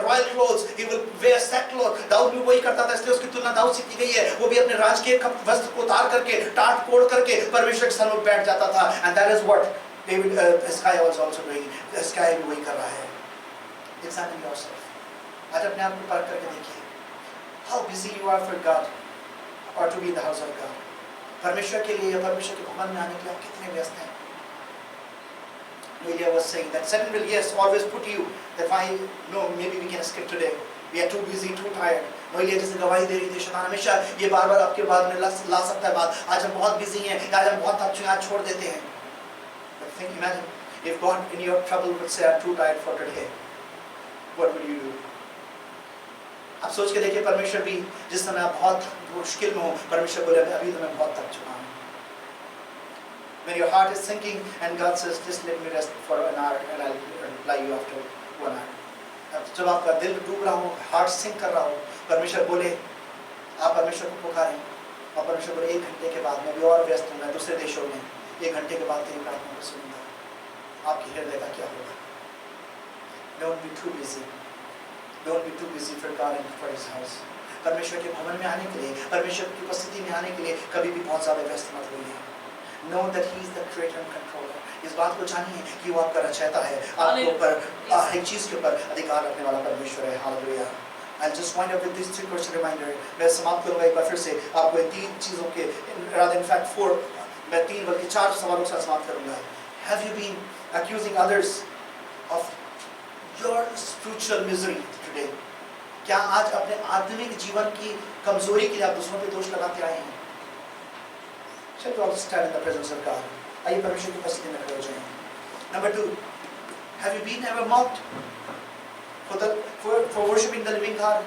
Speaker 4: royal clothes. He will wear sackcloth. Dawood भी वही करता था. इसलिए उसकी तुलना दाऊद से की गई है. वो भी अपने राजकीय वस्त्र को उतार करके टाट कोड़ करके परमेश्वर के सम्मुख बैठ जाता था. And that is what David Hezekiah was also doing. Hezekiah भी वही कर रहा है. Examine yourself. आज अपने आप को परख करके देखिए. How busy you are for God or to be in the house of God. परमेश्वर के लिए या परमेश्वर के भवन में आने के लिए आप कितने व्यस्त हैं? Noelia was saying that Satan will yes always put you that why no maybe we can skip today. We are too busy, too tired. Noelia जैसे गवाही दे रही थी, शैतान हमेशा ये बार-बार आपके बाद में ला सकता है बात. आज हम बहुत busy हैं, आज हम बहुत थक चुके हैं, आज छोड़ देते हैं. But think, imagine if God in your trouble would say I'm too tired for today. What would you do? आप सोच के देखिए परमेश्वर भी जिस समय आप बहुत मुश्किल में हो, परमेश्वर बोले अभी तो मैं बहुत थक चुका हूँ. When your heart is sinking and God says just let me rest for an hour and I'll reply you after 1 hour. जब आपका दिल डूब रहा हो, हार्ट सिंक कर रहा हो, परमेश्वर बोले आप परमेश्वर को पुकारें और परमेश्वर बोले 1 घंटे के बाद मैं भी और व्यस्त हूँ, मैं दूसरे देशों में 1 घंटे के बाद तेरी प्रार्थना को सुनूंगा. आपकी हृदय का क्या होगा? Don't be too busy. Don't be too busy for God and for His house. परमेश्वर के भवन में आने के लिए, परमेश्वर की उपस्थिति में आने के लिए कभी भी बहुत ज़्यादा व्यस्त मत होइए. Know that He is the creator and controller. इस बात को जानिए कि वो आपका रचयिता है, आपके ऊपर हर चीज़ के ऊपर अधिकार रखने वाला परमेश्वर है. Hallelujah. I'll just wind up with these 3 question reminder. मैं समाप्त करूँगा एक बार फिर से आपको इन 3 चीज़ों के, rather in fact 4, मैं 3 बल्कि 4 सवालों के साथ समाप्त करूँगा. Have you been accusing others of your spiritual misery today? क्या आज अपने आत्मिक जीवन की कमजोरी के लिए आप दूसरों पे दोष लगाते आए हैं? Shall we all stand in the presence of God? आइए परमेश्वर की उपस्थिति में खड़े हो जाएं. Number 2, have you been ever mocked for worshiping the living God?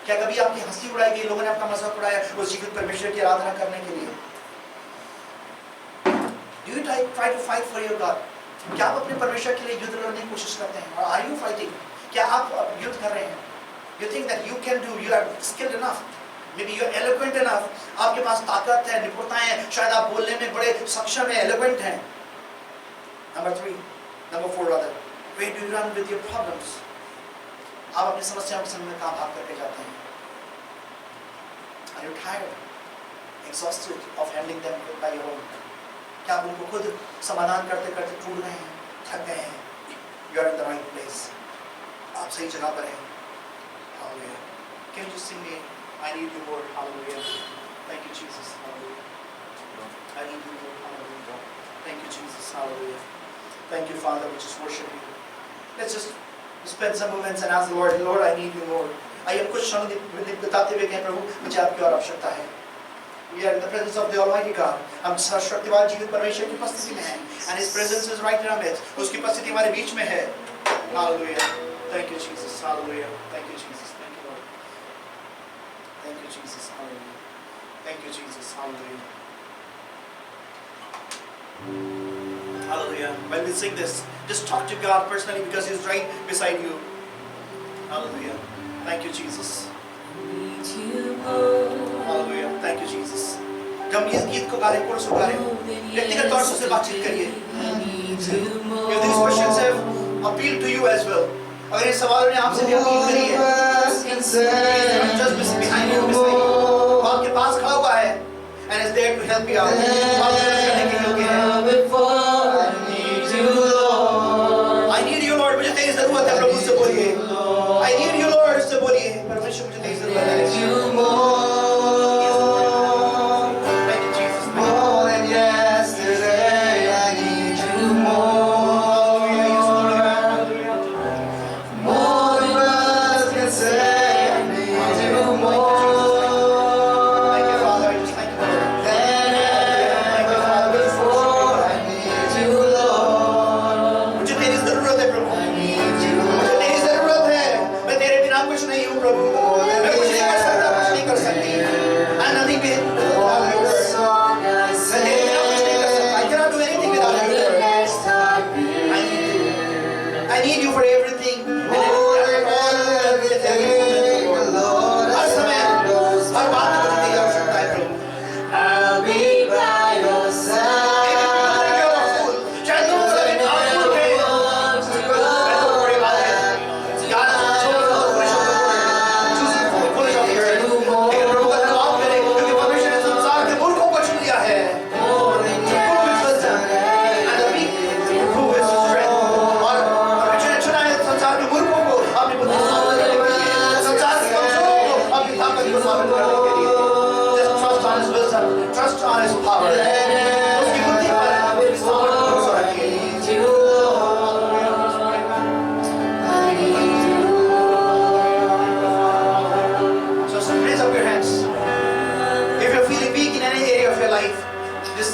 Speaker 4: क्या कभी आपकी हंसी उड़ाई गई, लोगों ने आपका मजाक उड़ाया उस जीवित परमेश्वर की आराधना करने के लिए? Do you try to fight for your God? क्या आप अपने परमेश्वर के लिए युद्ध लड़ने की कोशिश करते हैं? Or are you fighting? क्या आप युद्ध कर रहे हैं? You think that you can do, you are skilled enough, maybe you are eloquent enough, आपके पास ताकत है, निपुणता है, शायद आप बोलने में बड़े सक्षम हैं, eloquent हैं. Number 4 rather, where do you run with your problems? आप अपनी समस्याओं के समय में कहाँ भाग करके जाते हैं? Are you tired, exhausted of handling them by your own? क्या आप उनको खुद समाधान करते करते टूट गए हैं, थक गए हैं? You are in the right place. आप सही जगह पर हैं. Hallelujah. Can you just sing me? I need you, Lord. Hallelujah. Thank you, Jesus. Hallelujah. I need you, Lord. Hallelujah. Thank you, Jesus. Hallelujah. Thank you, Father. We just worship you. Let's just spend some moments and ask the Lord, Lord, I need you, Lord. आइए हम कुछ क्षण बिताते हुए कहें, प्रभु मुझे आपकी और आवश्यकता है। We are in the presence of the Almighty God. हम सर्वशक्तिमान जीवित परमेश्वर की उपस्थिति में हैं, and His presence is right in our midst. उसकी उपस्थिति हमारे बीच में है। Hallelujah. Thank you, Jesus. Hallelujah. Thank you, Jesus. Thank you, Lord. Thank you, Jesus. Hallelujah. Thank you, Jesus. Hallelujah. Hallelujah. When we sing this, just talk to God personally because He's right beside you. Hallelujah. Thank you, Jesus. Hallelujah. Thank you, Jesus. जब हम इस गीत को गा रहे हैं, coarse को गा रहे हैं, व्यक्तिगत तौर से उससे बातचीत करिए। If these questions have appealed to you as well, अगर ये सवालों ने आपसे भी अपील करी है, just behind you, beside you, वो आपके पास खड़ा हुआ है, and is there to help you out. वो आपकी मदद करने के योग्य है। I need you, Lord. मुझे तेरी जरूरत है, प्रभु से बोलिए। I need you, Lord. उससे बोलिए, परमेश्वर मुझे तेरी जरूरत है। Trust on His power. उसकी बुद्धि पर उसकी सामर्थ पर भरोसा रखिए। So raise up your hands. If you're feeling weak in any area of your life, just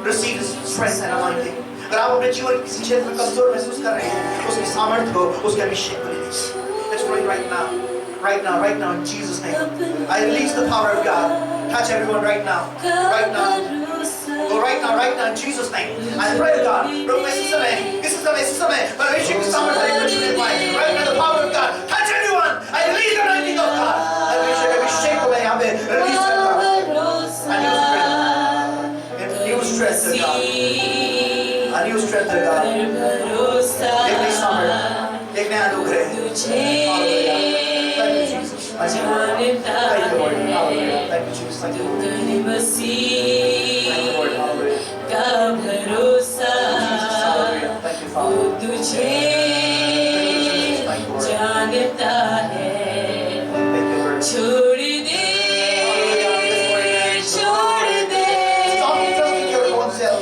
Speaker 4: receive His strength and anointing. अगर आप अपने जीवन किसी क्षेत्र में कमजोर महसूस कर रहे हैं, उसकी सामर्थ को, उसके अभिषेक को लीजिए। Let's pray right now. Right now, in Jesus' name. I release the power of God. Touch everyone right now. Right now. Go right now, in Jesus' name. I pray, God. प्रभु इस समय, परमेश्वर की सामर्थ एक बच्चे पाए. Right now, the power of God. Touch everyone. I release the anointing of God. परमेश्वर के अभिषेक को मैं यहाँ पे release करता हूँ. A new strength to God. A new strength to God. एक नई सामर्थ, एक नया अनुग्रह. Hallelujah. Thank you, Jesus. Thank you, Lord. Thank you, Lord. Hallelujah. Thank you, Jesus. Thank you, Lord. Thank you, Lord. Hallelujah. Thank you, Jesus. Hallelujah. Thank you, Father. Thank you, Jesus. Thank you, Lord. Thank you, Lord. Stop trusting your own self.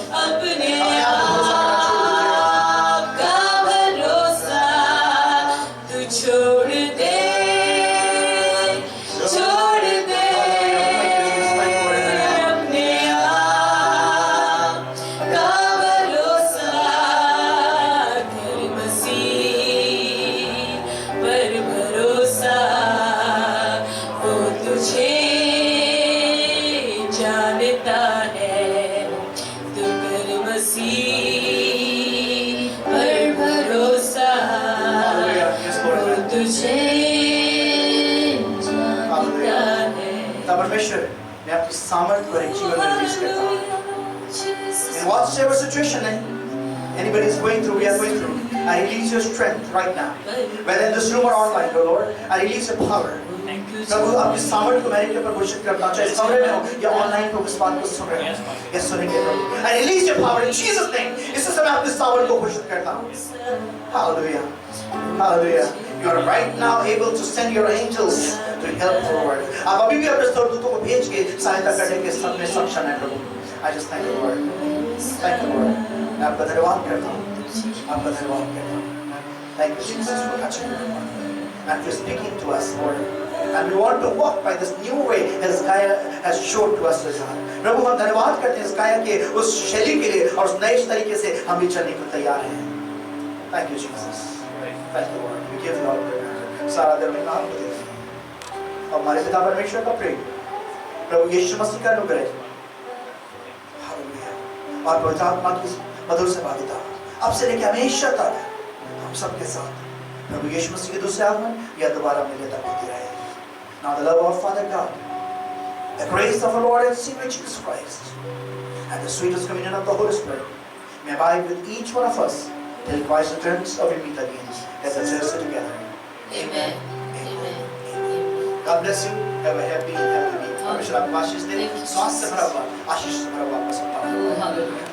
Speaker 4: परमेश्वर मैं आपकी सामर्थ पर जीवन में release करता हूँ। In whatever situation anybody is going through, we are going through, I release your strength right now. Whether in this room or online, oh Lord, I release your power. प्रभु आपकी सामर्थ को मेरे ऊपर घोषित करता हूँ, चाहे इस कमरे में हो या ऑनलाइन को इस बात को सुन रहे हो या सुनेंगे प्रभु। I release your power in Jesus' name. इस समय आपकी सामर्थ को घोषित करता हूँ। Hallelujah. Hallelujah. You are right now able to send your angels to help forward. आप अभी भी अपने स्वर्गदूतों को भेज के सहायता करने के सब में सक्षम हैं प्रभु। I just thank you, Lord. Thank you, Lord. मैं आपका धन्यवाद करता हूँ। आपका धन्यवाद करता हूँ। Thank you, Jesus, for touching everyone and for speaking to us, Lord. And we want to walk by this new way Hezekiah has shown to us, Lord. प्रभु हम धन्यवाद करते हैं हिजकिय्याह के उस शैली के लिए और उस नए तरीके से हम भी चलने को तैयार हैं. Thank you, Jesus. Thank you, Lord. We give you all the glory. सारा दिन में नाम को देते हैं. और हमारे पिता परमेश्वर का प्रेम, प्रभु यीशु मसीह का अनुग्रह, हालेलुया, और पवित्र आत्मा की मधुर सहभागिता अब से लेकर हमेशा तक हम सबके साथ प्रभु यीशु मसीह के दूसरे आगमन या दोबारा मिलने तक होती रहे. Now the love of Father God, the grace of our Lord and Savior Jesus Christ, and the sweetest communion of the Holy Spirit may abide with each one of us till Christ returns or we meet again. Let us rest together.
Speaker 2: Amen.
Speaker 4: God bless you. Have a happy and healthy week. परमेश्वर आपको आशीष दे. स्वास्थ्य से भरा हुआ, आशीष से भरा हुआ आपका सप्ताह हो.
Speaker 2: Hallelujah.